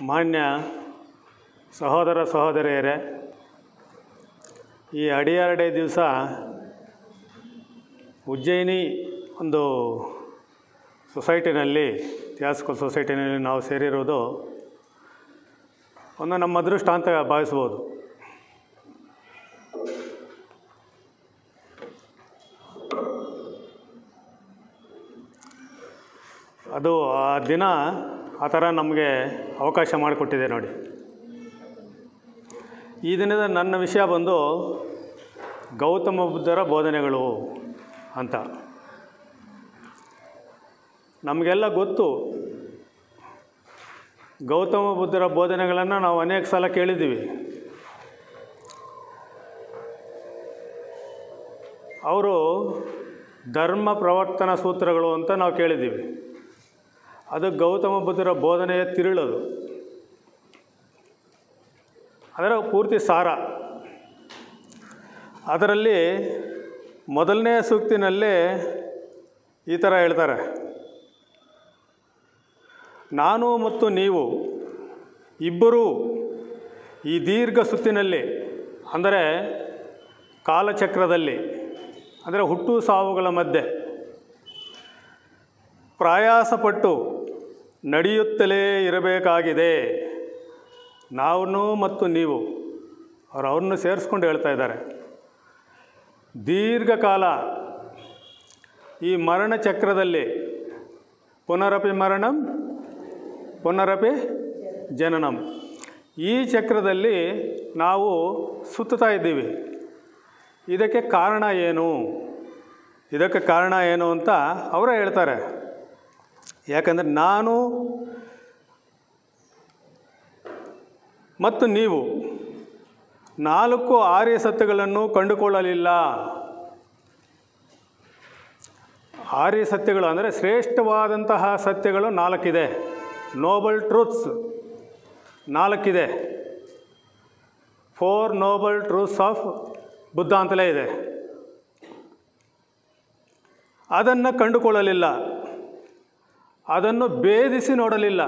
ಮಾನ್ಯ ಸಹೋದರ ಸಹೋದರಿಯರೇ, ಈ ಅಡಿಯಾರಡೆ ದಿವಸ ಉಜ್ಜಯಿನಿ ಒಂದು ಸೊಸೈಟಿನಲ್ಲಿ, ಥಿಯಾಸಫಿಕಲ್ ಸೊಸೈಟಿನಲ್ಲಿ ನಾವು ಸೇರಿರೋದು ಒಂದು ನಮ್ಮ ಅದೃಷ್ಟ ಅಂತ ಭಾವಿಸ್ಬೋದು. ಅದು ಆ ದಿನ ಆ ಥರ ನಮಗೆ ಅವಕಾಶ ಮಾಡಿಕೊಟ್ಟಿದೆ ನೋಡಿ. ಈ ದಿನದ ನನ್ನ ವಿಷಯ ಬಂದು ಗೌತಮ ಬುದ್ಧರ ಬೋಧನೆಗಳು ಅಂತ. ನಮಗೆಲ್ಲ ಗೊತ್ತು, ಗೌತಮ ಬುದ್ಧರ ಬೋಧನೆಗಳನ್ನು ನಾವು ಅನೇಕ ಸಲ ಕೇಳಿದ್ದೀವಿ. ಅವರು ಧರ್ಮ ಪ್ರವರ್ತನ ಸೂತ್ರಗಳು ಅಂತ ನಾವು ಕೇಳಿದ್ದೀವಿ. ಅದು ಗೌತಮ ಬುದ್ಧರ ಬೋಧನೆಯ ತಿರುಳದು, ಅದರ ಪೂರ್ತಿ ಸಾರ. ಅದರಲ್ಲಿ ಮೊದಲನೇ ಸೂಕ್ತಿನಲ್ಲಿ ಈ ಥರ ಹೇಳ್ತಾರೆ: ನಾನು ಮತ್ತು ನೀವು ಇಬ್ಬರೂ ಈ ದೀರ್ಘ ಸುತ್ತಿನಲ್ಲಿ, ಅಂದರೆ ಕಾಲಚಕ್ರದಲ್ಲಿ, ಅಂದರೆ ಹುಟ್ಟು ಸಾವುಗಳ ಮಧ್ಯೆ ಪ್ರಯಾಸಪಟ್ಟು ನಡೆಯುತ್ತಲೇ ಇರಬೇಕಾಗಿದೆ. ನಾವು ಮತ್ತು ನೀವು, ಅವ್ರನ್ನು ಸೇರಿಸ್ಕೊಂಡು ಹೇಳ್ತಾ ಇದ್ದಾರೆ. ದೀರ್ಘಕಾಲ ಈ ಮರಣ ಚಕ್ರದಲ್ಲಿ, ಪುನರಪಿ ಮರಣಂ ಪುನರಪಿ ಜನನಂ, ಈ ಚಕ್ರದಲ್ಲಿ ನಾವು ಸುತ್ತಾ ಇದ್ದೀವಿ. ಇದಕ್ಕೆ ಕಾರಣ ಏನು? ಇದಕ್ಕೆ ಕಾರಣ ಏನು ಅಂತ ಅವರೇ ಹೇಳ್ತಾರೆ. ಯಾಕಂದರೆ ನಾನು ಮತ್ತು ನೀವು 4 ಆರ್ಯ ಸತ್ಯಗಳನ್ನು ಕಂಡುಕೊಳ್ಳಲಿಲ್ಲ. ಆರ್ಯ ಸತ್ಯಗಳು ಅಂದರೆ ಶ್ರೇಷ್ಠವಾದಂತಹ ಸತ್ಯಗಳು 4 ಇದೆ. ನೋಬಲ್ ಟ್ರೂತ್ಸ್ 4 ಇದೆ. 4 ನೋಬಲ್ ಟ್ರೂತ್ಸ್ ಆಫ್ ಬುದ್ಧ ಅಂತಲೇ ಇದೆ. ಅದನ್ನು ಕಂಡುಕೊಳ್ಳಲಿಲ್ಲ, ಅದನ್ನು ಭೇದಿಸಿ ನೋಡಲಿಲ್ಲ,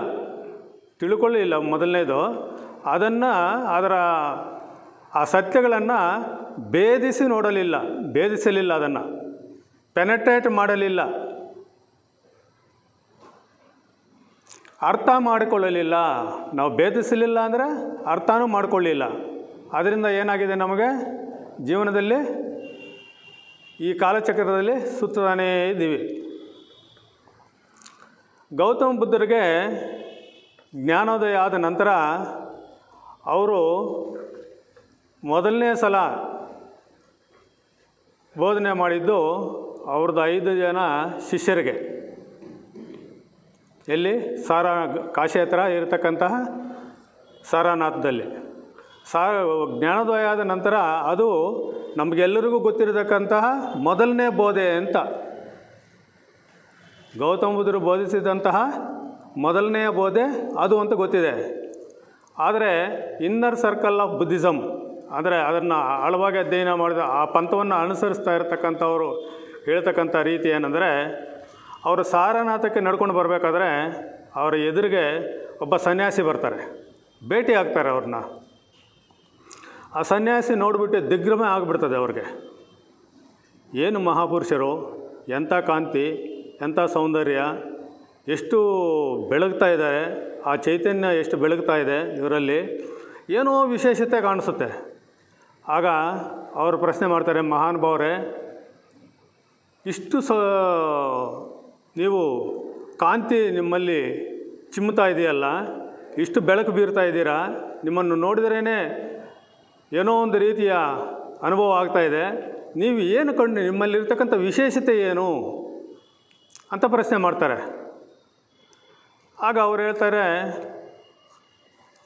ತಿಳ್ಕೊಳ್ಳಲಿಲ್ಲ. ಮೊದಲನೇದು ಅದನ್ನು, ಆ ಸತ್ಯಗಳನ್ನು ಭೇದಿಸಲಿಲ್ಲ, ಅದನ್ನು ಪೆನೆಟ್ರೇಟ್ ಮಾಡಲಿಲ್ಲ, ಅರ್ಥ ಮಾಡಿಕೊಳ್ಳಲಿಲ್ಲ. ನಾವು ಭೇದಿಸಲಿಲ್ಲ ಅಂದರೆ ಅರ್ಥನೂ ಮಾಡಿಕೊಳ್ಳಲಿಲ್ಲ. ಅದರಿಂದ ಏನಾಗಿದೆ, ನಮಗೆ ಜೀವನದಲ್ಲಿ ಈ ಕಾಲಚಕ್ರದಲ್ಲಿ ಸುತ್ತಾನೇ ಇದ್ದೀವಿ. ಗೌತಮ ಬುದ್ಧರಿಗೆ ಜ್ಞಾನೋದಯ ಆದ ನಂತರ ಅವರು ಮೊದಲನೇ ಸಲ ಬೋಧನೆ ಮಾಡಿದ್ದು ಅವ್ರದ್ದು 5 ಜನ ಶಿಷ್ಯರಿಗೆ. ಎಲ್ಲಿ? ಕಾಶಿ ಹತ್ರ ಇರತಕ್ಕಂತಹ ಸಾರನಾಥದಲ್ಲಿ. ಜ್ಞಾನೋದಯ ಆದ ನಂತರ ಅದು ನಮಗೆಲ್ಲರಿಗೂ ಗೊತ್ತಿರತಕ್ಕಂತಹ ಮೊದಲನೇ ಬೋಧೆ ಅಂತ. ಗೌತಮ ಬುದ್ಧರು ಬೋಧಿಸಿದಂತಹ ಮೊದಲನೆಯ ಬೋಧೆ ಅದು ಅಂತ ಗೊತ್ತಿದೆ. ಆದರೆ ಇನ್ನರ್ ಸರ್ಕಲ್ ಆಫ್ ಬುದ್ಧಿಸಮ್, ಅಂದರೆ ಅದನ್ನು ಆಳವಾಗಿ ಅಧ್ಯಯನ ಮಾಡಿದ ಆ ಪಂಥವನ್ನು ಅನುಸರಿಸ್ತಾ ಇರತಕ್ಕಂಥವರು ಹೇಳ್ತಕ್ಕಂಥ ರೀತಿ ಏನಂದರೆ, ಅವರು ಸಾರನಾಥಕ್ಕೆ ನಡ್ಕೊಂಡು ಬರಬೇಕಾದ್ರೆ ಅವರ ಎದುರಿಗೆ ಒಬ್ಬ ಸನ್ಯಾಸಿ ಬರ್ತಾರೆ, ಭೇಟಿ ಆಗ್ತಾರೆ ಅವ್ರನ್ನ. ಆ ಸನ್ಯಾಸಿ ನೋಡಿಬಿಟ್ಟು ದಿಗ್ಭ್ರಮೆ ಆಗಿಬಿಡ್ತದೆ ಅವ್ರಿಗೆ. ಏನು ಮಹಾಪುರುಷರು, ಎಂಥ ಕಾಂತಿ, ಎಂಥ ಸೌಂದರ್ಯ, ಎಷ್ಟು ಬೆಳಗ್ತಾ ಇದ್ದಾರೆ, ಆ ಚೈತನ್ಯ ಎಷ್ಟು ಬೆಳಗ್ತಾ ಇದೆ ಇವರಲ್ಲಿ, ಏನೋ ವಿಶೇಷತೆ ಕಾಣಿಸುತ್ತೆ. ಆಗ ಅವರು ಪ್ರಶ್ನೆ ಮಾಡ್ತಾರೆ, ಮಹಾನುಭಾವರೇ, ಇಷ್ಟು ನೀವು ಕಾಂತಿ ನಿಮ್ಮಲ್ಲಿ ಚಿಮ್ಮುತ್ತಾ ಇದೆಯಲ್ಲ, ಇಷ್ಟು ಬೆಳಕು ಬೀರ್ತಾ ಇದ್ದೀರಾ, ನಿಮ್ಮನ್ನು ನೋಡಿದ್ರೇ ಏನೋ ಒಂದು ರೀತಿಯ ಅನುಭವ ಆಗ್ತಾಯಿದೆ, ನೀವು ಏನು ಕಂಡು, ನಿಮ್ಮಲ್ಲಿರ್ತಕ್ಕಂಥ ವಿಶೇಷತೆ ಏನು ಅಂತ ಪ್ರಶ್ನೆ ಮಾಡ್ತಾರೆ. ಆಗ ಅವ್ರು ಹೇಳ್ತಾರೆ,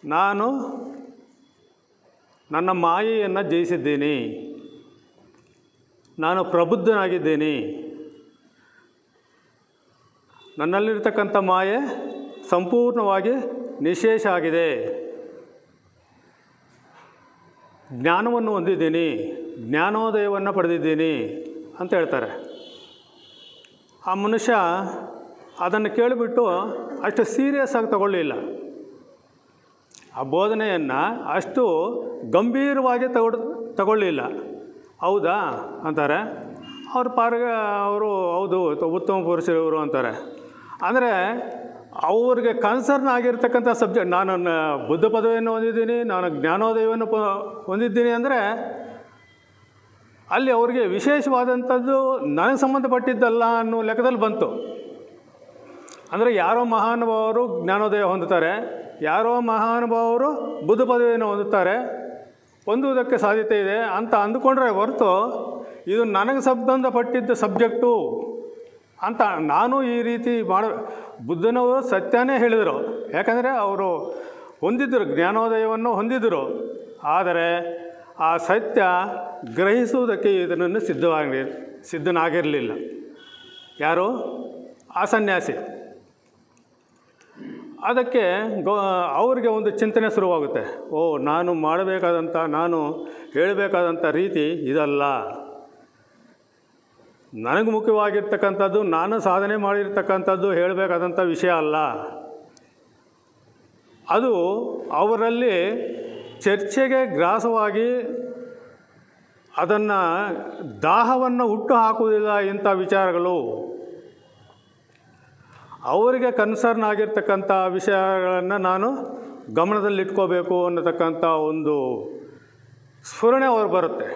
ನಾನು ನನ್ನ ಮಾಯೆಯನ್ನು ಜಯಿಸಿದ್ದೀನಿ, ನಾನು ಪ್ರಬುದ್ಧನಾಗಿದ್ದೀನಿ, ನನ್ನಲ್ಲಿರ್ತಕ್ಕಂಥ ಮಾಯೆ ಸಂಪೂರ್ಣವಾಗಿ ನಿಶೇಷ ಆಗಿದೆ, ಜ್ಞಾನವನ್ನು ಹೊಂದಿದ್ದೀನಿ, ಜ್ಞಾನೋದಯವನ್ನು ಪಡೆದಿದ್ದೀನಿ ಅಂತ ಹೇಳ್ತಾರೆ. ಆ ಮನುಷ್ಯ ಅದನ್ನು ಕೇಳಿಬಿಟ್ಟು ಅಷ್ಟು ಸೀರಿಯಸ್ ಆಗಿ ತಗೊಳ್ಳಿಲ್ಲ. ಆ ಬೋಧನೆಯನ್ನು ಅಷ್ಟು ಗಂಭೀರವಾಗಿ ತಗೊಳ್ಳಿಲ್ಲ. ಹೌದಾ ಅಂತಾರೆ ಅವರು ಹೌದು ಉತ್ತಮ ಪುರುಷರು ಇವರು ಅಂತಾರೆ. ಅಂದರೆ ಅವ್ರಿಗೆ ಕನ್ಸರ್ನ್ ಆಗಿರ್ತಕ್ಕಂಥ ಸಬ್ಜೆಕ್ಟ್, ನಾನು ಬುದ್ಧ ಪದವಿಯನ್ನು ಹೊಂದಿದ್ದೀನಿ, ನಾನು ಜ್ಞಾನೋದಯವನ್ನು ಹೊಂದಿದ್ದೀನಿ ಅಂದರೆ ಅಲ್ಲಿ ಅವ್ರಿಗೆ ವಿಶೇಷವಾದಂಥದ್ದು ನನಗೆ ಸಂಬಂಧಪಟ್ಟಿದ್ದಲ್ಲ ಅನ್ನೋ ಲೆಕ್ಕದಲ್ಲಿ ಬಂತು. ಅಂದರೆ ಯಾರೋ ಮಹಾನುಭಾವರು ಜ್ಞಾನೋದಯ ಹೊಂದುತ್ತಾರೆ, ಯಾರೋ ಮಹಾನುಭಾವರು ಬುದ್ಧ ಪದವಿಯನ್ನು ಹೊಂದುವುದಕ್ಕೆ ಸಾಧ್ಯತೆ ಇದೆ ಅಂತ ಅಂದುಕೊಂಡ್ರೆ ಹೊರತು ಇದು ನನಗೆ ಸಂಬಂಧಪಟ್ಟಿದ್ದ ಸಬ್ಜೆಕ್ಟು ಅಂತ ನಾನು ಈ ರೀತಿ ಬುದ್ಧನವರು ಸತ್ಯನೇ ಹೇಳಿದರು. ಯಾಕಂದರೆ ಅವರು ಹೊಂದಿದ್ದರು, ಜ್ಞಾನೋದಯವನ್ನು ಹೊಂದಿದ್ದರು. ಆದರೆ ಆ ಸತ್ಯ ಗ್ರಹಿಸುವುದಕ್ಕೆ ಇದನ್ನು ಸಿದ್ಧನಾಗಿರಲಿಲ್ಲ. ಯಾರು? ಆ ಸನ್ಯಾಸಿ. ಅದಕ್ಕೆ ಅವರಿಗೆ ಒಂದು ಚಿಂತನೆ ಶುರುವಾಗುತ್ತೆ. ನಾನು ಮಾಡಬೇಕಾದಂಥ, ನಾನು ಹೇಳಬೇಕಾದಂಥ ರೀತಿ ಇದಲ್ಲ, ನನಗೆ ಮುಖ್ಯವಾಗಿರ್ತಕ್ಕಂಥದ್ದು, ನಾನು ಸಾಧನೆ ಮಾಡಿರ್ತಕ್ಕಂಥದ್ದು ಹೇಳಬೇಕಾದಂಥ ವಿಷಯ ಅಲ್ಲ. ಅದು ಅವರಲ್ಲಿ ಚರ್ಚೆಗೆ ಗ್ರಾಸವಾಗಿ ಅದನ್ನು ದಾಹವನ್ನು ಹುಟ್ಟು ಹಾಕುವುದಿಲ್ಲ. ಇಂಥ ವಿಚಾರಗಳು ಅವರಿಗೆ ಕನ್ಸರ್ನ್ ಆಗಿರ್ತಕ್ಕಂಥ ವಿಷಯಗಳನ್ನು ನಾನು ಗಮನದಲ್ಲಿಟ್ಕೋಬೇಕು ಅನ್ನತಕ್ಕಂಥ ಒಂದು ಸ್ಫುರಣೆ ಅವ್ರು ಬರುತ್ತೆ.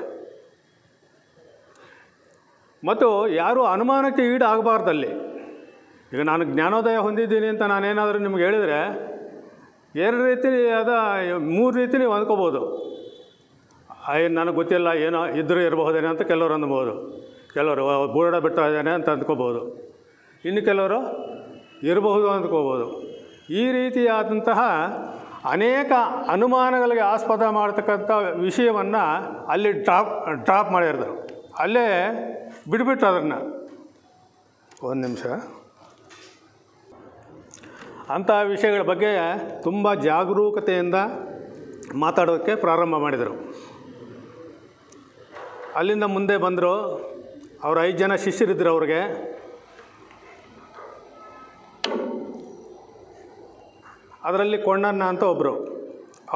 ಮತ್ತು ಯಾರೂ ಅನುಮಾನಕ್ಕೆ ಈಡಾಗಬಾರ್ದಲ್ಲಿ. ಈಗ ನಾನು ಜ್ಞಾನೋದಯ ಹೊಂದಿದ್ದೀನಿ ಅಂತ ನಾನೇನಾದರೂ ನಿಮ್ಗೆ ಹೇಳಿದರೆ 2 ರೀತಿ ಮೂರು ರೀತಿ ನೀವು ಅಂದ್ಕೋಬೋದು. ನನಗೆ ಗೊತ್ತಿಲ್ಲ, ಏನೋ ಇದ್ದರೂ ಇರಬಹುದೇನೆ ಅಂತ ಕೆಲವರು ಅಂದ್ಬೋದು. ಕೆಲವರು ಬೂರಡ ಬಿಡ್ತಾ ಇದ್ದಾನೆ ಅಂತ ಅಂದ್ಕೋಬೋದು. ಇನ್ನು ಕೆಲವರು ಇರಬಹುದು ಅಂದ್ಕೋಬೋದು. ಈ ರೀತಿಯಾದಂತಹ ಅನೇಕ ಅನುಮಾನಗಳಿಗೆ ಆಸ್ಪದ ಮಾಡತಕ್ಕಂಥ ವಿಷಯವನ್ನು ಅಲ್ಲಿ ಡ್ರಾಪ್ ಮಾಡಿರ್ತಾರೆ. ಅಲ್ಲೇ ಬಿಟ್ಬಿಟ್ರು ಅದನ್ನು. ಒಂದು ನಿಮಿಷ. ಅಂಥ ವಿಷಯಗಳ ಬಗ್ಗೆ ತುಂಬ ಜಾಗರೂಕತೆಯಿಂದ ಮಾತಾಡೋಕ್ಕೆ ಪ್ರಾರಂಭ ಮಾಡಿದರು. ಅಲ್ಲಿಂದ ಮುಂದೆ ಬಂದರು. ಅವರು 5 ಜನ ಶಿಷ್ಯರಿದ್ದರು. ಅವ್ರಿಗೆ ಅದರಲ್ಲಿ ಕೊಂಡಣ್ಣ ಅಂತ ಒಬ್ಬರು.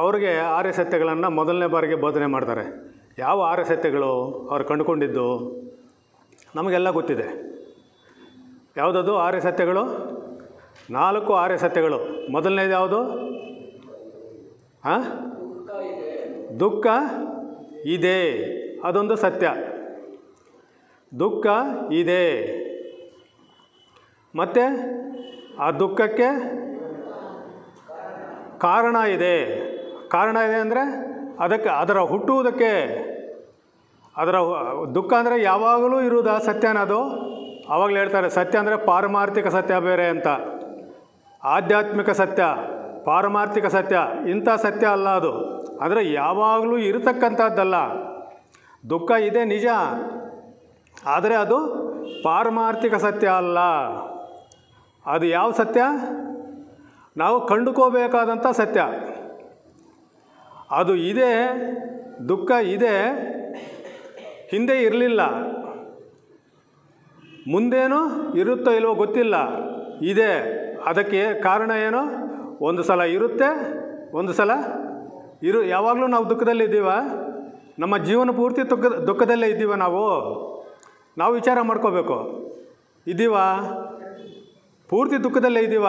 ಅವ್ರಿಗೆ 6 ಸತ್ಯಗಳನ್ನು ಮೊದಲನೇ ಬಾರಿಗೆ ಬೋಧನೆ ಮಾಡ್ತಾರೆ. ಯಾವ 6 ಸತ್ಯಗಳು ಅವ್ರು ಕಂಡುಕೊಂಡಿದ್ದು ನಮಗೆಲ್ಲ ಗೊತ್ತಿದೆ. ಯಾವುದದು 6 ಸತ್ಯಗಳು? 4 6 ಸತ್ಯಗಳು. ಮೊದಲನೇದು ಯಾವುದು? ದುಃಖ ಇದೆ, ಅದೊಂದು ಸತ್ಯ. ದುಃಖ ಇದೆ. ಮತ್ತು ಆ ದುಃಖಕ್ಕೆ ಕಾರಣ ಇದೆ. ಕಾರಣ ಇದೆ ಅಂದರೆ ಅದರ ಹುಟ್ಟುವುದಕ್ಕೆ, ಅದರ ದುಃಖ ಅಂದರೆ ಯಾವಾಗಲೂ ಇರುವುದಾ ಸತ್ಯನದು? ಆವಾಗಲೇ ಹೇಳ್ತಾರೆ, ಸತ್ಯ ಅಂದರೆ ಪಾರಮಾರ್ಥಿಕ ಸತ್ಯ ಬೇರೆ ಅಂತ. ಆಧ್ಯಾತ್ಮಿಕ ಸತ್ಯ, ಪಾರಮಾರ್ಥಿಕ ಸತ್ಯ, ಇಂಥ ಸತ್ಯ ಅಲ್ಲ ಅದು. ಅಂದರೆ ಯಾವಾಗಲೂ ಇರತಕ್ಕಂಥದ್ದಲ್ಲ. ದುಃಖ ಇದೆ ನಿಜ, ಆದರೆ ಅದು ಪಾರಮಾರ್ಥಿಕ ಸತ್ಯ ಅಲ್ಲ. ಅದು ಯಾವ ಸತ್ಯ? ನಾವು ಕಂಡುಕೋಬೇಕಾದಂಥ ಸತ್ಯ. ಅದು ಇದೆ, ದುಃಖ ಇದೆ, ಹಿಂದೆ ಇರಲಿಲ್ಲ, ಮುಂದೇನೋ ಇರುತ್ತೋ ಇಲ್ವೋ ಗೊತ್ತಿಲ್ಲ, ಇದೆ. ಅದಕ್ಕೆ ಕಾರಣ ಏನು? ಒಂದು ಸಲ ಇರುತ್ತೆ, ಒಂದು ಸಲ ಯಾವಾಗಲೂ ನಾವು ದುಃಖದಲ್ಲಿದ್ದೀವ? ನಮ್ಮ ಜೀವನ ಪೂರ್ತಿ ದುಃಖದಲ್ಲೇ ಇದ್ದೀವ? ನಾವು ವಿಚಾರ ಮಾಡ್ಕೋಬೇಕು. ಇದ್ದೀವ? ಪೂರ್ತಿ ದುಃಖದಲ್ಲೇ ಇದ್ದೀವ?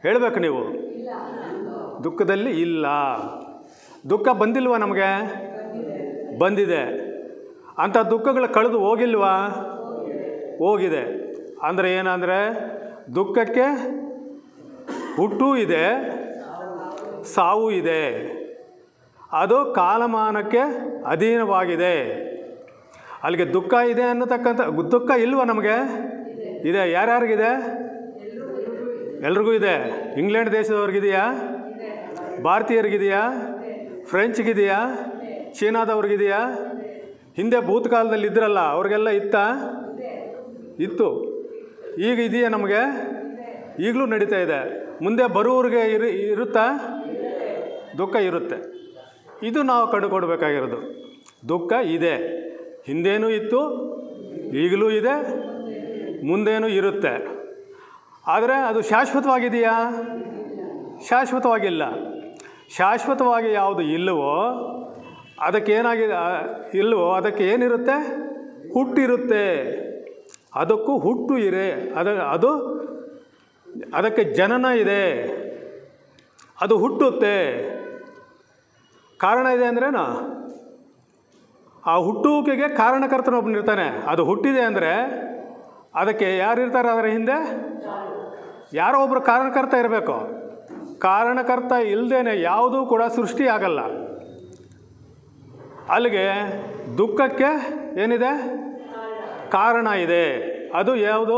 ಹೇಳಬೇಕು ನೀವು. ದುಃಖದಲ್ಲಿ ಇಲ್ಲ. ದುಃಖ ಬಂದಿಲ್ವ ನಮಗೆ? ಬಂದಿದೆ. ಅಂಥ ದುಃಖಗಳು ಕಳೆದು ಹೋಗಿಲ್ವಾ? ಹೋಗಿದೆ. ಅಂದರೆ ಏನಂದರೆ ದುಃಖಕ್ಕೆ ಹುಟ್ಟು ಇದೆ, ಸಾವು ಇದೆ. ಅದು ಕಾಲಮಾನಕ್ಕೆ ಅಧೀನವಾಗಿದೆ. ಅಲ್ಲಿಗೆ ದುಃಖ ಇದೆ ಅನ್ನತಕ್ಕಂಥ ದುಃಖ ಇಲ್ವ ನಮಗೆ? ಇದೆ. ಯಾರ್ಯಾರಿಗಿದೆ? ಎಲ್ರಿಗೂ ಇದೆ. ಇಂಗ್ಲೆಂಡ್ ದೇಶದವ್ರಿಗಿದೆಯಾ? ಭಾರತೀಯರಿಗಿದೆಯಾ? ಫ್ರೆಂಚ್ಗಿದೆಯಾ? ಚೀನಾದವ್ರಿಗಿದೆಯಾ? ಹಿಂದೆ ಭೂತಕಾಲದಲ್ಲಿ ಇದ್ರಲ್ಲ ಅವ್ರಿಗೆಲ್ಲ ಇತ್ತು. ಈಗ ಇದೆಯಾ ನಮಗೆ? ಈಗಲೂ ನಡೀತಾ ಇದೆ. ಮುಂದೆ ಬರುವವ್ರಿಗೆ ಇರುತ್ತಾ? ದುಃಖ ಇರುತ್ತೆ. ಇದು ನಾವು ಕಂಡುಕೊಡ್ಬೇಕಾಗಿರೋದು. ದುಃಖ ಇದೆ, ಹಿಂದೇನೂ ಇತ್ತು, ಈಗಲೂ ಇದೆ, ಮುಂದೇನೂ ಇರುತ್ತೆ. ಆದರೆ ಅದು ಶಾಶ್ವತವಾಗಿದೆಯಾ? ಶಾಶ್ವತವಾಗಿಲ್ಲ. ಶಾಶ್ವತವಾಗಿ ಯಾವುದು ಇಲ್ಲವೋ ಅದಕ್ಕೇನಾಗಿದೆ, ಇಲ್ಲವೋ ಅದಕ್ಕೆ ಏನಿರುತ್ತೆ? ಹುಟ್ಟಿರುತ್ತೆ. ಅದಕ್ಕೂ ಹುಟ್ಟು ಇದೆ, ಅದು ಅದಕ್ಕೆ ಜನನ ಇದೆ, ಅದು ಹುಟ್ಟುತ್ತೆ. ಕಾರಣ ಇದೆ ಅಂದ್ರೇನು? ಆ ಹುಟ್ಟುವಿಕೆಗೆ ಕಾರಣಕರ್ತನೊಬ್ಬನಿರ್ತಾನೆ. ಅದು ಹುಟ್ಟಿದೆ ಅಂದರೆ ಅದಕ್ಕೆ ಯಾರಿರ್ತಾರೆ? ಅದರ ಹಿಂದೆ ಯಾರೋ ಒಬ್ಬರು ಕಾರಣಕರ್ತ ಇರಬೇಕು. ಕಾರಣಕರ್ತ ಇಲ್ಲದೇನೆ ಯಾವುದೂ ಕೂಡ ಸೃಷ್ಟಿ ಆಗಲ್ಲ. ಅಲ್ಲಿಗೆ ದುಃಖಕ್ಕೆ ಏನಿದೆ? ಕಾರಣ ಇದೆ. ಅದು ಯಾವುದು?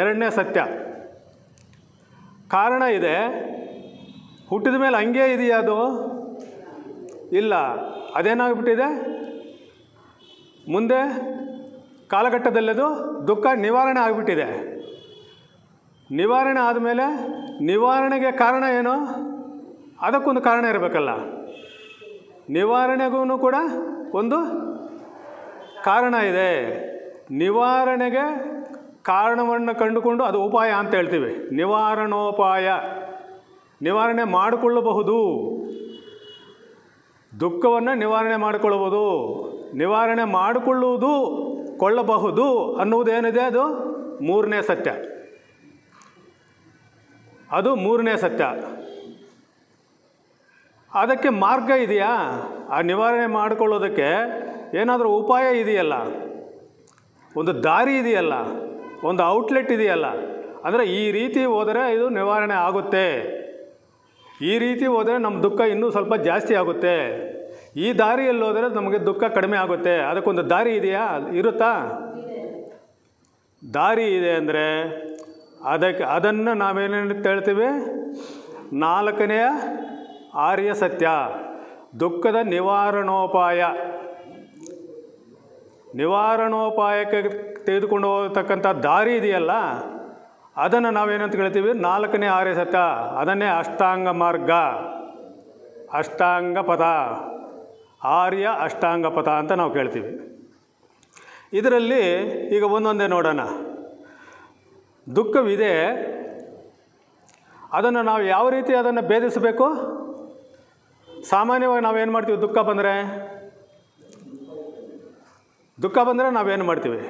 ಎರಡನೇ ಸತ್ಯ. ಕಾರಣ ಇದೆ. ಹುಟ್ಟಿದ ಮೇಲೆ ಹಂಗೇ ಇದೆಯಾ? ಅದು ಇಲ್ಲ. ಅದೇನಾಗ್ಬಿಟ್ಟಿದೆ? ಮುಂದೆ ಕಾಲಘಟ್ಟದಲ್ಲಿ ಅದು ದುಃಖ ನಿವಾರಣೆ ಆಗಿಬಿಟ್ಟಿದೆ. ನಿವಾರಣೆ ಆದಮೇಲೆ ನಿವಾರಣೆಗೆ ಕಾರಣ ಏನು? ಅದಕ್ಕೊಂದು ಕಾರಣ ಇರಬೇಕಲ್ಲ. ನಿವಾರಣೆಗೂ ಕೂಡ ಒಂದು ಕಾರಣ ಇದೆ. ನಿವಾರಣೆಗೆ ಕಾರಣವನ್ನು ಕಂಡುಕೊಂಡು ಅದು ಉಪಾಯ ಅಂತ ಹೇಳ್ತೀವಿ. ನಿವಾರಣೋಪಾಯ. ನಿವಾರಣೆ ಮಾಡಿಕೊಳ್ಳಬಹುದು. ದುಃಖವನ್ನು ನಿವಾರಣೆ ಮಾಡಿಕೊಳ್ಳಬಹುದು. ನಿವಾರಣೆ ಕೊಳ್ಳಬಹುದು ಅನ್ನುವುದೇನಿದೆ? ಅದು ಮೂರನೇ ಸತ್ಯ. ಅದು ಮೂರನೇ ಸತ್ಯ. ಅದಕ್ಕೆ ಮಾರ್ಗ ಇದೆಯಾ? ಆ ನಿವಾರಣೆ ಮಾಡಿಕೊಳ್ಳೋದಕ್ಕೆ ಏನಾದರೂ ಉಪಾಯ ಇದೆಯಲ್ಲ, ಒಂದು ದಾರಿ ಇದೆಯಲ್ಲ, ಒಂದು ಔಟ್ಲೆಟ್ ಇದೆಯಲ್ಲ. ಅಂದರೆ ಈ ರೀತಿ ಹೋದರೆ ಇದು ನಿವಾರಣೆ ಆಗುತ್ತೆ, ಈ ರೀತಿ ಹೋದರೆ ನಮ್ಮ ದುಃಖ ಇನ್ನೂ ಸ್ವಲ್ಪ ಜಾಸ್ತಿ ಆಗುತ್ತೆ, ಈ ದಾರಿಯಲ್ಲಿ ಹೋದರೆ ನಮಗೆ ದುಃಖ ಕಡಿಮೆ ಆಗುತ್ತೆ. ಅದಕ್ಕೊಂದು ದಾರಿ ಇದೆಯಾ? ಇರುತ್ತಾ? ದಾರಿ ಇದೆ ಅಂದರೆ ಅದನ್ನು ನಾವೇನೇನು ಹೇಳ್ತೀವಿ? ನಾಲ್ಕನೆಯ ಆರ್ಯ ಸತ್ಯ, ದುಃಖದ ನಿವಾರಣೋಪಾಯ. ನಿವಾರಣೋಪಾಯಕ್ಕೆ ತೆಗೆದುಕೊಂಡು ಹೋಗತಕ್ಕಂಥ ದಾರಿ ಇದೆಯಲ್ಲ, ಅದನ್ನು ನಾವೇನಂತ ಹೇಳ್ತೀವಿ? ನಾಲ್ಕನೇ ಆರ್ಯ ಸತ್ಯ. ಅದನ್ನೇ ಅಷ್ಟಾಂಗ ಮಾರ್ಗ, ಅಷ್ಟಾಂಗ ಪಥ, ಆರ್ಯ ಅಷ್ಟಾಂಗ ಪಥ ಅಂತ ನಾವು ಕೇಳ್ತೀವಿ. ಇದರಲ್ಲಿ ಈಗ ಒಂದೊಂದೇ ನೋಡೋಣ. ದುಃಖವಿದೆ, ಅದನ್ನು ನಾವು ಯಾವ ರೀತಿ ಅದನ್ನು ಭೇದಿಸಬೇಕು? ಸಾಮಾನ್ಯವಾಗಿ ನಾವೇನು ಮಾಡ್ತೀವಿ? ದುಃಖ ಬಂದರೆ ನಾವೇನು ಮಾಡ್ತೀವಿ?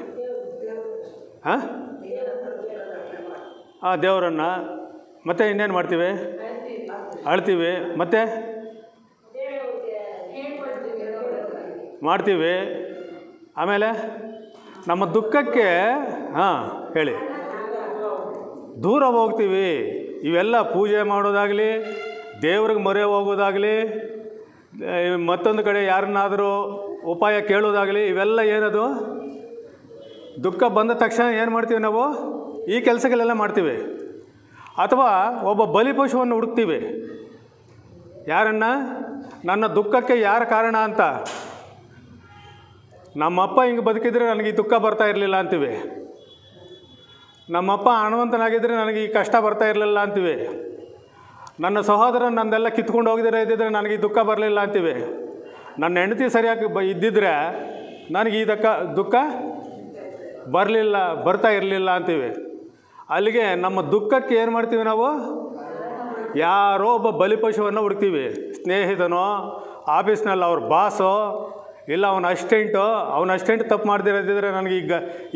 ದೇವರನ್ನು, ಮತ್ತು ಇನ್ನೇನು ಮಾಡ್ತೀವಿ? ಅಳ್ತೀವಿ, ಮತ್ತು ಮಾಡ್ತೀವಿ. ಆಮೇಲೆ ನಮ್ಮ ದುಃಖಕ್ಕೆ ಹೇಳಿ ದೂರ ಹೋಗ್ತೀವಿ. ಇವೆಲ್ಲ ಪೂಜೆ ಮಾಡೋದಾಗಲಿ, ದೇವ್ರಿಗೆ ಮೊರೆ ಹೋಗೋದಾಗಲಿ, ಮತ್ತೊಂದು ಕಡೆ ಯಾರನ್ನಾದರೂ ಉಪಾಯ ಕೇಳೋದಾಗಲಿ, ಇವೆಲ್ಲ ಏನದು? ದುಃಖ ಬಂದ ತಕ್ಷಣ ಏನು ಮಾಡ್ತೀವಿ ನಾವು? ಈ ಕೆಲಸಗಳೆಲ್ಲ ಮಾಡ್ತೀವಿ. ಅಥವಾ ಒಬ್ಬ ಬಲಿಪಶುವನ್ನು ಹುಡುಕ್ತೀವಿ. ಯಾರನ್ನು? ನನ್ನ ದುಃಖಕ್ಕೆ ಯಾರ ಕಾರಣ ಅಂತ. ನಮ್ಮಪ್ಪ ಹಿಂಗೆ ಬದುಕಿದ್ರೆ ನನಗೆ ಈ ದುಃಖ ಬರ್ತಾ ಇರಲಿಲ್ಲ ಅಂತೀವಿ. ನಮ್ಮಪ್ಪ ಹಣವಂತನಾಗಿದ್ದರೆ ನನಗೆ ಈ ಕಷ್ಟ ಬರ್ತಾ ಇರಲಿಲ್ಲ ಅಂತೀವಿ. ನನ್ನ ಸಹೋದರ ನಂದೆಲ್ಲ ಕಿತ್ಕೊಂಡು ಇದ್ದಿದ್ರೆ ನನಗೆ ಈ ದುಃಖ ಬರಲಿಲ್ಲ ಅಂತೀವಿ. ನನ್ನ ಹೆಂಡತಿ ಸರಿಯಾಗಿ ಇದ್ದಿದ್ರೆ ನನಗೆ ಈ ದುಃಖ ಬರ್ತಾ ಇರಲಿಲ್ಲ ಅಂತೀವಿ. ಅಲ್ಲಿಗೆ ನಮ್ಮ ದುಃಖಕ್ಕೆ ಏನು ಮಾಡ್ತೀವಿ ನಾವು? ಯಾರೋ ಒಬ್ಬ ಬಲಿಪಶುವನ್ನು ಹುಡುಕ್ತೀವಿ. ಸ್ನೇಹಿತನೋ, ಆಫೀಸ್ನಲ್ಲಿ ಅವ್ರ ಬಾಸೋ, ಇಲ್ಲ ಅವನ ಅಸಿಸ್ಟೆಂಟ್ ತಪ್ಪು ಮಾಡ್ದಿರೋದಿದ್ರೆ ನನಗೆ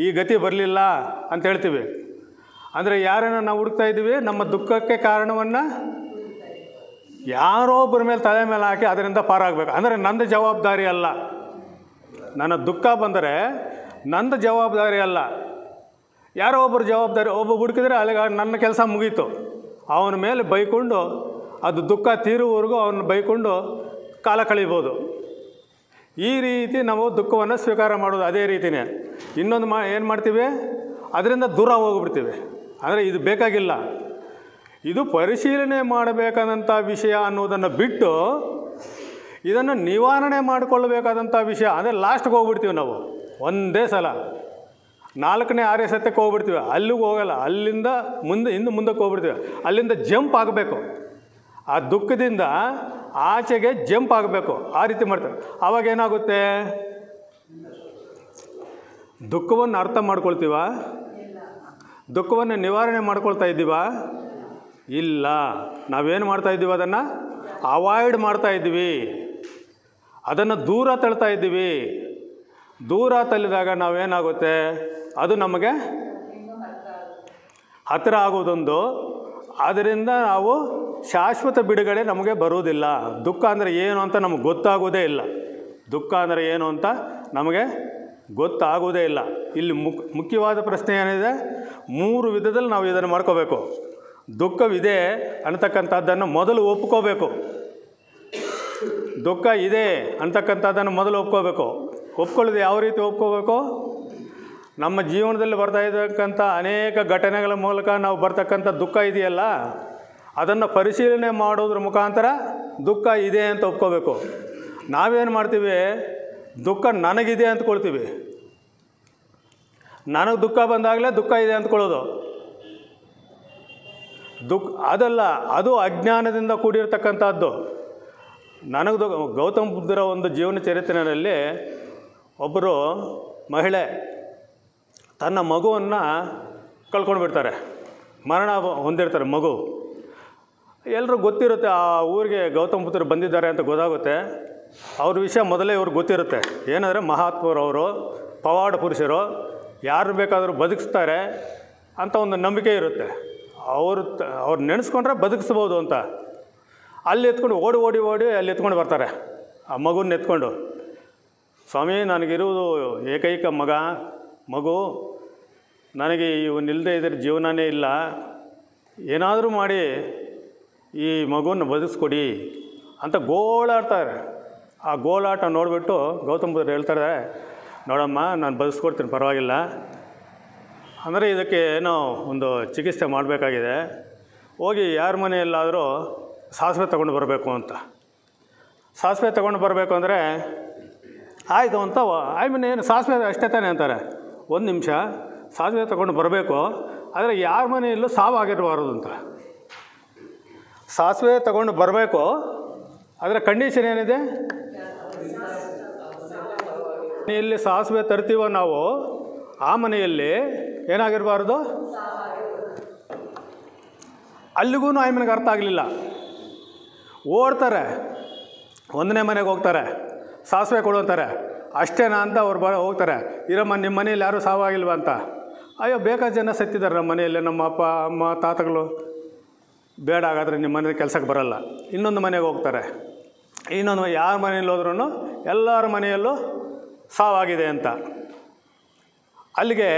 ಈ ಗತಿ ಬರಲಿಲ್ಲ ಅಂತ ಹೇಳ್ತೀವಿ. ಅಂದರೆ ಯಾರನ್ನು ನಾವು ಹುಡುಕ್ತಾ ಇದ್ದೀವಿ? ನಮ್ಮ ದುಃಖಕ್ಕೆ ಕಾರಣವನ್ನು ಯಾರೋ ಒಬ್ಬರ ಮೇಲೆ ತಲೆ ಮೇಲೆ ಹಾಕಿ ಅದರಿಂದ ಪಾರಾಗಬೇಕು. ಅಂದರೆ ನಂದು ಜವಾಬ್ದಾರಿ ಅಲ್ಲ. ನನ್ನ ದುಃಖ ಬಂದರೆ ನಂದು ಜವಾಬ್ದಾರಿ ಅಲ್ಲ, ಯಾರೋ ಒಬ್ಬರು ಜವಾಬ್ದಾರಿ. ಒಬ್ಬ ಹುಡುಕಿದ್ರೆ ಅಲ್ಲಿಗೆ ನನ್ನ ಕೆಲಸ ಮುಗೀತು. ಅವನ ಮೇಲೆ ಬೈಕೊಂಡು, ಅದು ದುಃಖ ತೀರುವವರೆಗೂ ಅವನ್ನ ಬೈಕೊಂಡು ಕಾಲ ಕಳೀಬೋದು. ಈ ರೀತಿ ನಾವು ದುಃಖವನ್ನು ಸ್ವೀಕಾರ ಮಾಡೋದು. ಅದೇ ರೀತಿಯೇ ಇನ್ನೊಂದು ಏನು ಮಾಡ್ತೀವಿ? ಅದರಿಂದ ದೂರ ಹೋಗ್ಬಿಡ್ತೀವಿ. ಅಂದರೆ ಇದು ಬೇಕಾಗಿಲ್ಲ, ಇದು ಪರಿಶೀಲನೆ ಮಾಡಬೇಕಾದಂಥ ವಿಷಯ ಅನ್ನೋದನ್ನು ಬಿಟ್ಟು ಇದನ್ನು ನಿವಾರಣೆ ಮಾಡಿಕೊಳ್ಳಬೇಕಾದಂಥ ವಿಷಯ ಅಂದರೆ ಲಾಸ್ಟ್ಗೆ ಹೋಗ್ಬಿಡ್ತೀವಿ ನಾವು. ಒಂದೇ ಸಲ 4ನೇ ಆರ್ಯ ಸತ್ಯಕ್ಕೆ ಹೋಗ್ಬಿಡ್ತೀವಿ. ಅಲ್ಲಿಗೆ ಹೋಗಲ್ಲ, ಅಲ್ಲಿಂದ ಮುಂದಕ್ಕೆ ಹೋಗ್ಬಿಡ್ತೀವಿ. ಅಲ್ಲಿಂದ ಜಂಪ್ ಆಗಬೇಕು. ಆ ದುಃಖದಿಂದ ಆಚೆಗೆ ಜಂಪ್ ಆಗಬೇಕು. ಆ ರೀತಿ ಮಾಡ್ತಾರೆ. ಆವಾಗ ಏನಾಗುತ್ತೆ? ದುಃಖವನ್ನು ಅರ್ಥ ಮಾಡ್ಕೊಳ್ತೀವ? ದುಃಖವನ್ನು ನಿವಾರಣೆ ಮಾಡ್ಕೊಳ್ತಾ ಇದ್ದೀವಾ? ಇಲ್ಲ. ನಾವೇನು ಮಾಡ್ತಾಯಿದ್ದೀವಿ? ಅದನ್ನು ಅವಾಯ್ಡ್ ಮಾಡ್ತಾಯಿದ್ದೀವಿ, ಅದನ್ನು ದೂರ ತಳ್ತಾ ಇದ್ದೀವಿ. ದೂರ ತಳ್ಳಿದಾಗ ನಾವೇನಾಗುತ್ತೆ, ಅದು ನಮಗೆ ಹತ್ತಿರ ಆಗೋದೊಂದು. ಅದರಿಂದ ನಾವು ಶಾಶ್ವತ ಬಿಡುಗಡೆ ನಮಗೆ ಬರುವುದಿಲ್ಲ. ದುಃಖ ಅಂದರೆ ಏನು ಅಂತ ನಮಗೆ ಗೊತ್ತಾಗೋದೇ ಇಲ್ಲ. ದುಃಖ ಅಂದರೆ ಏನು ಅಂತ ನಮಗೆ ಗೊತ್ತಾಗೋದೇ ಇಲ್ಲ. ಇಲ್ಲಿ ಮುಖ್ಯವಾದ ಪ್ರಶ್ನೆ ಏನಿದೆ, 3 ವಿಧದಲ್ಲಿ ನಾವು ಇದನ್ನು ಮಾಡ್ಕೋಬೇಕು. ದುಃಖವಿದೆ ಅನ್ನತಕ್ಕಂಥದ್ದನ್ನು ಮೊದಲು ಒಪ್ಕೋಬೇಕು. ದುಃಖ ಇದೆ ಅಂತಕ್ಕಂಥದ್ದನ್ನು ಮೊದಲು ಒಪ್ಕೋಬೇಕು. ಒಪ್ಕೊಳ್ಳೋದು ಯಾವ ರೀತಿ ಒಪ್ಕೋಬೇಕು? ನಮ್ಮ ಜೀವನದಲ್ಲಿ ಬರ್ತಾ ಇರತಕ್ಕಂಥ ಅನೇಕ ಘಟನೆಗಳ ಮೂಲಕ ನಾವು ಬರ್ತಕ್ಕಂಥ ದುಃಖ ಇದೆಯಲ್ಲ, ಅದನ್ನು ಪರಿಶೀಲನೆ ಮಾಡೋದ್ರ ಮುಖಾಂತರ ದುಃಖ ಇದೆ ಅಂತ ಒಪ್ಕೋಬೇಕು. ನಾವೇನು ಮಾಡ್ತೀವಿ, ದುಃಖ ನನಗಿದೆ ಅಂದ್ಕೊಳ್ತೀವಿ. ನನಗೆ ದುಃಖ ಬಂದಾಗಲೇ ದುಃಖ ಇದೆ ಅಂದ್ಕೊಳ್ಳೋದು. ಅದಲ್ಲ, ಅದು ಅಜ್ಞಾನದಿಂದ ಕೂಡಿರ್ತಕ್ಕಂಥದ್ದು. ನನಗೆ ಗೌತಮ ಬುದ್ಧರ ಒಂದು ಜೀವನ ಚರಿತ್ರೆಯಲ್ಲಿ ಒಬ್ಬರು ಮಹಿಳೆ ತನ್ನ ಮಗುವನ್ನು ಕಳ್ಕೊಂಡು ಬಿಡ್ತಾರೆ, ಮರಣ ಹೊಂದಿರ್ತಾರೆ ಮಗು. ಎಲ್ಲರೂ ಗೊತ್ತಿರುತ್ತೆ, ಆ ಊರಿಗೆ ಗೌತಮ ಬುದ್ಧರು ಬಂದಿದ್ದಾರೆ ಅಂತ ಗೊತ್ತಾಗುತ್ತೆ. ಅವ್ರ ವಿಷಯ ಮೊದಲೇ ಇವ್ರಿಗೆ ಗೊತ್ತಿರುತ್ತೆ. ಏನಂದರೆ ಮಹಾತ್ಮರವರು, ಪವಾಡ ಪುರುಷರು, ಯಾರು ಬೇಕಾದರೂ ಬದುಕಿಸ್ತಾರೆ ಅಂತ ಒಂದು ನಂಬಿಕೆ ಇರುತ್ತೆ. ಅವ್ರು ನೆನೆಸ್ಕೊಂಡ್ರೆ ಬದುಕಿಸ್ಬೋದು ಅಂತ. ಅಲ್ಲಿ ಎತ್ಕೊಂಡು ಓಡಿ ಅಲ್ಲಿ ಎತ್ಕೊಂಡು ಬರ್ತಾರೆ, ಆ ಮಗುನ ಎತ್ಕೊಂಡು. ಸ್ವಾಮಿ, ನನಗಿರುವುದು ಏಕೈಕ ಮಗು, ನನಗೆ ಇವನಿಲ್ಲದೆ ಇದ್ರ ಜೀವನನೇ ಇಲ್ಲ, ಏನಾದರೂ ಮಾಡಿ ಈ ಮಗುವನ್ನು ಬದುಕಿಸ್ಕೊಡಿ ಅಂತ ಗೋಳಾಡ್ತಾರೆ. ಆ ಗೋಳಾಟ ನೋಡಿಬಿಟ್ಟು ಗೌತಮ ಬುದ್ಧರು ಹೇಳ್ತಾರೆ, ನೋಡಮ್ಮ, ನಾನು ಬದುಕಿಸ್ಕೊಡ್ತೀನಿ, ಪರವಾಗಿಲ್ಲ, ಅಂದರೆ ಇದಕ್ಕೆ ಏನೋ ಒಂದು ಚಿಕಿತ್ಸೆ ಮಾಡಬೇಕಾಗಿದೆ, ಹೋಗಿ ಯಾರ ಮನೆಯಲ್ಲಾದರೂ ಸಾಸಿವೆ ತೊಗೊಂಡು ಬರಬೇಕು ಅಂತ. ಸಾಸಿವೆ ತೊಗೊಂಡು ಬರಬೇಕು ಅಂದರೆ ಆಯಿತು ಅಂತ ಆಮೇಲೆ ಏನು ಸಾಸಿವೆ ಅಷ್ಟೇ ತಾನೆ ಅಂತಾರೆ. 1 ನಿಮಿಷ, ಸಾಸಿವೆ ತೊಗೊಂಡು ಬರಬೇಕು, ಆದರೆ ಯಾರ ಮನೆಯಲ್ಲೂ ಸಾವಾಗಿರಬಾರ್ದು ಅಂತ. ಸಾಸಿವೆ ತೊಗೊಂಡು ಬರಬೇಕು, ಅದರ ಕಂಡೀಷನ್ ಏನಿದೆ, ಮನೆಯಲ್ಲಿ ಸಾಸಿವೆ ತರ್ತೀವೋ ನಾವು, ಆ ಮನೆಯಲ್ಲಿ ಏನಾಗಿರಬಾರ್ದು. ಅಲ್ಲಿಗೂ ಆಮೇಲೆ ಅರ್ಥ ಆಗಲಿಲ್ಲ. ಓಡ್ತಾರೆ, 1ನೇ ಮನೆಗೆ ಹೋಗ್ತಾರೆ, ಸಾಸಿವೆ ಕೊಡುವಂತಾರೆ. ಅಷ್ಟೇನಾ ಅಂತ ಅವ್ರು ಹೋಗ್ತಾರೆ. ಇರಮ್ಮ, ನಿಮ್ಮ ಮನೇಲಿ ಯಾರೂ ಸಾವಾಗಿಲ್ವ ಅಂತ. ಅಯ್ಯೋ, ಬೇಕಾದ ಜನ ಸತ್ತಿದ್ದಾರೆ ನಮ್ಮ ಮನೆಯಲ್ಲಿ, ನಮ್ಮ ಅಪ್ಪ ಅಮ್ಮ ತಾತಗಳು. ಬೇಡ, ಹಾಗಾದರೆ ನಿಮ್ಮ ಮನೆ ಕೆಲಸಕ್ಕೆ ಬರಲ್ಲ. ಇನ್ನೊಂದು ಮನೆಗೆ ಹೋಗ್ತಾರೆ. ಇನ್ನೊಂದು ಯಾರ ಮನೆಯಲ್ಲಿ ಹೋದ್ರೂ ಎಲ್ಲರ ಮನೆಯಲ್ಲೂ ಸಾವಾಗಿದೆ ಅಂತ. ಅಲ್ಲಿಗೆ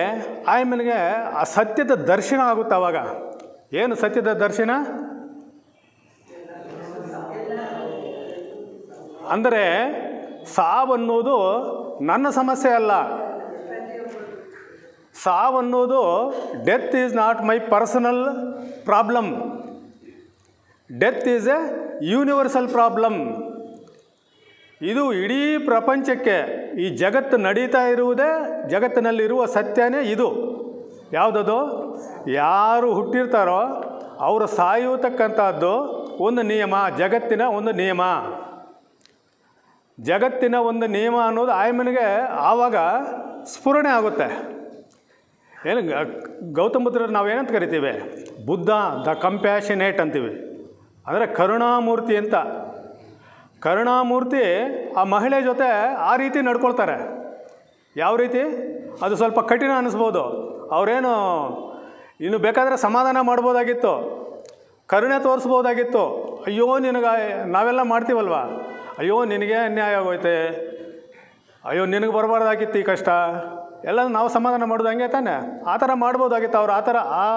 ಆಯಮ್ಮನಿಗೆ ಆ ಸತ್ಯದ ದರ್ಶನ ಆಗುತ್ತೆ. ಆವಾಗ ಏನು ಸತ್ಯದ ದರ್ಶನ ಅಂದರೆ, ಸಾವನ್ನೋದು ನನ್ನ ಸಮಸ್ಯೆ ಅಲ್ಲ. ಸಾವನ್ನೋದು death is not my personal problem. Death is a universal problem. ಇದು ಇಡೀ ಪ್ರಪಂಚಕ್ಕೆ, ಈ ಜಗತ್ತು ನಡೀತಾ ಇರುವುದೇ, ಜಗತ್ತಿನಲ್ಲಿರುವ ಸತ್ಯನೇ ಇದು. ಯಾವುದದು? ಯಾರು ಹುಟ್ಟಿರ್ತಾರೋ ಅವರು ಸಾಯುತಕ್ಕಂಥದ್ದು ಒಂದು ನಿಯಮ, ಜಗತ್ತಿನ ಒಂದು ನಿಯಮ. ಜಗತ್ತಿನ ಒಂದು ನಿಯಮ ಅನ್ನೋದು ಆಯಮ್ಮನಿಗೆ ಆವಾಗ ಸ್ಫುರಣೆ ಆಗುತ್ತೆ. ಏನು ಗೌತಮ ಬುದ್ಧರು ನಾವೇನಂತ ಕರಿತೀವಿ? ಬುದ್ಧ ದ ಕಂಪ್ಯಾಷನೇಟ್ ಅಂತೀವಿ, ಅಂದರೆ ಕರುಣಾಮೂರ್ತಿ ಅಂತ. ಕರುಣಾಮೂರ್ತಿ ಆ ಮಹಿಳೆ ಜೊತೆ ಆ ರೀತಿ ನಡ್ಕೊಳ್ತಾರೆ. ಯಾವ ರೀತಿ? ಅದು ಸ್ವಲ್ಪ ಕಠಿಣ ಅನ್ನಿಸ್ಬೋದು. ಅವರೇನು ಇನ್ನು ಬೇಕಾದರೆ ಸಮಾಧಾನ ಮಾಡ್ಬೋದಾಗಿತ್ತು, ಕರುಣೆ ತೋರಿಸ್ಬೋದಾಗಿತ್ತು. ಅಯ್ಯೋ ನಿನಗೆ, ನಾವೆಲ್ಲ ಮಾಡ್ತೀವಲ್ವ, ಅಯ್ಯೋ ನಿನಗೆ ಅನ್ಯಾಯ ಆಗೋಯ್ತೆ, ಅಯ್ಯೋ ನಿನಗೆ ಬರಬಾರ್ದಾಗಿತ್ತು ಈ ಕಷ್ಟ, ಎಲ್ಲ ನಾವು ಸಮಾಧಾನ ಮಾಡೋದು ಹಂಗೆ ತಾನೆ. ಆ ಥರ ಮಾಡ್ಬೋದಾಗಿತ್ತು. ಅವ್ರು ಆ ಥರ ಆ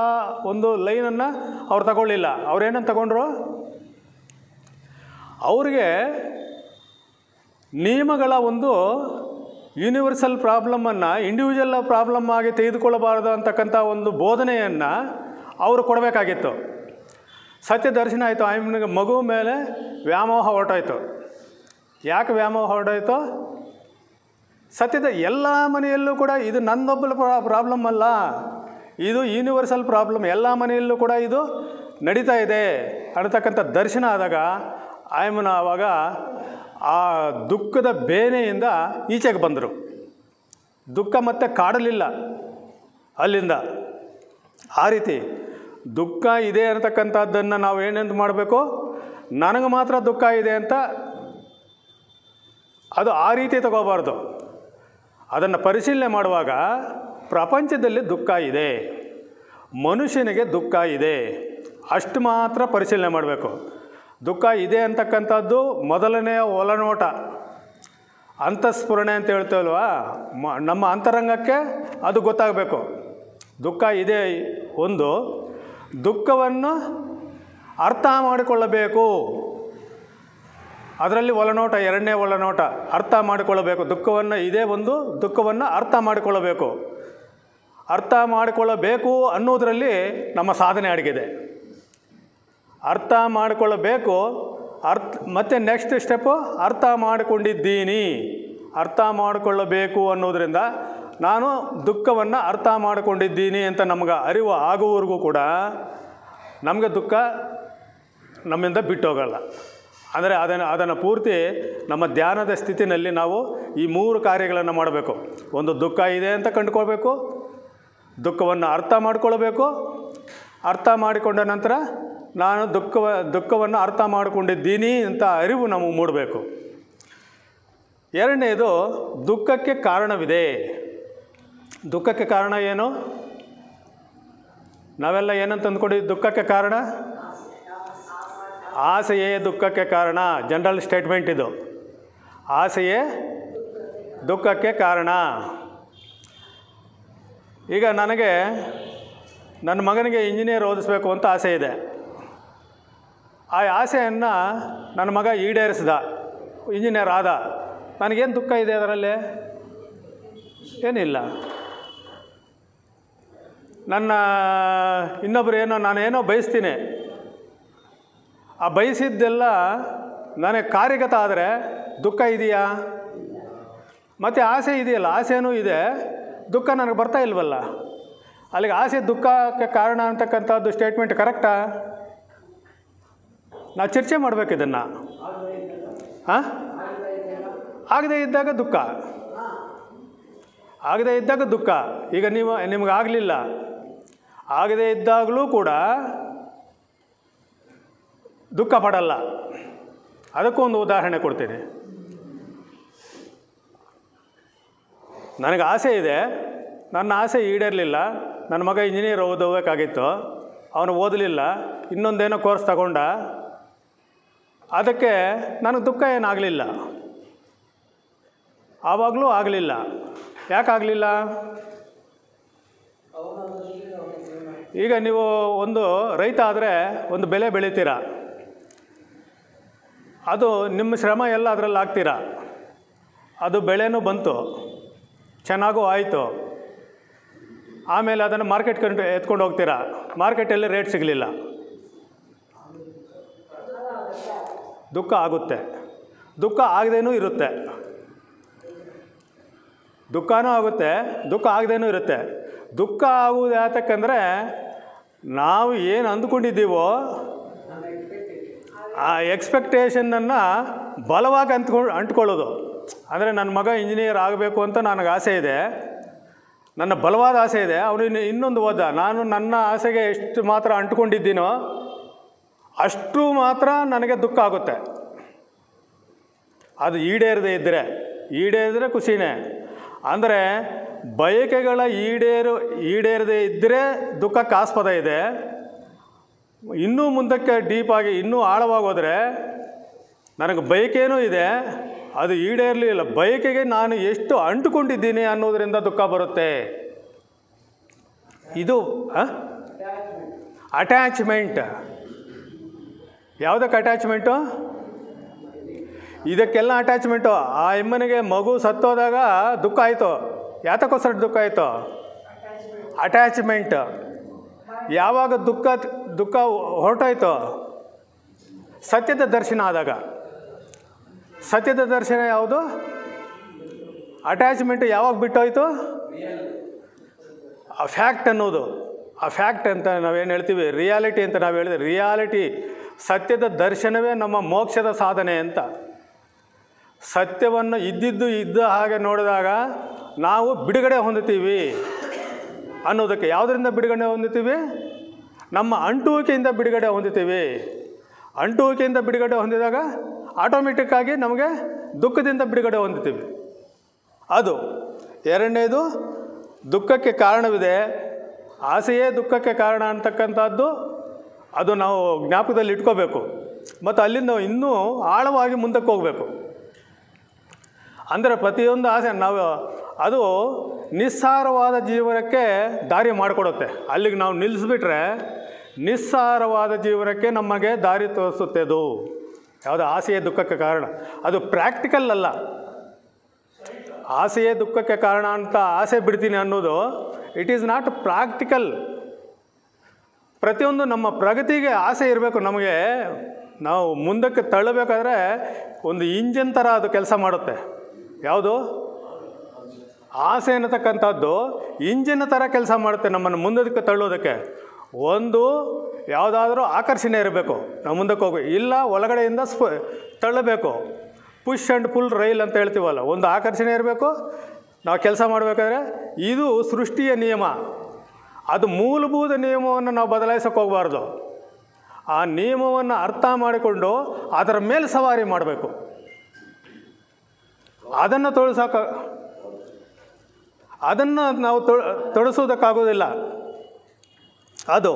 ಒಂದು ಲೈನನ್ನು ಅವ್ರು ತಗೊಳ್ಳಿಲ್ಲ. ಅವ್ರೇನಂತ ತಗೊಂಡ್ರು? ಅವ್ರಿಗೆ ನಿಯಮಗಳ ಒಂದು ಯೂನಿವರ್ಸಲ್ ಪ್ರಾಬ್ಲಮನ್ನು ಇಂಡಿವಿಜುವಲ್ ಪ್ರಾಬ್ಲಮ್ ಆಗಿ ತೆಗೆದುಕೊಳ್ಳಬಾರ್ದು ಅಂತಕ್ಕಂಥ ಒಂದು ಬೋಧನೆಯನ್ನು ಅವರು ಕೊಡಬೇಕಾಗಿತ್ತು. ಸತ್ಯ ದರ್ಶನ ಆಯಿತು. ಆಯಮ್ಮನಿಗೆ ಮಗು ಮೇಲೆ ವ್ಯಾಮೋಹ ಹೊರಟೋಯ್ತು. ಯಾಕೆ ವ್ಯಾಮೋಹ ಹೊರಟೋಯ್ತು? ಸತ್ಯದ ಎಲ್ಲ ಮನೆಯಲ್ಲೂ ಕೂಡ ಇದು ನನ್ನೊಬ್ಬಲ ಪ್ರಾಬ್ಲಮ್ ಅಲ್ಲ, ಇದು ಯೂನಿವರ್ಸಲ್ ಪ್ರಾಬ್ಲಮ್, ಎಲ್ಲ ಮನೆಯಲ್ಲೂ ಕೂಡ ಇದು ನಡೀತಾ ಇದೆ ಅನ್ನತಕ್ಕಂಥ ದರ್ಶನ ಆದಾಗ ಆಯಮ್ಮನ ಆವಾಗ ಆ ದುಃಖದ ಬೇನೆಯಿಂದ ಈಚೆಗೆ ಬಂದರು. ದುಃಖ ಮತ್ತೆ ಕಾಡಲಿಲ್ಲ ಅಲ್ಲಿಂದ. ಆ ರೀತಿ ದುಃಖ ಇದೆ ಅಂತಕ್ಕಂಥದ್ದನ್ನು ನಾವು ಏನೆಂದು ಮಾಡಬೇಕು, ನನಗೆ ಮಾತ್ರ ದುಃಖ ಇದೆ ಅಂತ ಅದು ಆ ರೀತಿ ತಗೋಬಾರ್ದು. ಅದನ್ನು ಪರಿಶೀಲನೆ ಮಾಡುವಾಗ ಪ್ರಪಂಚದಲ್ಲಿ ದುಃಖ ಇದೆ, ಮನುಷ್ಯನಿಗೆ ದುಃಖ ಇದೆ, ಅಷ್ಟು ಮಾತ್ರ ಪರಿಶೀಲನೆ ಮಾಡಬೇಕು. ದುಃಖ ಇದೆ ಅಂತಕ್ಕಂಥದ್ದು ಮೊದಲನೆಯ ಒಳನೋಟ, ಅಂತಃಸ್ಫುರಣೆ ಅಂತ ಹೇಳ್ತೇವಲ್ವ, ನಮ್ಮ ಅಂತರಂಗಕ್ಕೆ ಅದು ಗೊತ್ತಾಗಬೇಕು. ದುಃಖ ಇದೆ ಒಂದು, ದುಃಖವನ್ನು ಅರ್ಥ ಮಾಡಿಕೊಳ್ಳಬೇಕು. ಅದರಲ್ಲಿ ಒಳನೋಟ, ಎರಡನೇ ಒಳನೋಟ ಅರ್ಥ ಮಾಡಿಕೊಳ್ಳಬೇಕು. ದುಃಖವನ್ನು ಇದೇ ಒಂದು, ದುಃಖವನ್ನು ಅರ್ಥ ಮಾಡಿಕೊಳ್ಳಬೇಕು. ಅರ್ಥ ಮಾಡಿಕೊಳ್ಳಬೇಕು ಅನ್ನೋದರಲ್ಲಿ ನಮ್ಮ ಸಾಧನೆ ಅಡಗಿದೆ. ಅರ್ಥ ಮಾಡಿಕೊಳ್ಳಬೇಕು, ಮತ್ತು ನೆಕ್ಸ್ಟ್ ಸ್ಟೆಪ್ಪು ಅರ್ಥ ಮಾಡಿಕೊಂಡಿದ್ದೀನಿ. ಅರ್ಥ ಮಾಡಿಕೊಳ್ಳಬೇಕು ಅನ್ನೋದರಿಂದ ನಾನು ದುಃಖವನ್ನು ಅರ್ಥ ಮಾಡಿಕೊಂಡಿದ್ದೀನಿ ಅಂತ ನಮಗೆ ಅರಿವು ಆಗುವವರೆಗೂ ಕೂಡ ನಮಗೆ ದುಃಖ ನಮ್ಮಿಂದ ಬಿಟ್ಟೋಗಲ್ಲ. ಅಂದರೆ ಅದನ್ನು ಪೂರ್ತಿ ನಮ್ಮ ಧ್ಯಾನದ ಸ್ಥಿತಿನಲ್ಲಿ ನಾವು ಈ 3 ಕಾರ್ಯಗಳನ್ನು ಮಾಡಬೇಕು. ಒಂದು, ದುಃಖ ಇದೆ ಅಂತ ಕಂಡುಕೊಳ್ಬೇಕು, ದುಃಖವನ್ನು ಅರ್ಥ ಮಾಡಿಕೊಳ್ಬೇಕು, ಅರ್ಥ ಮಾಡಿಕೊಂಡ ನಂತರ ನಾನು ದುಃಖವನ್ನು ಅರ್ಥ ಮಾಡಿಕೊಂಡಿದ್ದೀನಿ ಅಂತ ಅರಿವು ನಮಗೆ ಮೂಡಬೇಕು. ಎರಡನೇದು, ದುಃಖಕ್ಕೆ ಕಾರಣವಿದೆ. ದುಃಖಕ್ಕೆ ಕಾರಣ ಏನು? ನಾವೆಲ್ಲ ಏನಂತ ಅಂದ್ಕೊಂಡಿದ್ದು? ದುಃಖಕ್ಕೆ ಕಾರಣ ಆಸೆಯೇ ದುಃಖಕ್ಕೆ ಕಾರಣ. ಜನರಲ್ ಸ್ಟೇಟ್ಮೆಂಟ್ ಇದು. ಆಸೆಯೇ ದುಃಖಕ್ಕೆ ಕಾರಣ. ಈಗ ನನಗೆ ನನ್ನ ಮಗನಿಗೆ ಇಂಜಿನಿಯರ್ ಓದಿಸ್ಬೇಕು ಅಂತ ಆಸೆ ಇದೆ. ಆ ಆಸೆಯನ್ನು ನನ್ನ ಮಗ ಈಡೇರಿಸಿದ, ಇಂಜಿನಿಯರ್ ಆದ. ನನಗೇನು ದುಃಖ ಇದೆ ಅದರಲ್ಲಿ? ಏನಿಲ್ಲ. ನನ್ನ ಇನ್ನೊಬ್ಬರು ನಾನೇನೋ ಬಯಸ್ತೀನಿ, ಆ ಬಯಸಿದ್ದೆಲ್ಲ ನನಗೆ ಕಾರ್ಯಗತ ಆದರೆ ದುಃಖ ಇದೆಯಾ? ಮತ್ತು ಆಸೆ ಇದೆಯಲ್ಲ, ಆಸೆನೂ ಇದೆ, ದುಃಖ ನನಗೆ ಬರ್ತಾ ಇಲ್ವಲ್ಲ. ಅಲ್ಲಿಗೆ ಆಸೆ ದುಃಖಕ್ಕೆ ಕಾರಣ ಅಂತಕ್ಕಂಥದ್ದು ಸ್ಟೇಟ್ಮೆಂಟ್ ಕರೆಕ್ಟಾ? ನಾವು ಚರ್ಚೆ ಮಾಡಬೇಕು ಇದನ್ನು. ಆಗದೇ ಇದ್ದಾಗ ದುಃಖ, ಆಗದೇ ಇದ್ದಾಗ ದುಃಖ. ಈಗ ನಿಮಗಾಗಲಿಲ್ಲ, ಆಗದೇ ಇದ್ದಾಗಲೂ ಕೂಡ ದುಃಖ ಪಡಲ್ಲ. ಅದಕ್ಕೂ ಒಂದು ಉದಾಹರಣೆ ಕೊಡ್ತೀನಿ. ನನಗೆ ಆಸೆ ಇದೆ, ನನ್ನ ಆಸೆ ಈಡೇರಲಿಲ್ಲ. ನನ್ನ ಮಗ ಇಂಜಿನಿಯರ್ ಓದಬೇಕಾಗಿತ್ತು, ಅವನು ಓದಲಿಲ್ಲ, ಇನ್ನೊಂದೇನೋ ಕೋರ್ಸ್ ತಗೊಂಡ, ಅದಕ್ಕೆ ನನಗೆ ದುಃಖ ಏನಾಗಲಿಲ್ಲ. ಆವಾಗಲೂ ಆಗಲಿಲ್ಲ. ಯಾಕಾಗಲಿಲ್ಲ? ಈಗ ನೀವು ಒಂದು ರೈತ ಆದರೆ ಒಂದು ಬೆಳೆ ಬೆಳಿತೀರ, ಅದು ನಿಮ್ಮ ಶ್ರಮ ಎಲ್ಲ ಅದರಲ್ಲಿ ಹಾಕ್ತೀರ, ಅದು ಬೆಳೆನೂ ಬಂತು, ಚೆನ್ನಾಗೂ ಆಯಿತು. ಆಮೇಲೆ ಅದನ್ನು ಮಾರ್ಕೆಟ್ ಎತ್ಕೊಂಡು ಹೋಗ್ತೀರಾ, ಮಾರ್ಕೆಟಲ್ಲಿ ರೇಟ್ ಸಿಗಲಿಲ್ಲ, ದುಃಖ ಆಗುತ್ತೆ. ದುಃಖ ಆಗದೇನೂ ಇರುತ್ತೆ, ದುಃಖನೂ ಆಗುತ್ತೆ, ದುಃಖ ಆಗದೇನೂ ಇರುತ್ತೆ. ದುಃಖ ಆಗುವುದು ಯಾತಕ್ಕಂದರೆ ನಾವು ಏನು ಅಂದ್ಕೊಂಡಿದ್ದೀವೋ ಆ ಎಕ್ಸ್ಪೆಕ್ಟೇಷನನ್ನು ಬಲವಾಗಿ ಅಂಟ್ಕೊಳ್ಳೋದು. ಅಂದರೆ ನನ್ನ ಮಗ ಇಂಜಿನಿಯರ್ ಆಗಬೇಕು ಅಂತ ನನಗೆ ಆಸೆ ಇದೆ, ನನ್ನ ಬಲವಾದ ಆಸೆ ಇದೆ. ಅವನು ಇನ್ನೊಂದು ಓದ, ನಾನು ನನ್ನ ಆಸೆಗೆ ಎಷ್ಟು ಮಾತ್ರ ಅಂಟ್ಕೊಂಡಿದ್ದೀನೋ ಅಷ್ಟು ಮಾತ್ರ ನನಗೆ ದುಃಖ ಆಗುತ್ತೆ. ಅದು ಈಡೇರಿದ್ರೆ ಖುಷಿನೇ. ಅಂದರೆ ಬಯಕೆಗಳ ಈಡೇರದೇ ಇದ್ದರೆ ದುಃಖಕ್ಕೆ ಆಸ್ಪದ ಇದೆ. ಇನ್ನೂ ಮುಂದಕ್ಕೆ ಡೀಪಾಗಿ ಇನ್ನೂ ಆಳವಾಗಿ ಹೋದರೆ ನನಗೆ ಬಯಕೆನೂ ಇದೆ, ಅದು ಈಡೇರಲಿಲ್ಲ, ಬಯಕೆಗೆ ನಾನು ಎಷ್ಟು ಅಂಟುಕೊಂಡಿದ್ದೀನಿ ಅನ್ನೋದರಿಂದ ದುಃಖ ಬರುತ್ತೆ. ಇದು ಅಟ್ಯಾಚ್ಮೆಂಟ್. ಯಾವುದಕ್ಕೆ ಅಟ್ಯಾಚ್ಮೆಂಟು? ಇದಕ್ಕೆಲ್ಲ ಅಟ್ಯಾಚ್ಮೆಂಟು. ಆ ಎಮ್ಮನಿಗೆ ಮಗು ಸತ್ತೋದಾಗ ದುಃಖ ಆಯಿತು, ಯಾತಕ್ಕೋಸ್ಕರ ದುಃಖ ಆಯಿತು? ಅಟ್ಯಾಚ್ಮೆಂಟ್. ಯಾವಾಗ ದುಃಖ ಹೊರಟಾಯ್ತು? ಸತ್ಯದ ದರ್ಶನ ಆದಾಗ. ಸತ್ಯದ ದರ್ಶನ ಯಾವುದು? ಅಟ್ಯಾಚ್ಮೆಂಟ್ ಯಾವಾಗ ಬಿಟ್ಟೋಯ್ತು? ಆ ಫ್ಯಾಕ್ಟ್ ಅನ್ನೋದು, ಆ ಫ್ಯಾಕ್ಟ್ ಅಂತ ನಾವೇನು ಹೇಳ್ತೀವಿ, ರಿಯಾಲಿಟಿ ಅಂತ ನಾವು ಹೇಳಿದ್ರೆ, ರಿಯಾಲಿಟಿ ಸತ್ಯದ ದರ್ಶನವೇ ನಮ್ಮ ಮೋಕ್ಷದ ಸಾಧನೆ ಅಂತ. ಸತ್ಯವನ್ನು ಇದ್ದ ಹಾಗೆ ನೋಡಿದಾಗ ನಾವು ಬಿಡುಗಡೆ ಹೊಂದುತ್ತೀವಿ. ಅನ್ನೋದಕ್ಕೆ ಯಾವುದರಿಂದ ಬಿಡುಗಡೆ ಹೊಂದುತ್ತೀವಿ? ನಮ್ಮ ಅಂಟುವಿಕೆಯಿಂದ ಬಿಡುಗಡೆ ಹೊಂದುತ್ತೀವಿ. ಅಂಟುವಿಕೆಯಿಂದ ಬಿಡುಗಡೆ ಹೊಂದಿದಾಗ ಆಟೋಮೆಟಿಕ್ಕಾಗಿ ನಮಗೆ ದುಃಖದಿಂದ ಬಿಡುಗಡೆ ಹೊಂದುತ್ತೀವಿ. ಅದು ಎರಡನೇದು, ದುಃಖಕ್ಕೆ ಕಾರಣವಿದೆ, ಆಸೆಯೇ ದುಃಖಕ್ಕೆ ಕಾರಣ ಅಂತಕ್ಕಂಥದ್ದು ಅದು ನಾವು ಜ್ಞಾಪಕದಲ್ಲಿ ಇಟ್ಕೋಬೇಕು. ಮತ್ತು ಅಲ್ಲಿಂದ ಇನ್ನೂ ಆಳವಾಗಿ ಮುಂದಕ್ಕೆ ಹೋಗಬೇಕು. ಅಂದರೆ ಪ್ರತಿಯೊಂದು ಆಸೆ ನಾವು ಅದು ನಿಸ್ಸಾರವಾದ ಜೀವನಕ್ಕೆ ದಾರಿ ಮಾಡಿಕೊಡುತ್ತೆ. ಅಲ್ಲಿಗೆ ನಾವು ನಿಲ್ಲಿಸ್ಬಿಟ್ರೆ ನಿಸ್ಸಾರವಾದ ಜೀವನಕ್ಕೆ ನಮಗೆ ದಾರಿ ತೋರಿಸುತ್ತೆ. ಅದು ಯಾವುದು ಆಸೆಯೇ ದುಃಖಕ್ಕೆ ಕಾರಣ, ಅದು ಪ್ರಾಕ್ಟಿಕಲ್ ಅಲ್ಲ. ಆಸೆಯೇ ದುಃಖಕ್ಕೆ ಕಾರಣ ಅಂತ ಆಸೆ ಬಿಡ್ತೀನಿ ಅನ್ನೋದು ಇಟ್ ಈಸ್ ನಾಟ್ ಪ್ರಾಕ್ಟಿಕಲ್. ಪ್ರತಿಯೊಂದು ನಮ್ಮ ಪ್ರಗತಿಗೆ ಆಸೆ ಇರಬೇಕು. ನಮಗೆ ನಾವು ಮುಂದಕ್ಕೆ ತಳ್ಳಬೇಕಾದ್ರೆ ಒಂದು ಇಂಜಿನ್ ಥರ ಅದು ಕೆಲಸ ಮಾಡುತ್ತೆ. ಯಾವುದು ಆಸೆ ಅನ್ನತಕ್ಕಂಥದ್ದು ಇಂಜಿನ್ ಥರ ಕೆಲಸ ಮಾಡುತ್ತೆ ನಮ್ಮನ್ನು ಮುಂದಕ್ಕೆ ತಳ್ಳೋದಕ್ಕೆ. ಒಂದು ಯಾವುದಾದ್ರೂ ಆಕರ್ಷಣೆ ಇರಬೇಕು, ನಾವು ಮುಂದಕ್ಕೆ ಹೋಗಬೇಕು. ಇಲ್ಲ ಒಳಗಡೆಯಿಂದ ತಳ್ಳಬೇಕು. ಪುಷ್ ಆ್ಯಂಡ್ ಪುಲ್ ರೈಲ್ ಅಂತ ಹೇಳ್ತೀವಲ್ಲ, ಒಂದು ಆಕರ್ಷಣೆ ಇರಬೇಕು. ನಾವು ಕೆಲಸ ಮಾಡಬೇಕಾದ್ರೆ ಇದು ಸೃಷ್ಟಿಯ ನಿಯಮ. ಅದು ಮೂಲಭೂತ ನಿಯಮವನ್ನು ನಾವು ಬದಲಾಯಿಸೋಕೆ ಹೋಗಬಾರ್ದು. ಆ ನಿಯಮವನ್ನು ಅರ್ಥ ಮಾಡಿಕೊಂಡು ಅದರ ಮೇಲೆ ಸವಾರಿ ಮಾಡಬೇಕು. ಅದನ್ನು ಅದನ್ನು ನಾವು ತೊಡಸೋದಕ್ಕಾಗೋದಿಲ್ಲ. ಅದು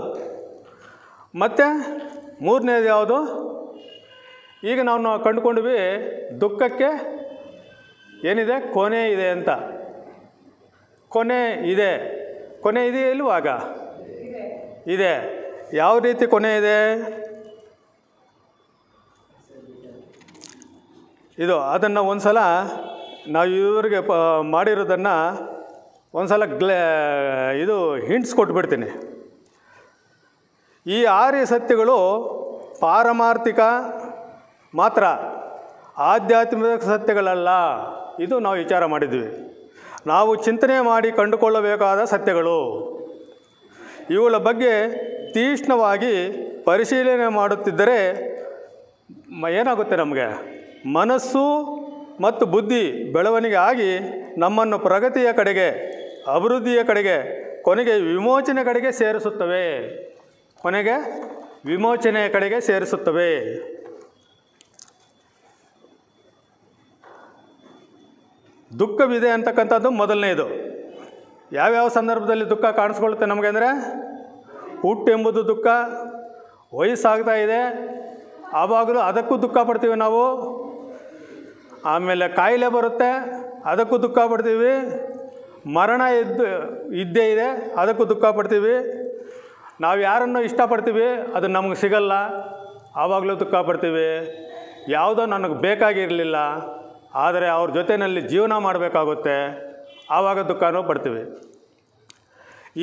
ಮತ್ತು ಮೂರನೇದು ಯಾವುದು? ಈಗ ನಾವು ಕಂಡುಕೊಂಡ್ವಿ ದುಃಖಕ್ಕೆ ಏನಿದೆ, ಕೊನೆ ಇದೆ ಅಂತ. ಕೊನೆ ಇದೆ, ಕೊನೆ ಇದೆಯೇ ಇಲ್ವಾಗ? ಇದೆ. ಯಾವ ರೀತಿ ಕೊನೆ ಇದೆ? ಇದು ಅದನ್ನು ಒಂದು ಸಲ ನಾವು ಇವರಿಗೆ ಮಾಡಿರೋದನ್ನು ಒಂದು ಸಲ ಇದು ಹಿಂಟ್ಸ್ ಕೊಟ್ಬಿಡ್ತೀನಿ. ಈ ಆರ್ಯ ಸತ್ಯಗಳು ಪಾರಮಾರ್ಥಿಕ ಮಾತ್ರ, ಆಧ್ಯಾತ್ಮಿಕ ಸತ್ಯಗಳಲ್ಲ. ಇದು ನಾವು ವಿಚಾರ ಮಾಡಿದ್ವಿ. ನಾವು ಚಿಂತನೆ ಮಾಡಿ ಕಂಡುಕೊಳ್ಳಬೇಕಾದ ಸತ್ಯಗಳು. ಇವುಗಳ ಬಗ್ಗೆ ತೀಕ್ಷ್ಣವಾಗಿ ಪರಿಶೀಲನೆ ಮಾಡುತ್ತಿದ್ದರೆ ಏನಾಗುತ್ತೆ? ನಮಗೆ ಮನಸ್ಸು ಮತ್ತು ಬುದ್ಧಿ ಬೆಳವಣಿಗೆ ಆಗಿ ನಮ್ಮನ್ನು ಪ್ರಗತಿಯ ಕಡೆಗೆ, ಅಭಿವೃದ್ಧಿಯ ಕಡೆಗೆ, ಕೊನೆಗೆ ವಿಮೋಚನೆ ಕಡೆಗೆ ಸೇರಿಸುತ್ತವೆ. ಕೊನೆಗೆ ವಿಮೋಚನೆಯ ಕಡೆಗೆ ಸೇರಿಸುತ್ತವೆ. ದುಃಖವಿದೆ ಅಂತಕ್ಕಂಥದ್ದು ಮೊದಲನೇದು. ಯಾವ್ಯಾವ ಸಂದರ್ಭದಲ್ಲಿ ದುಃಖ ಕಾಣಿಸ್ಕೊಳ್ಳುತ್ತೆ ನಮಗೆ ಅಂದರೆ, ಹುಟ್ಟೆಂಬುದು ದುಃಖ, ವಯಸ್ಸಾಗ್ತಾ ಇದೆ ಆವಾಗಲೂ ಅದಕ್ಕೂ ದುಃಖ ಪಡ್ತೀವಿ ನಾವು. ಆಮೇಲೆ ಕಾಯಿಲೆ ಬರುತ್ತೆ, ಅದಕ್ಕೂ ದುಃಖ ಪಡ್ತೀವಿ. ಮರಣ ಇದ್ದೇ ಇದೆ, ಅದಕ್ಕೂ ದುಃಖ ಪಡ್ತೀವಿ. ನಾವು ಯಾರನ್ನು ಇಷ್ಟಪಡ್ತೀವಿ ಅದು ನಮಗೆ ಸಿಗಲ್ಲ, ಆವಾಗಲೂ ದುಃಖ ಪಡ್ತೀವಿ. ಯಾವುದೋ ನನಗೆ ಬೇಕಾಗಿರಲಿಲ್ಲ ಆದರೆ ಅವ್ರ ಜೊತೆಯಲ್ಲಿ ಜೀವನ ಮಾಡಬೇಕಾಗುತ್ತೆ, ಆವಾಗ ದುಃಖನೂ ಪಡ್ತೀವಿ.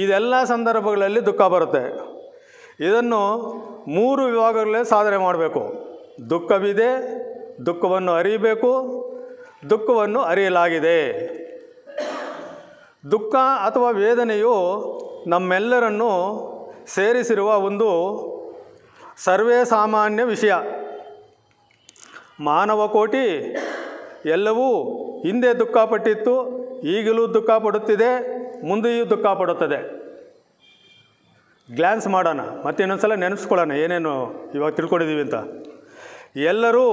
ಇದೆಲ್ಲ ಸಂದರ್ಭಗಳಲ್ಲಿ ದುಃಖ ಬರುತ್ತೆ. ಇದನ್ನು 3 ವಿಭಾಗಗಳಲ್ಲೇ ಸಾಧನೆ ಮಾಡಬೇಕು. ದುಃಖವಿದೆ, ದುಃಖವನ್ನು ಅರಿಯಬೇಕು, ದುಃಖವನ್ನು ಅರಿಯಲಾಗಿದೆ. ದುಃಖ ಅಥವಾ ವೇದನೆಯು ನಮ್ಮೆಲ್ಲರನ್ನು ಸೇರಿಸಿರುವ ಒಂದು ಸರ್ವೇ ಸಾಮಾನ್ಯ ವಿಷಯ. ಮಾನವ ಕೋಟಿ ಎಲ್ಲವೂ ಹಿಂದೆ ದುಃಖಪಟ್ಟಿತ್ತು, ಈಗಲೂ ದುಃಖ ಪಡುತ್ತಿದೆ, ಮುಂದೆಯೂ ದುಃಖ ಪಡುತ್ತದೆ. ಗ್ಲ್ಯಾನ್ಸ್ ಮಾಡೋಣ, ಮತ್ತೆ ಇನ್ನೊಂದು ಸಲ ನೆನೆಸ್ಕೊಳ್ಳೋಣ ಏನೇನು ಇವಾಗ ತಿಳ್ಕೊಂಡಿದ್ದೀವಿ ಅಂತ. ಎಲ್ಲರೂ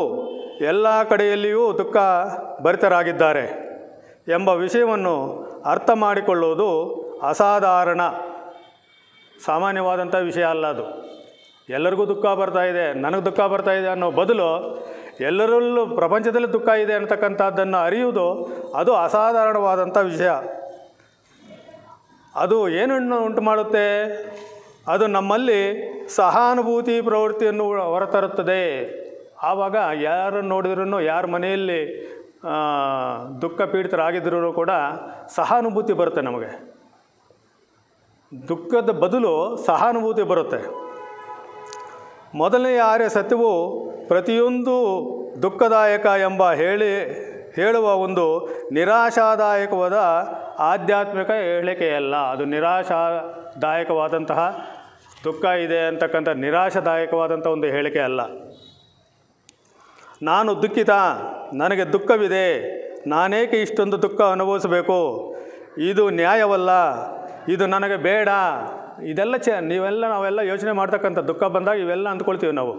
ಎಲ್ಲ ಕಡೆಯಲ್ಲಿಯೂ ದುಃಖ ಭರಿತರಾಗಿದ್ದಾರೆ ಎಂಬ ವಿಷಯವನ್ನು ಅರ್ಥ ಮಾಡಿಕೊಳ್ಳುವುದು ಅಸಾಧಾರಣ, ಸಾಮಾನ್ಯವಾದಂಥ ವಿಷಯ ಅಲ್ಲ. ಅದು ಎಲ್ಲರಿಗೂ ದುಃಖ ಬರ್ತಾಯಿದೆ, ನನಗೆ ದುಃಖ ಬರ್ತಾಯಿದೆ ಅನ್ನೋ ಬದಲು ಎಲ್ಲರಲ್ಲೂ ಪ್ರಪಂಚದಲ್ಲಿ ದುಃಖ ಇದೆ ಅಂತಕ್ಕಂಥದ್ದನ್ನು ಅರಿಯುವುದು ಅದು ಅಸಾಧಾರಣವಾದಂಥ ವಿಷಯ. ಅದು ಏನನ್ನು ಉಂಟು ಮಾಡುತ್ತೆ? ಅದು ನಮ್ಮಲ್ಲಿ ಸಹಾನುಭೂತಿ ಪ್ರವೃತ್ತಿಯನ್ನು ಹೊರತರುತ್ತದೆ. ಆವಾಗ ಯಾರನ್ನು ನೋಡಿದ್ರೂ, ಯಾರ ಮನೆಯಲ್ಲಿ ದುಃಖ ಪೀಡಿತರಾಗಿದ್ದರೂ ಕೂಡ ಸಹಾನುಭೂತಿ ಬರುತ್ತೆ ನಮಗೆ. ದುಃಖದ ಬದಲು ಸಹಾನುಭೂತಿ ಬರುತ್ತೆ. ಮೊದಲನೆಯ ಆರ್ಯ ಸತ್ಯವು ಪ್ರತಿಯೊಂದು ದುಃಖದಾಯಕ ಎಂಬ ಹೇಳುವ ಒಂದು ನಿರಾಶಾದಾಯಕವಾದ ಆಧ್ಯಾತ್ಮಿಕ ಹೇಳಿಕೆಯಲ್ಲ. ಅದು ನಿರಾಶಾದಾಯಕವಾದಂತಹ ದುಃಖ ಇದೆ ಅಂತಕ್ಕಂಥ ನಿರಾಶಾದಾಯಕವಾದಂಥ ಒಂದು ಹೇಳಿಕೆ ಅಲ್ಲ. ನಾನು ದುಃಖಿತ, ನನಗೆ ದುಃಖವಿದೆ, ನಾನೇಕೆ ಇಷ್ಟೊಂದು ದುಃಖ ಅನುಭವಿಸಬೇಕು, ಇದು ನ್ಯಾಯವಲ್ಲ, ಇದು ನನಗೆ ಬೇಡ, ಇದೆಲ್ಲ ನಾವೆಲ್ಲ ಯೋಚನೆ ಮಾಡ್ತಕ್ಕಂಥ ದುಃಖ ಬಂದಾಗ ಇವೆಲ್ಲ ಅಂದ್ಕೊಳ್ತೀವಿ ನಾವು.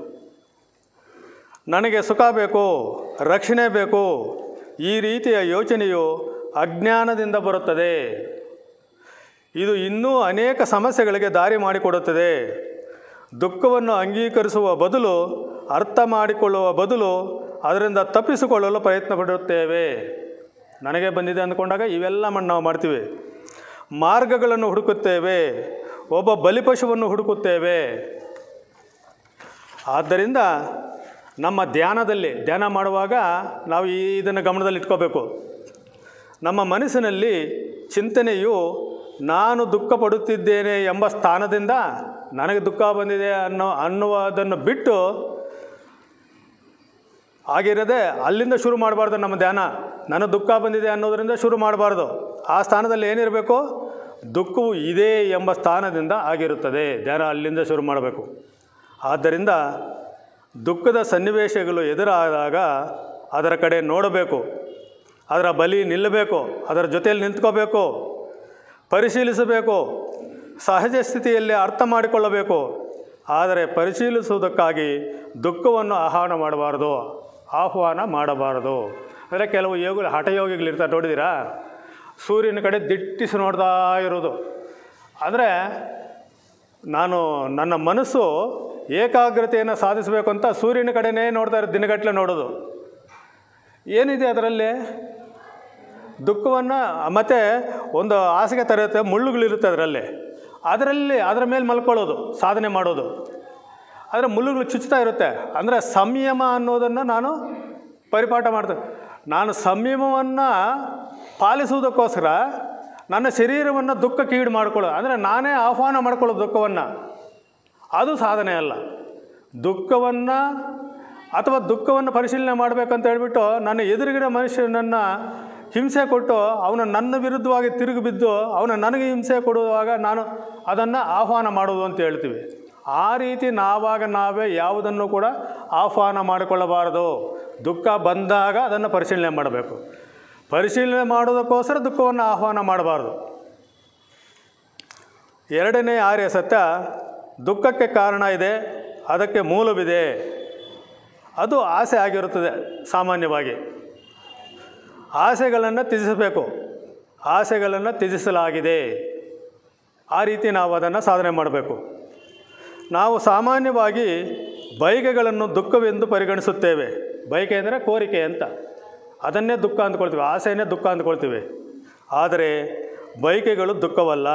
ನನಗೆ ಸುಖ ಬೇಕು, ರಕ್ಷಣೆ ಬೇಕು, ಈ ರೀತಿಯ ಯೋಚನೆಯು ಅಜ್ಞಾನದಿಂದ ಬರುತ್ತದೆ. ಇದು ಇನ್ನೂ ಅನೇಕ ಸಮಸ್ಯೆಗಳಿಗೆ ದಾರಿ ಮಾಡಿಕೊಡುತ್ತದೆ. ದುಃಖವನ್ನು ಅಂಗೀಕರಿಸುವ ಬದಲು, ಅರ್ಥ ಮಾಡಿಕೊಳ್ಳುವ ಬದಲು ಅದರಿಂದ ತಪ್ಪಿಸಿಕೊಳ್ಳಲು ಪ್ರಯತ್ನ ಪಡುತ್ತೇವೆ. ನನಗೆ ಬಂದಿದೆ ಅಂದ್ಕೊಂಡಾಗ ಇವೆಲ್ಲ ನಾವು ಮಾಡ್ತೀವಿ. ಮಾರ್ಗಗಳನ್ನು ಹುಡುಕುತ್ತೇವೆ, ಒಬ್ಬ ಬಲಿಪಶುವನ್ನು ಹುಡುಕುತ್ತೇವೆ. ಆದ್ದರಿಂದ ನಮ್ಮ ಧ್ಯಾನ ಮಾಡುವಾಗ ನಾವು ಇದನ್ನು ಗಮನದಲ್ಲಿ ಇಟ್ಕೋಬೇಕು. ನಮ್ಮ ಮನಸ್ಸಿನಲ್ಲಿ ಚಿಂತನೆಯು ನಾನು ದುಃಖ ಪಡುತ್ತಿದ್ದೇನೆ ಎಂಬ ಸ್ಥಾನದಿಂದ ನನಗೆ ದುಃಖ ಬಂದಿದೆ ಅನ್ನುವುದನ್ನು ಬಿಟ್ಟು ಆಗಿರದೆ ಅಲ್ಲಿಂದ ಶುರು ಮಾಡಬಾರ್ದು. ನಮ್ಮ ಧ್ಯಾನ ನನಗೆ ದುಃಖ ಬಂದಿದೆ ಅನ್ನೋದರಿಂದ ಶುರು ಮಾಡಬಾರ್ದು. ಆ ಸ್ಥಾನದಲ್ಲಿ ಏನಿರಬೇಕು? ದುಃಖವು ಇದೆ ಎಂಬ ಸ್ಥಾನದಿಂದ ಆಗಿರುತ್ತದೆ. ಧ್ಯಾನ ಅಲ್ಲಿಂದ ಶುರು ಮಾಡಬೇಕು. ಆದ್ದರಿಂದ ದುಃಖದ ಸನ್ನಿವೇಶಗಳು ಎದುರಾದಾಗ ಅದರ ಕಡೆ ನೋಡಬೇಕು, ಅದರ ಬಲಿ ನಿಲ್ಲಬೇಕು, ಅದರ ಜೊತೆಯಲ್ಲಿ ನಿಂತ್ಕೋಬೇಕು, ಪರಿಶೀಲಿಸಬೇಕು, ಸಹಜ ಸ್ಥಿತಿಯಲ್ಲಿ ಅರ್ಥ ಮಾಡಿಕೊಳ್ಳಬೇಕು. ಆದರೆ ಪರಿಶೀಲಿಸುವುದಕ್ಕಾಗಿ ದುಃಖವನ್ನು ಆಹ್ವಾನ ಮಾಡಬಾರದು. ಅಂದರೆ ಕೆಲವು ಹಠಯೋಗಿಗಳಿರ್ತಾರೆ, ನೋಡಿದ್ದೀರಾ? ಸೂರ್ಯನ ಕಡೆ ದಿಟ್ಟಿಸಿ ನೋಡ್ತಾ ಇರೋದು. ಅಂದರೆ ನನ್ನ ಮನಸ್ಸು ಏಕಾಗ್ರತೆಯನ್ನು ಸಾಧಿಸಬೇಕು ಅಂತ ಸೂರ್ಯನ ಕಡೆನೇ ನೋಡ್ತಾ ಇರೋದು, ದಿನಗಟ್ಟಲೆ ನೋಡೋದು. ಏನಿದೆ ಅದರಲ್ಲಿ? ದುಃಖವನ್ನು ಮತ್ತು ಒಂದು ಹಾಸಿಗೆ ತರುತ್ತೆ, ಮುಳ್ಳುಗಳಿರುತ್ತೆ ಅದರ ಮೇಲೆ ಮಲ್ಕೊಳ್ಳೋದು, ಸಾಧನೆ ಮಾಡೋದು. ಆದರೆ ಮುಳ್ಳುಗಳು ಚುಚ್ತಾ ಇರುತ್ತೆ. ಅಂದರೆ ಸಂಯಮ ಅನ್ನೋದನ್ನು ನಾನು ಪರಿಪಾಠ ಮಾಡ್ತೇನೆ. ನಾನು ಸಂಯಮವನ್ನು ಪಾಲಿಸುವುದಕ್ಕೋಸ್ಕರ ನನ್ನ ಶರೀರವನ್ನು ದುಃಖಕ್ಕೆ ಈಡು ಮಾಡಿಕೊಳ್ಳೋದು, ಅಂದರೆ ನಾನೇ ಆಹ್ವಾನ ಮಾಡ್ಕೊಳ್ಳೋದು ದುಃಖವನ್ನು. ಅದು ಸಾಧನೆ ಅಲ್ಲ. ದುಃಖವನ್ನು ಪರಿಶೀಲನೆ ಮಾಡಬೇಕಂತ ಹೇಳ್ಬಿಟ್ಟು ನನ್ನ ಎದುರುಗಿನ ಮನುಷ್ಯನನ್ನು ಹಿಂಸೆ ಕೊಟ್ಟು ಅವನು ನನ್ನ ವಿರುದ್ಧವಾಗಿ ತಿರುಗಿ ಬಿದ್ದು ನನಗೆ ಹಿಂಸೆ ಕೊಡುವಾಗ ನಾನು ಅದನ್ನು ಆಹ್ವಾನ ಮಾಡೋದು ಅಂತ ಹೇಳ್ತೀವಿ. ಆ ರೀತಿ ನಾವೇ ಯಾವುದನ್ನು ಕೂಡ ಆಹ್ವಾನ ಮಾಡಿಕೊಳ್ಳಬಾರದು. ದುಃಖ ಬಂದಾಗ ಅದನ್ನು ಪರಿಶೀಲನೆ ಮಾಡಬೇಕು. ಪರಿಶೀಲನೆ ಮಾಡೋದಕ್ಕೋಸ್ಕರ ದುಃಖವನ್ನು ಆಹ್ವಾನ ಮಾಡಬಾರ್ದು. ಎರಡನೇ ಆರ್ಯ ಸತ್ಯ, ದುಃಖಕ್ಕೆ ಕಾರಣ ಇದೆ, ಅದಕ್ಕೆ ಮೂಲವಿದೆ. ಅದು ಆಸೆ ಆಗಿರುತ್ತದೆ. ಸಾಮಾನ್ಯವಾಗಿ ಆಸೆಗಳನ್ನು ತ್ಯಜಿಸಬೇಕು. ಆಸೆಗಳನ್ನು ತ್ಯಜಿಸಲಾಗಿದೆ. ಆ ರೀತಿ ನಾವು ಅದನ್ನು ಸಾಧನೆ ಮಾಡಬೇಕು. ನಾವು ಸಾಮಾನ್ಯವಾಗಿ ಬಯಕೆಗಳನ್ನು ದುಃಖವೆಂದು ಪರಿಗಣಿಸುತ್ತೇವೆ. ಬಯಕೆ ಅಂದರೆ ಕೋರಿಕೆ ಅಂತ, ಅದನ್ನೇ ದುಃಖ ಅಂದ್ಕೊಳ್ತೀವಿ, ಆಸೆಯನ್ನೇ ದುಃಖ ಅಂದ್ಕೊಳ್ತೀವಿ. ಆದರೆ ಬಯಕೆಗಳು ದುಃಖವಲ್ಲ.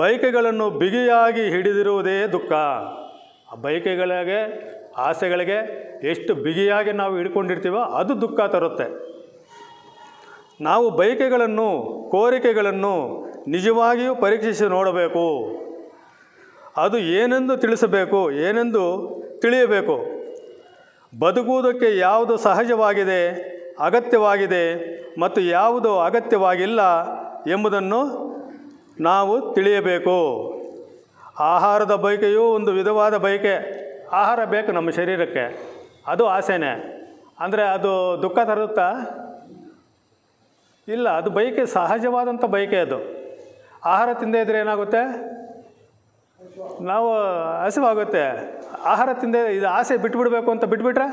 ಬಯಕೆಗಳನ್ನು ಬಿಗಿಯಾಗಿ ಹಿಡಿದಿರುವುದೇ ದುಃಖ. ಬಯಕೆಗಳಿಗೆ, ಆಸೆಗಳಿಗೆ ಎಷ್ಟು ಬಿಗಿಯಾಗಿ ನಾವು ಹಿಡ್ಕೊಂಡಿರ್ತೀವೋ ಅದು ದುಃಖ ತರುತ್ತೆ. ನಾವು ಬಯಕೆಗಳನ್ನು, ಕೋರಿಕೆಗಳನ್ನು ನಿಜವಾಗಿಯೂ ಪರೀಕ್ಷಿಸಿ ನೋಡಬೇಕು. ಅದು ಏನೆಂದು ತಿಳಿಯಬೇಕು. ಬದುಕುವುದಕ್ಕೆ ಯಾವುದು ಸಹಜವಾಗಿದೆ, ಅಗತ್ಯವಾಗಿದೆ ಮತ್ತು ಯಾವುದು ಅಗತ್ಯವಾಗಿಲ್ಲ ಎಂಬುದನ್ನು ನಾವು ತಿಳಿಯಬೇಕು. ಆಹಾರದ ಬಯಕೆಯೂ ಒಂದು ವಿಧವಾದ ಬಯಕೆ. ಆಹಾರ ಬೇಕು ನಮ್ಮ ಶರೀರಕ್ಕೆ, ಅದು ಆಸೆನೇ. ಅಂದರೆ ಅದು ದುಃಖ ತರುತ್ತಾ? ಇಲ್ಲ, ಅದು ಬಯಕೆ, ಸಹಜವಾದಂಥ ಬಯಕೆ ಅದು. ಆಹಾರ ತಿಂದೇ ಇದ್ದರೆ ಏನಾಗುತ್ತೆ? ನಾವು ಹಸಿವಾಗುತ್ತೆ. ಆಹಾರ ತಿಂದೇ ಇದು ಆಸೆ ಬಿಟ್ಬಿಡಬೇಕು ಅಂತ ಬಿಟ್ಬಿಟ್ರೆ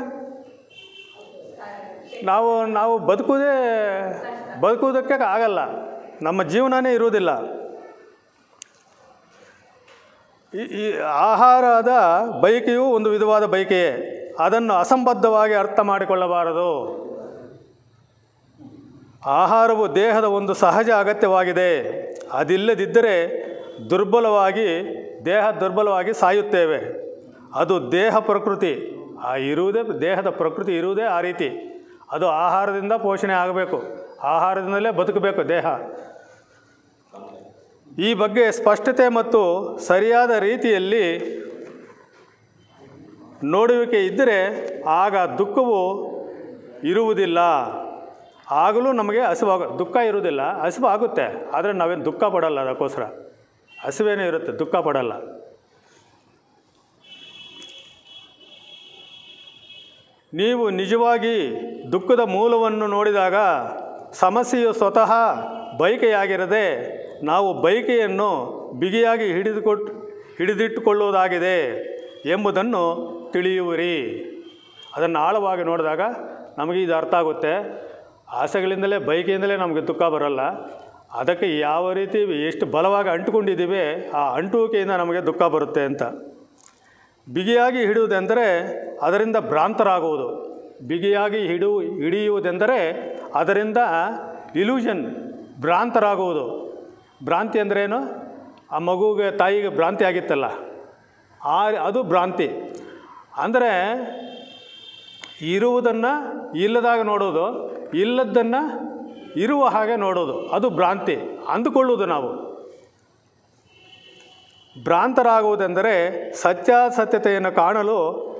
ನಾವು ಬದುಕುವುದಕ್ಕೆ ಆಗಲ್ಲ, ನಮ್ಮ ಜೀವನನೇ ಇರುವುದಿಲ್ಲ. ಈ ಆಹಾರದ ಬಯಕೆಯೂ ಒಂದು ವಿಧವಾದ ಬಯಕೆಯೇ. ಅದನ್ನು ಅಸಂಬದ್ಧವಾಗಿ ಅರ್ಥ ಮಾಡಿಕೊಳ್ಳಬಾರದು. ಆಹಾರವು ದೇಹದ ಒಂದು ಸಹಜ ಅಗತ್ಯವಾಗಿದೆ. ಅದಿಲ್ಲದಿದ್ದರೆ ದುರ್ಬಲವಾಗಿ ಸಾಯುತ್ತೇವೆ. ಅದು ದೇಹ ಪ್ರಕೃತಿ. ದೇಹದ ಪ್ರಕೃತಿ ಇರುವುದೇ ಆ ರೀತಿ. ಅದು ಆಹಾರದಿಂದ ಪೋಷಣೆ ಆಗಬೇಕು, ಆಹಾರದಿಂದಲೇ ಬದುಕಬೇಕು ದೇಹ. ಈ ಬಗ್ಗೆ ಸ್ಪಷ್ಟತೆ ಮತ್ತು ಸರಿಯಾದ ರೀತಿಯಲ್ಲಿ ನೋಡುವಿಕೆ ಇದ್ದರೆ ಆಗ ದುಃಖವು ಇರುವುದಿಲ್ಲ. ಆಗಲೂ ನಮಗೆ ದುಃಖ ಇರುವುದಿಲ್ಲ, ಹಸಿವು ಆಗುತ್ತೆ. ಆದರೆ ನಾವೇನು ದುಃಖ ಪಡಲ್ಲ. ಅದಕ್ಕೋಸ್ಕರ ಹಸಿವೇನೇ ಇರುತ್ತೆ, ದುಃಖ ಪಡಲ್ಲ. ನೀವು ನಿಜವಾಗಿ ದುಃಖದ ಮೂಲವನ್ನು ನೋಡಿದಾಗ ಸಮಸ್ಯೆಯು ಸ್ವತಃ ಬಯಕೆಯಾಗಿರದೆ ನಾವು ಬಯಕೆಯನ್ನು ಬಿಗಿಯಾಗಿ ಹಿಡಿದಿಟ್ಟುಕೊಳ್ಳುವುದಾಗಿದೆ ಎಂಬುದನ್ನು ತಿಳಿಯುವಿರಿ. ಅದನ್ನು ಆಳವಾಗಿ ನೋಡಿದಾಗ ನಮಗೆ ಇದು ಅರ್ಥ ಆಗುತ್ತೆ. ಆಸೆಗಳಿಂದಲೇ ಬಯಕೆಯಿಂದಲೇ ನಮಗೆ ದುಃಖ ಬರಲ್ಲ. ಅದಕ್ಕೆ ಯಾವ ರೀತಿ ಎಷ್ಟು ಬಲವಾಗಿ ಅಂಟುಕೊಂಡಿದ್ದೀವಿ ಆ ಅಂಟುವಿಕೆಯಿಂದ ನಮಗೆ ದುಃಖ ಬರುತ್ತೆ ಅಂತ. ಬಿಗಿಯಾಗಿ ಹಿಡಿಯುವುದೆಂದರೆ ಅದರಿಂದ ಭ್ರಾಂತರಾಗುವುದು. ಬಿಗಿಯಾಗಿ ಹಿಡಿಯುವುದೆಂದರೆ ಅದರಿಂದ ಇಲ್ಯೂಷನ್, ಭ್ರಾಂತರಾಗುವುದು. ಭ್ರಾಂತಿ ಅಂದ್ರೇನು? ಆ ಮಗುಗೆ ತಾಯಿಗೆ ಭ್ರಾಂತಿ ಆಗಿತ್ತಲ್ಲ, ಅದು ಭ್ರಾಂತಿ. ಅಂದರೆ ಇರುವುದನ್ನು ಇಲ್ಲದಾಗ ನೋಡೋದು, ಇಲ್ಲದ್ದನ್ನು ಇರುವ ಹಾಗೆ ನೋಡೋದು, ಅದು ಭ್ರಾಂತಿ. ಅಂದುಕೊಳ್ಳುವುದು ನಾವು. ಭ್ರಾಂತರಾಗುವುದೆಂದರೆ ಸತ್ಯಾಸತ್ಯತೆಯನ್ನು ಕಾಣಲು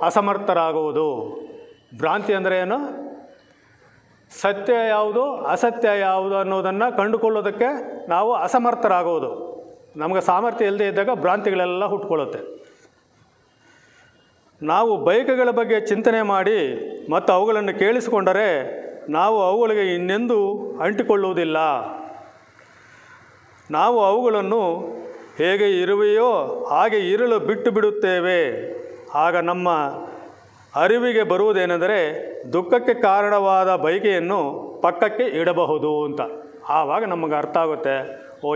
ಅಸಮರ್ಥರಾಗುವುದು. ಭ್ರಾಂತಿ ಅಂದರೆ ಏನು? ಸತ್ಯ ಯಾವುದು ಅಸತ್ಯ ಯಾವುದು ಅನ್ನೋದನ್ನು ಕಂಡುಕೊಳ್ಳೋದಕ್ಕೆ ನಾವು ಅಸಮರ್ಥರಾಗುವುದು. ನಮಗೆ ಸಾಮರ್ಥ್ಯ ಇಲ್ಲದೆ ಇದ್ದಾಗ ಭ್ರಾಂತಿಗಳೆಲ್ಲ ಹುಟ್ಕೊಳ್ಳುತ್ತೆ. ನಾವು ಬಯಕೆಗಳ ಬಗ್ಗೆ ಚಿಂತನೆ ಮಾಡಿ ಮತ್ತು ಅವುಗಳನ್ನು ಕೇಳಿಸಿಕೊಂಡರೆ ನಾವು ಅವುಗಳಿಗೆ ಇನ್ನೆಂದೂ ಅಂಟಿಕೊಳ್ಳುವುದಿಲ್ಲ. ನಾವು ಅವುಗಳನ್ನು ಹೇಗೆ ಇರುವೆಯೋ ಹಾಗೆ ಇರಲು ಬಿಟ್ಟು ಬಿಡುತ್ತೇವೆ. ಆಗ ನಮ್ಮ ಅರಿವಿಗೆ ಬರುವುದೇನೆಂದರೆ ದುಃಖಕ್ಕೆ ಕಾರಣವಾದ ಬಯಕೆಯನ್ನು ಪಕ್ಕಕ್ಕೆ ಇಡಬಹುದು ಅಂತ. ಆವಾಗ ನಮಗೆ ಅರ್ಥ ಆಗುತ್ತೆ,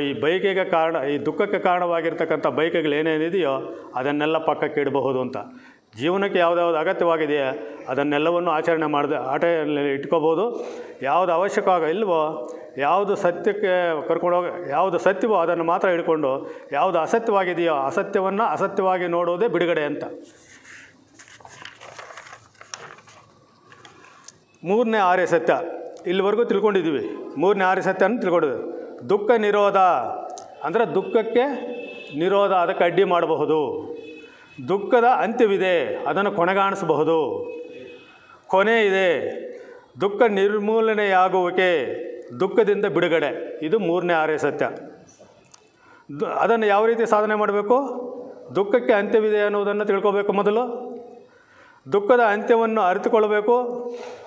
ಈ ಬಯಕೆಗೆ ಕಾರಣ, ಈ ದುಃಖಕ್ಕೆ ಕಾರಣವಾಗಿರ್ತಕ್ಕಂಥ ಬಯಕೆಗಳು ಏನೇನಿದೆಯೋ ಅದನ್ನೆಲ್ಲ ಪಕ್ಕಕ್ಕೆ ಇಡಬಹುದು ಅಂತ. ಜೀವನಕ್ಕೆ ಯಾವುದ್ಯಾವುದು ಅಗತ್ಯವಾಗಿದೆಯೋ ಅದನ್ನೆಲ್ಲವನ್ನು ಆಚರಣೆ ಇಟ್ಕೋಬೋದು. ಯಾವುದು ಅವಶ್ಯಕವಾಗ ಇಲ್ವೋ, ಯಾವುದು ಸತ್ಯಕ್ಕೆ ಕರ್ಕೊಂಡೋಗಿ ಯಾವುದು ಸತ್ಯವೋ ಅದನ್ನು ಮಾತ್ರ ಹಿಡ್ಕೊಂಡು, ಯಾವುದು ಅಸತ್ಯವಾಗಿದೆಯೋ ಅಸತ್ಯವನ್ನು ಅಸತ್ಯವಾಗಿ ನೋಡೋದೇ ಬಿಡುಗಡೆ ಅಂತ. ಮೂರನೇ ಆರ್ಯ ಸತ್ಯ ಇಲ್ಲಿವರೆಗೂ ತಿಳ್ಕೊಂಡಿದ್ದೀವಿ. ಮೂರನೇ ಆರ್ಯ ಸತ್ಯನ ತಿಳ್ಕೊಂಡಿದ್ದೀವಿ. ದುಃಖ ನಿರೋಧ ಅಂದರೆ ದುಃಖಕ್ಕೆ ನಿರೋಧ, ಅದಕ್ಕೆ ಅಡ್ಡಿ ಮಾಡಬಹುದು. ದುಃಖದ ಅಂತ್ಯವಿದೆ, ಅದನ್ನು ಕೊನೆಗಾಣಿಸಬಹುದು. ಕೊನೆ ಇದೆ. ದುಃಖ ನಿರ್ಮೂಲನೆಯಾಗುವಿಕೆ, ದುಃಖದಿಂದ ಬಿಡುಗಡೆ. ಇದು ಮೂರನೇ ಆರ್ಯ ಸತ್ಯ. ಅದನ್ನು ಯಾವ ರೀತಿ ಸಾಧನೆ ಮಾಡಬೇಕು? ದುಃಖಕ್ಕೆ ಅಂತ್ಯವಿದೆ ಅನ್ನೋದನ್ನು ತಿಳ್ಕೋಬೇಕು ಮೊದಲು. ದುಃಖದ ಅಂತ್ಯವನ್ನು ಅರಿತುಕೊಳ್ಳಬೇಕು.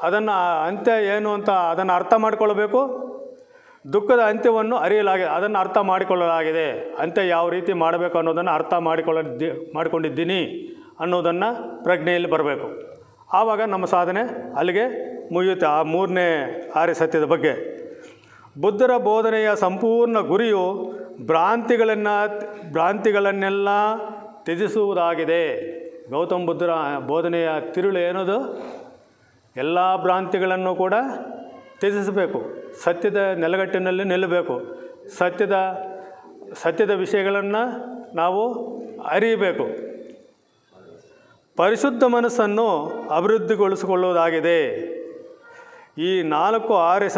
ಅದನ್ನು ಅಂತ್ಯ ಏನು ಅಂತ ಅದನ್ನು ಅರ್ಥ ಮಾಡಿಕೊಳ್ಳಬೇಕು. ದುಃಖದ ಅಂತ್ಯವನ್ನು ಅದನ್ನು ಅರ್ಥ ಮಾಡಿಕೊಳ್ಳಲಾಗಿದೆ. ಅಂತ್ಯ ಯಾವ ರೀತಿ ಮಾಡಬೇಕು ಅನ್ನೋದನ್ನು ಅರ್ಥ ಮಾಡಿಕೊಂಡಿದ್ದೀನಿ ಅನ್ನೋದನ್ನು ಪ್ರಜ್ಞೆಯಲ್ಲಿ ಬರಬೇಕು. ಆವಾಗ ನಮ್ಮ ಸಾಧನೆ ಅಲ್ಲಿಗೆ ಮುಗಿಯುತ್ತೆ. ಆ ಮೂರನೇ ಆರ್ಯ ಸತ್ಯದ ಬಗ್ಗೆ ಬುದ್ಧರ ಬೋಧನೆಯ ಸಂಪೂರ್ಣ ಗುರಿಯು ಭ್ರಾಂತಿಗಳನ್ನೆಲ್ಲ ತ್ಯಜಿಸುವುದಾಗಿದೆ. ಗೌತಮ ಬುದ್ಧರ ಬೋಧನೆಯ ತಿರುಳು ಏನದು? ಎಲ್ಲ ಭ್ರಾಂತಿಗಳನ್ನು ಕೂಡ ತ್ಯಜಿಸಬೇಕು. ಸತ್ಯದ ನೆಲಗಟ್ಟಿನಲ್ಲಿ ನಿಲ್ಲಬೇಕು. ಸತ್ಯದ ವಿಷಯಗಳನ್ನು ನಾವು ಅರಿಯಬೇಕು. ಪರಿಶುದ್ಧ ಮನಸ್ಸನ್ನು ಅಭಿವೃದ್ಧಿಗೊಳಿಸಿಕೊಳ್ಳುವುದಾಗಿದೆ. ಈ 4 ಆರ್ಯ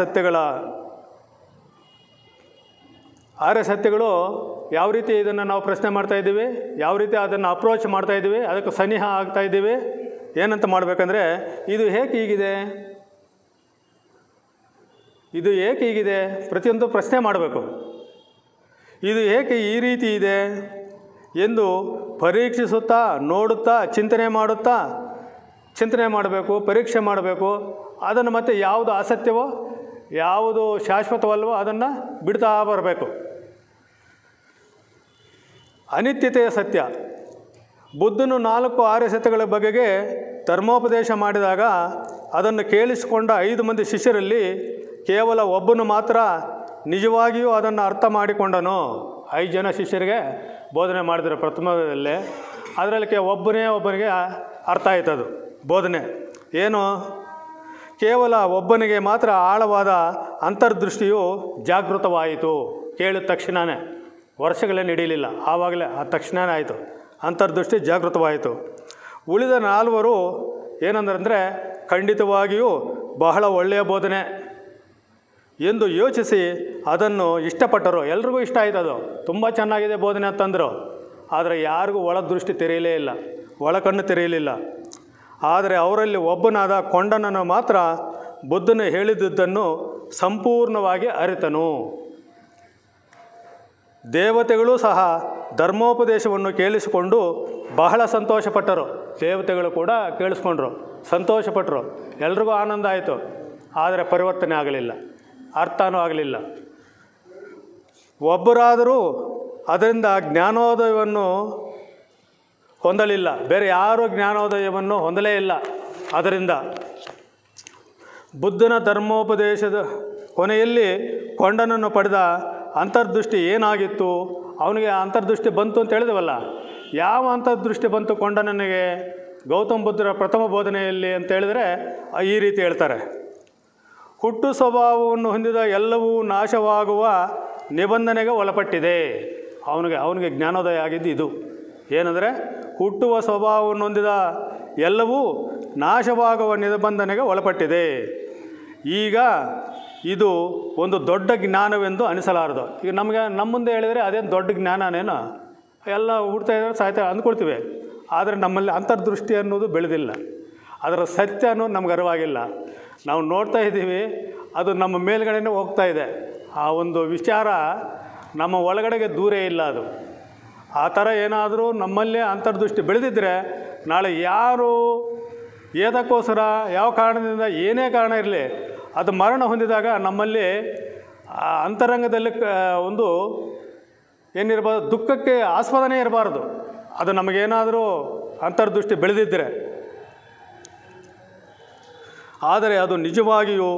ಸತ್ಯಗಳು ಯಾವ ರೀತಿ ಇದನ್ನು ನಾವು ಪ್ರಶ್ನೆ ಮಾಡ್ತಾಯಿದ್ದೀವಿ, ಯಾವ ರೀತಿ ಅದನ್ನು ಅಪ್ರೋಚ್ ಮಾಡ್ತಾಯಿದ್ದೀವಿ, ಅದಕ್ಕೆ ಸನಿಹ ಆಗ್ತಾಯಿದ್ದೀವಿ. ಏನಂತ ಮಾಡಬೇಕಂದ್ರೆ, ಇದು ಹೇಗೆ ಹೀಗಿದೆ, ಇದು ಏಕೆ ಹೀಗಿದೆ, ಪ್ರತಿಯೊಂದು ಪ್ರಶ್ನೆ ಮಾಡಬೇಕು. ಇದು ಏಕೆ ಈ ರೀತಿ ಇದೆ ಎಂದು ಪರೀಕ್ಷಿಸುತ್ತಾ, ನೋಡುತ್ತಾ, ಚಿಂತನೆ ಮಾಡಬೇಕು, ಪರೀಕ್ಷೆ ಮಾಡಬೇಕು. ಅದನ್ನು ಮತ್ತೆ ಯಾವುದು ಅಸತ್ಯವೋ, ಯಾವುದು ಶಾಶ್ವತವಲ್ವೋ ಅದನ್ನು ಬಿಡ್ತಾ ಬರಬೇಕು. ಅನಿತ್ಯತೆಯ ಸತ್ಯ. ಬುದ್ಧನು 4 ಆರ್ಯ ಸತ್ಯಗಳ ಬಗೆಗೆ ಧರ್ಮೋಪದೇಶ ಮಾಡಿದಾಗ ಅದನ್ನು ಕೇಳಿಸಿಕೊಂಡ 5 ಮಂದಿ ಶಿಷ್ಯರಲ್ಲಿ ಕೇವಲ ಒಬ್ಬನು ಮಾತ್ರ ನಿಜವಾಗಿಯೂ ಅದನ್ನು ಅರ್ಥ ಮಾಡಿಕೊಂಡನು. 5 ಜನ ಶಿಷ್ಯರಿಗೆ ಬೋಧನೆ ಮಾಡಿದ್ರು ಪ್ರಥಮದಲ್ಲೇ. ಅದರಲ್ಲಿ ಒಬ್ಬನಿಗೆ ಅರ್ಥ ಆಯ್ತದು ಬೋಧನೆ. ಏನು? ಕೇವಲ ಒಬ್ಬನಿಗೆ ಮಾತ್ರ ಆಳವಾದ ಅಂತರ್ದೃಷ್ಟಿಯು ಜಾಗೃತವಾಯಿತು. ಕೇಳಿದ ತಕ್ಷಣವೇ, ವರ್ಷಗಳೇ ನಡೀಲಿಲ್ಲ, ಆವಾಗಲೇ ತಕ್ಷಣವೇ ಆಯಿತು, ಅಂತರ್ದೃಷ್ಟಿ ಜಾಗೃತವಾಯಿತು. ಉಳಿದ 4 ಏನಂದ್ರೆ ಖಂಡಿತವಾಗಿಯೂ ಬಹಳ ಒಳ್ಳೆಯ ಬೋಧನೆ ಎಂದು ಯೋಚಿಸಿ ಅದನ್ನು ಇಷ್ಟಪಟ್ಟರು. ಎಲ್ರಿಗೂ ಇಷ್ಟ ಆಯ್ತು, ಅದು ತುಂಬ ಚೆನ್ನಾಗಿದೆ ಬೋಧನೆ ಅಂತಂದರು. ಆದರೆ ಯಾರಿಗೂ ಒಳದೃಷ್ಟಿ ತೆರೆಯಲೇ ಇಲ್ಲ, ಒಳಕಣ್ಣು ತೆರೆಯಲಿಲ್ಲ. ಆದರೆ ಅವರಲ್ಲಿ ಒಬ್ಬನಾದ ಕೊಂಡನನ್ನು ಮಾತ್ರ ಬುದ್ಧನು ಹೇಳಿದ್ದನ್ನು ಸಂಪೂರ್ಣವಾಗಿ ಅರಿತನು. ದೇವತೆಗಳು ಸಹ ಧರ್ಮೋಪದೇಶವನ್ನು ಕೇಳಿಸಿಕೊಂಡು ಬಹಳ ಸಂತೋಷಪಟ್ಟರು. ದೇವತೆಗಳು ಕೂಡ ಕೇಳಿಸ್ಕೊಂಡ್ರು, ಸಂತೋಷಪಟ್ಟರು, ಎಲ್ರಿಗೂ ಆನಂದ ಆಯಿತು. ಆದರೆ ಪರಿವರ್ತನೆ ಆಗಲಿಲ್ಲ, ಅರ್ಥನೂ ಆಗಲಿಲ್ಲ. ಒಬ್ಬರಾದರೂ ಅದರಿಂದ ಜ್ಞಾನೋದಯವನ್ನು ಹೊಂದಲಿಲ್ಲ. ಬೇರೆ ಯಾರೂ ಜ್ಞಾನೋದಯವನ್ನು ಹೊಂದಲೇ ಇಲ್ಲ. ಅದರಿಂದ ಬುದ್ಧನ ಧರ್ಮೋಪದೇಶದ ಕೊನೆಯಲ್ಲಿ ಕೊಂಡನನ್ನು ಪಡೆದ ಅಂತರ್ದೃಷ್ಟಿ ಏನಾಗಿತ್ತು? ಅವನಿಗೆ ಅಂತರ್ದೃಷ್ಟಿ ಬಂತು ಅಂತ ಹೇಳಿದವಲ್ಲ, ಯಾವ ಅಂತರ್ದೃಷ್ಟಿ ಬಂತು ಕೊಂಡನನಿಗೆ ಗೌತಮ ಬುದ್ಧರ ಪ್ರಥಮ ಬೋಧನೆಯಲ್ಲಿ ಅಂತ ಹೇಳಿದರೆ ಈ ರೀತಿ ಹೇಳ್ತಾರೆ. ಹುಟ್ಟು ಸ್ವಭಾವವನ್ನು ಹೊಂದಿದ ಎಲ್ಲವೂ ನಾಶವಾಗುವ ನಿಬಂಧನೆಗೆ ಒಳಪಟ್ಟಿದೆ. ಅವನಿಗೆ ಜ್ಞಾನೋದಯ ಆಗಿದ್ದು ಇದು ಏನಂದರೆ, ಹುಟ್ಟುವ ಸ್ವಭಾವವನ್ನು ಹೊಂದಿದ ಎಲ್ಲವೂ ನಾಶವಾಗುವ ನಿಬಂಧನೆಗೆ ಒಳಪಟ್ಟಿದೆ. ಈಗ ಇದು ಒಂದು ದೊಡ್ಡ ಜ್ಞಾನವೆಂದು ಅನಿಸಲಾರದು. ಈಗ ನಮ್ಮ ಮುಂದೆ ಹೇಳಿದರೆ ಅದೇನು ದೊಡ್ಡ ಜ್ಞಾನನೇನೋ, ಎಲ್ಲ ಹುಡ್ತಾ ಇದ್ದಾರೆ ಸಾಯ್ತಾ ಅಂದ್ಕೊಳ್ತೀವಿ. ಆದರೆ ನಮ್ಮಲ್ಲಿ ಅಂತರ್ದೃಷ್ಟಿ ಅನ್ನೋದು ಬೆಳೆದಿಲ್ಲ, ಅದರ ಸತ್ಯ ಅನ್ನೋದು ನಮ್ಗೆ ಅರಿವಾಗಿಲ್ಲ. ನಾವು ನೋಡ್ತಾ ಇದ್ದೀವಿ, ಅದು ನಮ್ಮ ಮೇಲ್ಗಡೆನೇ ಹೋಗ್ತಾ ಇದೆ. ಆ ಒಂದು ವಿಚಾರ ನಮ್ಮ ಒಳಗಡೆಗೆ ದೂರೇ ಇಲ್ಲ. ಅದು ಆ ಥರ ಏನಾದರೂ ನಮ್ಮಲ್ಲೇ ಅಂತರ್ದೃಷ್ಟಿ ಬೆಳೆದಿದ್ದರೆ ನಾಳೆ ಯಾರು ಏದಕ್ಕೋಸ್ಕರ ಯಾವ ಕಾರಣದಿಂದ ಏನೇ ಕಾರಣ ಇರಲಿ, ಅದು ಮರಣ ಹೊಂದಿದಾಗ ನಮ್ಮಲ್ಲಿ ಅಂತರಂಗದಲ್ಲಿ ಒಂದು ಏನಿರಬಾರ್ದು, ದುಃಖಕ್ಕೆ ಆಸ್ಪದನೇ ಇರಬಾರ್ದು. ಅದು ನಮಗೇನಾದರೂ ಅಂತರ್ದೃಷ್ಟಿ ಬೆಳೆದಿದ್ದರೆ. ಆದರೆ ಅದು ನಿಜವಾಗಿಯೂ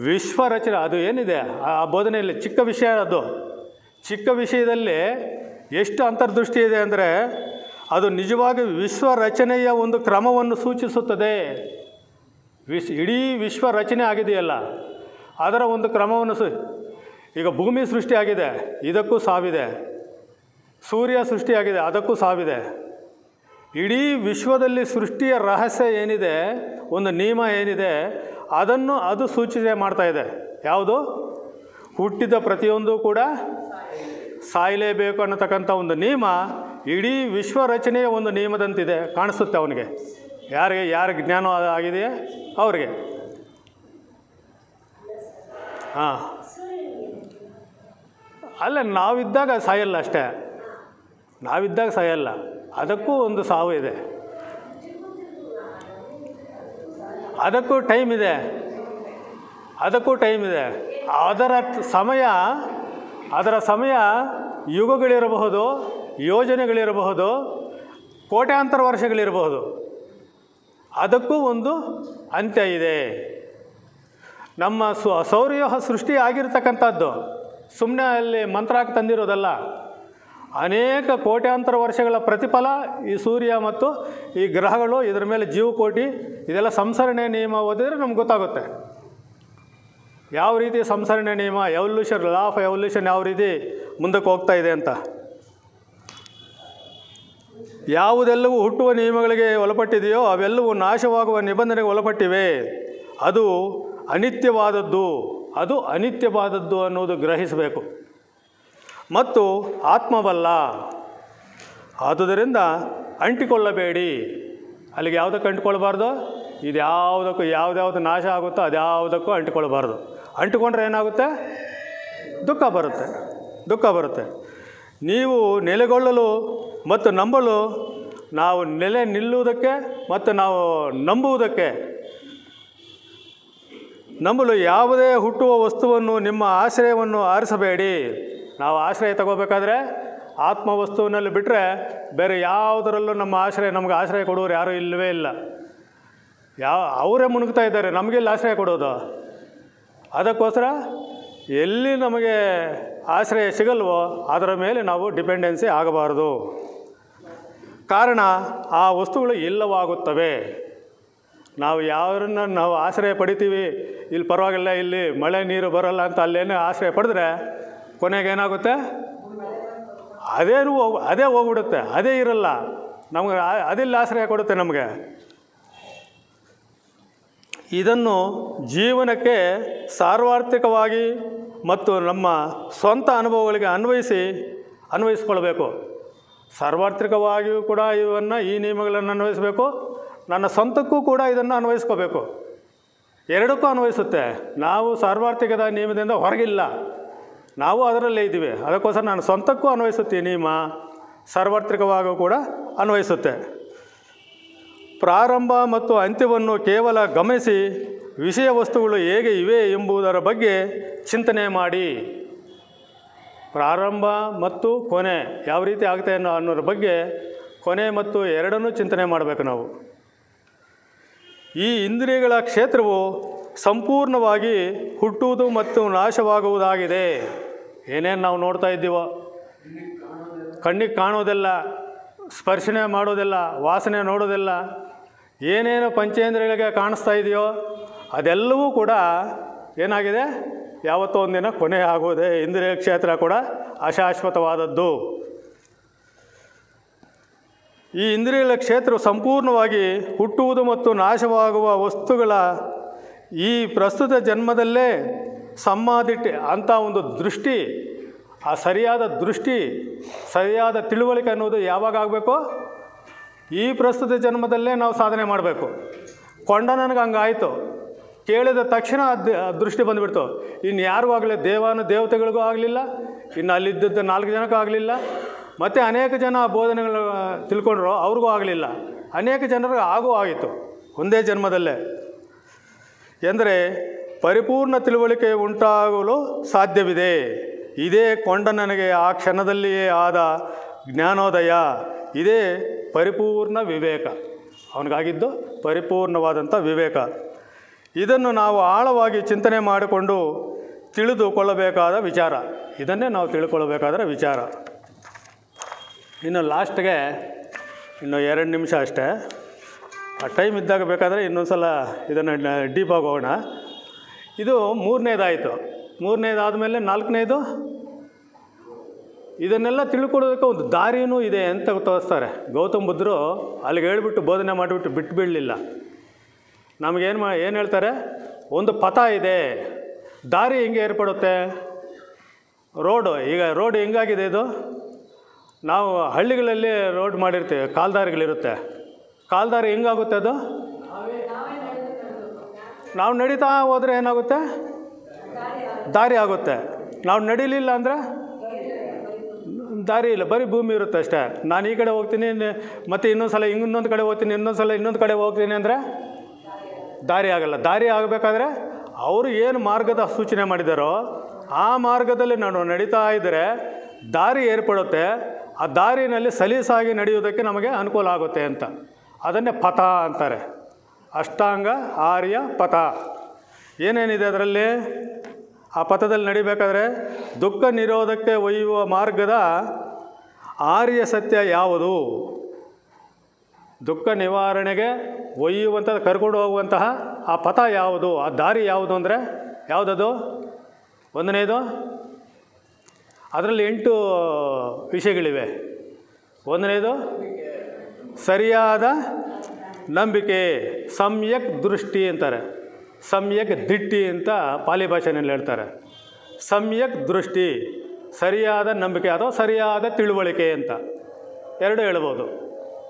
ವಿಶ್ವರಚನೆ, ಅದು ಏನಿದೆ ಆ ಬೋಧನೆಯಲ್ಲಿ ಚಿಕ್ಕ ವಿಷಯ. ಅದು ಚಿಕ್ಕ ವಿಷಯದಲ್ಲಿ ಎಷ್ಟು ಅಂತರ್ದೃಷ್ಟಿ ಇದೆ ಅಂದರೆ, ಅದು ನಿಜವಾಗಿ ವಿಶ್ವ ರಚನೆಯ ಒಂದು ಕ್ರಮವನ್ನು ಸೂಚಿಸುತ್ತದೆ. ಇಡೀ ವಿಶ್ವ ರಚನೆ ಆಗಿದೆಯಲ್ಲ, ಅದರ ಒಂದು ಕ್ರಮವನ್ನು ಈಗ ಭೂಮಿ ಸೃಷ್ಟಿಯಾಗಿದೆ, ಇದಕ್ಕೂ ಸಾವಿದೆ. ಸೂರ್ಯ ಸೃಷ್ಟಿಯಾಗಿದೆ, ಅದಕ್ಕೂ ಸಾವಿದೆ. ಇಡೀ ವಿಶ್ವದಲ್ಲಿ ಸೃಷ್ಟಿಯ ರಹಸ್ಯ ಏನಿದೆ, ಒಂದು ನಿಯಮ ಏನಿದೆ, ಅದು ಸೂಚನೆ ಮಾಡ್ತಾ ಇದೆ. ಯಾವುದು? ಹುಟ್ಟಿದ ಪ್ರತಿಯೊಂದು ಕೂಡ ಸಾಯಲೇಬೇಕು ಅನ್ನತಕ್ಕಂಥ ಒಂದು ನಿಯಮ ಇಡೀ ವಿಶ್ವ ರಚನೆಯ ಒಂದು ನಿಯಮದಂತಿದೆ ಕಾಣಿಸುತ್ತೆ ಅವನಿಗೆ. ಯಾರಿಗೆ ಜ್ಞಾನ ಆಗಿದೆಯೇ ಅವ್ರಿಗೆ. ಹಾಂ, ಅಲ್ಲ, ನಾವಿದ್ದಾಗ ಸಾಯಲ್ಲ ಅಷ್ಟೇ, ನಾವಿದ್ದಾಗ ಸಾಯಲ್ಲ, ಅದಕ್ಕೂ ಒಂದು ಸಾವು ಇದೆ, ಅದಕ್ಕೂ ಟೈಮ್ ಇದೆ. ಅದರ ಸಮಯ ಯುಗಗಳಿರಬಹುದು, ಯೋಜನೆಗಳಿರಬಹುದು, ಕೋಟ್ಯಾಂತರ ವರ್ಷಗಳಿರಬಹುದು. ಅದಕ್ಕೂ ಒಂದು ಅಂತ್ಯ ಇದೆ. ನಮ್ಮ ಸೌರವ್ಯೂಹ ಸೃಷ್ಟಿ ಆಗಿರ್ತಕ್ಕಂಥದ್ದು ಸುಮ್ಮನೆ ಅಲ್ಲಿ ಮಂತ್ರ ಹಾಕಿ ತಂದಿರೋದಲ್ಲ. ಅನೇಕ ಕೋಟ್ಯಾಂತರ ವರ್ಷಗಳ ಪ್ರತಿಫಲ ಈ ಸೂರ್ಯ ಮತ್ತು ಈ ಗ್ರಹಗಳು, ಇದರ ಮೇಲೆ ಜೀವಕೋಟಿ, ಇದೆಲ್ಲ ಸಂಸರಣೆ ನಿಯಮ ಓದಿದರೆ ನಮ್ಗೆ ಗೊತ್ತಾಗುತ್ತೆ ಯಾವ ರೀತಿ ಸಂಸರಣೆ ನಿಯಮ, ಎವಲ್ಯೂಷನ್, ಲಾ ಆಫ್ ಎವಲ್ಯೂಷನ್ ಯಾವ ರೀತಿ ಮುಂದಕ್ಕೆ ಹೋಗ್ತಾ ಇದೆ ಅಂತ. ಯಾವುದೆಲ್ಲವೂ ಹುಟ್ಟುವ ನಿಯಮಗಳಿಗೆ ಒಳಪಟ್ಟಿದೆಯೋ ಅವೆಲ್ಲವೂ ನಾಶವಾಗುವ ನಿಬಂಧನೆಗೆ ಒಳಪಟ್ಟಿವೆ. ಅದು ಅನಿತ್ಯವಾದದ್ದು ಅನ್ನೋದು ಗ್ರಹಿಸಬೇಕು. ಮತ್ತು ಆತ್ಮವಲ್ಲ, ಆದುದರಿಂದ ಅಂಟಿಕೊಳ್ಳಬೇಡಿ. ಅಲ್ಲಿಗೆ ಯಾವುದಕ್ಕೆ ಅಂಟಿಕೊಳ್ಬಾರ್ದು? ಇದು ಯಾವ್ದು ನಾಶ ಆಗುತ್ತೋ ಅದ್ಯಾವುದಕ್ಕೂ ಅಂಟಿಕೊಳ್ಬಾರ್ದು. ಅಂಟಿಕೊಂಡ್ರೆ ಏನಾಗುತ್ತೆ? ದುಃಖ ಬರುತ್ತೆ. ನೀವು ನೆಲೆಗೊಳ್ಳಲು ಮತ್ತು ನಂಬಲು, ನಾವು ನೆಲೆ ನಿಲ್ಲುವುದಕ್ಕೆ ಮತ್ತು ನಾವು ನಂಬಲು ಯಾವುದೇ ಹುಟ್ಟುವ ವಸ್ತುವನ್ನು ನಿಮ್ಮ ಆಶ್ರಯವನ್ನು ಆರಿಸಬೇಡಿ. ನಾವು ಆಶ್ರಯ ತಗೋಬೇಕಾದ್ರೆ ಆತ್ಮವಸ್ತುವಿನಲ್ಲಿ ಬಿಟ್ಟರೆ ಬೇರೆ ಯಾವುದರಲ್ಲೂ ನಮಗೆ ಆಶ್ರಯ ಕೊಡೋರು ಯಾರೂ ಇಲ್ಲವೇ ಇಲ್ಲ. ಅವರೇ ಮುಳುಗ್ತಾ ಇದ್ದಾರೆ, ನಮಗೆಲ್ಲಿ ಆಶ್ರಯ ಕೊಡೋದು? ಅದಕ್ಕೋಸ್ಕರ ಎಲ್ಲಿ ನಮಗೆ ಆಶ್ರಯ ಸಿಗಲ್ವೋ ಅದರ ಮೇಲೆ ನಾವು ಡಿಪೆಂಡೆನ್ಸಿ ಆಗಬಾರದು. ಕಾರಣ ಆ ವಸ್ತುಗಳು ಇಲ್ಲವಾಗುತ್ತವೆ. ನಾವು ಆಶ್ರಯ ಪಡಿತೀವಿ, ಇಲ್ಲಿ ಪರವಾಗಿಲ್ಲ, ಇಲ್ಲಿ ಮಳೆ ನೀರು ಬರೋಲ್ಲ ಅಂತ ಅಲ್ಲೇನೇ ಆಶ್ರಯ ಪಡೆದ್ರೆ ಕೊನೆಗೆ ಏನಾಗುತ್ತೆ? ಅದೇ ಹೋಗ್ಬಿಡುತ್ತೆ, ಅದೇ ಇರಲ್ಲ ನಮಗೆ, ಅದೆಲ್ಲ ಆಶ್ರಯ ಕೊಡುತ್ತೆ ನಮಗೆ. ಇದನ್ನು ಜೀವನಕ್ಕೆ ಸಾರ್ವತ್ರಿಕವಾಗಿ ಮತ್ತು ನಮ್ಮ ಸ್ವಂತ ಅನುಭವಗಳಿಗೆ ಅನ್ವಯಿಸ್ಕೊಳ್ಬೇಕು. ಸಾರ್ವತ್ರಿಕವಾಗಿಯೂ ಕೂಡ ಈ ನಿಯಮಗಳನ್ನು ಅನ್ವಯಿಸಬೇಕು, ನನ್ನ ಸ್ವಂತಕ್ಕೂ ಕೂಡ ಇದನ್ನು ಅನ್ವಯಿಸ್ಕೋಬೇಕು. ಎರಡಕ್ಕೂ ಅನ್ವಯಿಸುತ್ತೆ. ನಾವು ಸಾರ್ವತ್ರಿಕದ ನಿಯಮದಿಂದ ಹೊರಗಿಲ್ಲ, ನಾವು ಅದರಲ್ಲೇ ಇದ್ದೀವಿ. ಅದಕ್ಕೋಸ್ಕರ ನಾನು ಸ್ವಂತಕ್ಕೂ ಅನ್ವಯಿಸುತ್ತೆ ನಿಯಮ, ಸಾರ್ವತ್ರಿಕವಾಗೂ ಕೂಡ ಅನ್ವಯಿಸುತ್ತೆ. ಪ್ರಾರಂಭ ಮತ್ತು ಅಂತ್ಯವನ್ನು ಕೇವಲ ಗಮನಿಸಿ ವಿಷಯ ವಸ್ತುಗಳು ಹೇಗೆ ಇವೆ ಎಂಬುದರ ಬಗ್ಗೆ ಚಿಂತನೆ ಮಾಡಿ. ಪ್ರಾರಂಭ ಮತ್ತು ಕೊನೆ ಯಾವ ರೀತಿ ಆಗುತ್ತೆ ಅನ್ನೋದ್ರ ಬಗ್ಗೆ ಕೊನೆ ಮತ್ತು ಎರಡನ್ನೂ ಚಿಂತನೆ ಮಾಡಬೇಕು ನಾವು. ಈ ಇಂದ್ರಿಯಗಳ ಕ್ಷೇತ್ರವು ಸಂಪೂರ್ಣವಾಗಿ ಹುಟ್ಟುವುದು ಮತ್ತು ನಾಶವಾಗುವುದಾಗಿದೆ. ಏನೇನು ನಾವು ನೋಡ್ತಾ ಇದ್ದೀವೋ, ಕಣ್ಣಿಗೆ ಕಾಣೋದೆಲ್ಲ, ಸ್ಪರ್ಶನೆ ಮಾಡೋದಿಲ್ಲ, ವಾಸನೆ ನೋಡೋದಿಲ್ಲ, ಏನೇನು ಪಂಚೇಂದ್ರಿಯಗಳಿಗೆ ಕಾಣಿಸ್ತಾ ಇದೆಯೋ ಅದೆಲ್ಲವೂ ಕೂಡ ಏನಾಗಿದೆ, ಯಾವತ್ತೋ ಒಂದಿನ ಕೊನೆ ಆಗೋದೆ. ಇಂದ್ರಿಯ ಕ್ಷೇತ್ರ ಕೂಡ ಅಶಾಶ್ವತವಾದದ್ದು. ಈ ಇಂದ್ರಿಯಗಳ ಕ್ಷೇತ್ರವು ಸಂಪೂರ್ಣವಾಗಿ ಹುಟ್ಟುವುದು ಮತ್ತು ನಾಶವಾಗುವ ವಸ್ತುಗಳ ಈ ಪ್ರಸ್ತುತ ಜನ್ಮದಲ್ಲೇ ಸಮಾಧಿಟ್ಟು ಅಂಥ ಒಂದು ದೃಷ್ಟಿ, ಆ ಸರಿಯಾದ ದೃಷ್ಟಿ, ಸರಿಯಾದ ತಿಳುವಳಿಕೆ ಅನ್ನೋದು ಯಾವಾಗ ಆಗಬೇಕು? ಈ ಪ್ರಸ್ತುತ ಜನ್ಮದಲ್ಲೇ ನಾವು ಸಾಧನೆ ಮಾಡಬೇಕು. ಕೊಂಡ ನನಗೆ ಹಂಗಾಯಿತು, ಕೇಳಿದ ತಕ್ಷಣ ದೃಷ್ಟಿ ಬಂದುಬಿಡ್ತು. ಇನ್ನು ಯಾರಿಗೂ ಆಗಲಿ, ದೇವತೆಗಳಿಗೂ ಆಗಲಿಲ್ಲ, ಇನ್ನು ಅಲ್ಲಿದ್ದ 4 ಜನಕ್ಕೂ ಆಗಲಿಲ್ಲ, ಮತ್ತು ಅನೇಕ ಜನ ಬೋಧನೆಗಳು ತಿಳ್ಕೊಂಡ್ರು, ಅವ್ರಿಗೂ ಆಗಲಿಲ್ಲ. ಅನೇಕ ಜನರಿಗೆ ಆಗಿತ್ತು ಒಂದೇ ಜನ್ಮದಲ್ಲೇ. ಎಂದರೆ ಪರಿಪೂರ್ಣ ತಿಳುವಳಿಕೆ ಉಂಟಾಗಲು ಸಾಧ್ಯವಿದೆ. ಇದೇ ಕೊಂಡ ನನಗೆ ಆ ಕ್ಷಣದಲ್ಲಿಯೇ ಆದ ಜ್ಞಾನೋದಯ. ಇದೇ ಪರಿಪೂರ್ಣ ವಿವೇಕ. ಅವನಿಗಾಗಿದ್ದು ಪರಿಪೂರ್ಣವಾದಂಥ ವಿವೇಕ. ಇದನ್ನು ನಾವು ಆಳವಾಗಿ ಚಿಂತನೆ ಮಾಡಿಕೊಂಡು ತಿಳಿದುಕೊಳ್ಳಬೇಕಾದ ವಿಚಾರ. ಇದನ್ನೇ ನಾವು ತಿಳ್ಕೊಳ್ಬೇಕಾದ್ರೆ ವಿಚಾರ. ಇನ್ನು ಲಾಸ್ಟ್ಗೆ ಇನ್ನು 2 ನಿಮಿಷ ಅಷ್ಟೇ. ಆ ಟೈಮ್ ಇದ್ದಾಗ ಬೇಕಾದರೆ ಇನ್ನೊಂದು ಸಲ ಇದನ್ನು ಡೀಪಾಗಿ ಹೋಗೋಣ. ಇದು 3ನೇದಾಯಿತು. 3ನೇದಾದಮೇಲೆ 4ನೇದು, ಇದನ್ನೆಲ್ಲ ತಿಳ್ಕೊಳ್ಳೋದಕ್ಕೆ ಒಂದು ದಾರಿಯೂ ಇದೆ ಅಂತ ತೋರಿಸ್ತಾರೆ. ಗೌತಮ್ ಬುದ್ಧರು ಅಲ್ಲಿಗೆ ಹೇಳ್ಬಿಟ್ಟು ಬೋಧನೆ ಮಾಡಿಬಿಟ್ಟು ಬಿಟ್ಟು ಬಿಡಲಿಲ್ಲ. ಏನು ಹೇಳ್ತಾರೆ? ಒಂದು ಪಥ ಇದೆ, ದಾರಿ ಹೆಂಗೆ ಏರ್ಪಡುತ್ತೆ? ಈಗ ರೋಡ್ ಹೆಂಗಾಗಿದೆ ಇದು? ನಾವು ಹಳ್ಳಿಗಳಲ್ಲಿ ರೋಡ್ ಮಾಡಿರ್ತೀವಿ, ಕಾಲ್ದಾರಿಗಳಿರುತ್ತೆ. ಕಾಲ್ದಾರಿ ಹೆಂಗಾಗುತ್ತೆ ಅದು? ನಾವು ನಡೀತಾ ಹೋದರೆ ಏನಾಗುತ್ತೆ? ದಾರಿ ಆಗುತ್ತೆ. ನಾವು ನಡೀಲಿಲ್ಲ ಅಂದರೆ ದಾರಿ ಇಲ್ಲ, ಬರೀ ಭೂಮಿ ಇರುತ್ತೆ ಅಷ್ಟೇ. ನಾನು ಈ ಕಡೆ ಹೋಗ್ತೀನಿ, ಮತ್ತು ಇನ್ನೊಂದು ಸಲ ಇನ್ನೊಂದು ಕಡೆ ಹೋಗ್ತೀನಿ, ಇನ್ನೊಂದು ಕಡೆ ಹೋಗ್ತೀನಿ ಅಂದರೆ ದಾರಿ ಆಗಲ್ಲ. ದಾರಿ ಆಗಬೇಕಾದ್ರೆ ಅವರು ಏನು ಮಾರ್ಗದ ಸೂಚನೆ ಮಾಡಿದಾರೋ ಆ ಮಾರ್ಗದಲ್ಲಿ ನಾನು ನಡೀತಾ ಇದ್ದರೆ ದಾರಿ ಏರ್ಪಡುತ್ತೆ. ಆ ದಾರಿನಲ್ಲಿ ಸಲೀಸಾಗಿ ನಡೆಯುವುದಕ್ಕೆ ನಮಗೆ ಅನುಕೂಲ ಆಗುತ್ತೆ ಅಂತ. ಅದನ್ನೇ ಪಥ ಅಂತಾರೆ. ಅಷ್ಟಾಂಗ ಆರ್ಯ ಪಥ. ಏನೇನಿದೆ ಅದರಲ್ಲಿ? ಆ ಪಥದಲ್ಲಿ ನಡಿಬೇಕಾದ್ರೆ ದುಃಖ ನಿರೋಧಕ್ಕೆ ಒಯ್ಯುವ ಮಾರ್ಗದ ಆರ್ಯ ಸತ್ಯ ಯಾವುದು? ದುಃಖ ನಿವಾರಣೆಗೆ ಒಯ್ಯುವಂಥ, ಕರ್ಕೊಂಡು ಹೋಗುವಂತಹ ಆ ಪಥ ಯಾವುದು? ಆ ದಾರಿ ಯಾವುದು ಅಂದರೆ ಯಾವುದದು? 1ನೇದು, ಅದರಲ್ಲಿ 8 ವಿಷಯಗಳಿವೆ. 1ನೇದು ಸರಿಯಾದ ನಂಬಿಕೆ, ಸಮ್ಯಕ್ ದೃಷ್ಟಿ ಅಂತಾರೆ. ಸಮ್ಯಕ್ ದಿಟ್ಟಿ ಅಂತ ಪಾಲಿ ಭಾಷೆಯಲ್ಲಿ ಹೇಳ್ತಾರೆ. ಸಮ್ಯಕ್ ದೃಷ್ಟಿ, ಸರಿಯಾದ ನಂಬಿಕೆ ಅಥವಾ ಸರಿಯಾದ ತಿಳುವಳಿಕೆ ಅಂತ 2 ಹೇಳ್ಬೋದು.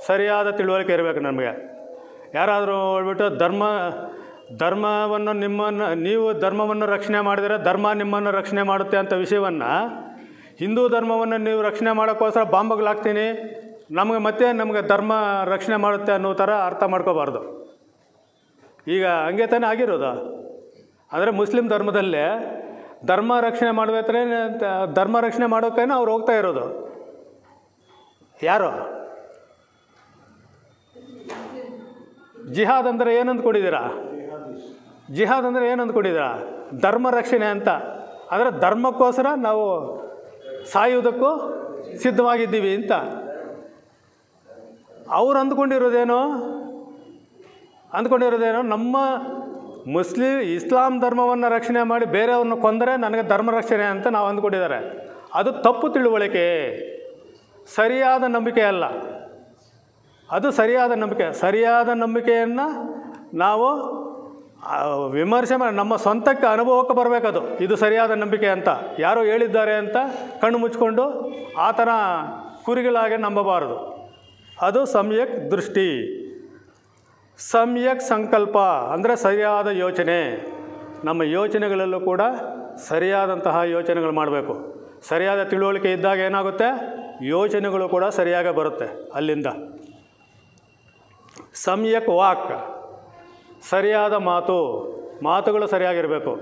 ಸರಿಯಾದ ತಿಳುವಳಿಕೆ ಇರಬೇಕು ನಮಗೆ. ಯಾರಾದರೂ ಹೇಳ್ಬಿಟ್ಟು ಧರ್ಮವನ್ನು ನೀವು ಧರ್ಮವನ್ನು ರಕ್ಷಣೆ ಮಾಡಿದರೆ ಧರ್ಮ ನಿಮ್ಮನ್ನು ರಕ್ಷಣೆ ಮಾಡುತ್ತೆ ಅಂತ ವಿಷಯವನ್ನು, ಹಿಂದೂ ಧರ್ಮವನ್ನು ನೀವು ರಕ್ಷಣೆ ಮಾಡೋಕ್ಕೋಸ್ಕರ ಬಾಂಬುಗಳಾಗ್ತೀನಿ, ನಮಗೆ ಧರ್ಮ ರಕ್ಷಣೆ ಮಾಡುತ್ತೆ ಅನ್ನೋ ಥರ ಅರ್ಥ ಮಾಡ್ಕೋಬಾರ್ದು. ಈಗ ಹಂಗೆ ತಾನೇ ಆಗಿರೋದು. ಅಂದರೆ ಮುಸ್ಲಿಂ ಧರ್ಮದಲ್ಲೇ ಧರ್ಮ ರಕ್ಷಣೆ ಮಾಡಬೇಕಾದ್ರೆ ಧರ್ಮ ರಕ್ಷಣೆ ಮಾಡೋಕ್ಕೇನೆ ಅವ್ರು ಹೋಗ್ತಾ ಇರೋದು. ಯಾರು? ಜಿಹಾದ್ ಅಂದರೆ ಏನು ಅಂದ್ಕೊಂಡಿದ್ದೀರಾ? ಜಿಹಾದ್ ಅಂದರೆ ಏನು ಅಂದ್ಕೊಂಡಿದ್ದೀರಾ? ಧರ್ಮ ರಕ್ಷಣೆ ಅಂತ. ಅಂದರೆ ಧರ್ಮಕ್ಕೋಸ್ಕರ ನಾವು ಸಾಯುವುದಕ್ಕೂ ಸಿದ್ಧವಾಗಿದ್ದೀವಿ ಅಂತ. ಅವ್ರು ಅಂದ್ಕೊಂಡಿರೋದೇನೋ ನಮ್ಮ ಇಸ್ಲಾಂ ಧರ್ಮವನ್ನು ರಕ್ಷಣೆ ಮಾಡಿ ಬೇರೆಯವ್ರನ್ನ ಕೊಂದರೆ ನನಗೆ ಧರ್ಮ ರಕ್ಷಣೆ ಅಂತ ನಾವು ಅಂದ್ಕೊಂಡಿದ್ದಾರೆ. ಅದು ತಪ್ಪು ತಿಳುವಳಿಕೆ, ಸರಿಯಾದ ನಂಬಿಕೆ ಅಲ್ಲ. ಅದು ಸರಿಯಾದ ನಂಬಿಕೆ. ಸರಿಯಾದ ನಂಬಿಕೆಯನ್ನು ನಾವು ವಿಮರ್ಶೆ ಮಾಡಿ ನಮ್ಮ ಸ್ವಂತಕ್ಕೆ ಅನುಭವಕ್ಕೆ ಬರಬೇಕದು. ಇದು ಸರಿಯಾದ ನಂಬಿಕೆ ಅಂತ ಯಾರೋ ಹೇಳಿದ್ದಾರೆ ಅಂತ ಕಣ್ಣು ಮುಚ್ಕೊಂಡು ಆ ಥರ ಕುರಿಗಳಾಗೆ ನಂಬಬಾರದು. ಅದು ಸಮ್ಯಕ್ ದೃಷ್ಟಿ. ಸಮ್ಯಕ್ ಸಂಕಲ್ಪ ಅಂದರೆ ಸರಿಯಾದ ಯೋಚನೆ. ನಮ್ಮ ಯೋಚನೆಗಳಲ್ಲೂ ಕೂಡ ಸರಿಯಾದಂತಹ ಯೋಚನೆಗಳು ಮಾಡಬೇಕು. ಸರಿಯಾದ ತಿಳುವಳಿಕೆ ಇದ್ದಾಗ ಏನಾಗುತ್ತೆ? ಯೋಚನೆಗಳು ಕೂಡ ಸರಿಯಾಗಿ ಬರುತ್ತೆ ಅಲ್ಲಿಂದ. ಸಮ್ಯಕ್ ವಾಕ್, ಸರಿಯಾದ ಮಾತುಗಳು ಸರಿಯಾಗಿರಬೇಕು.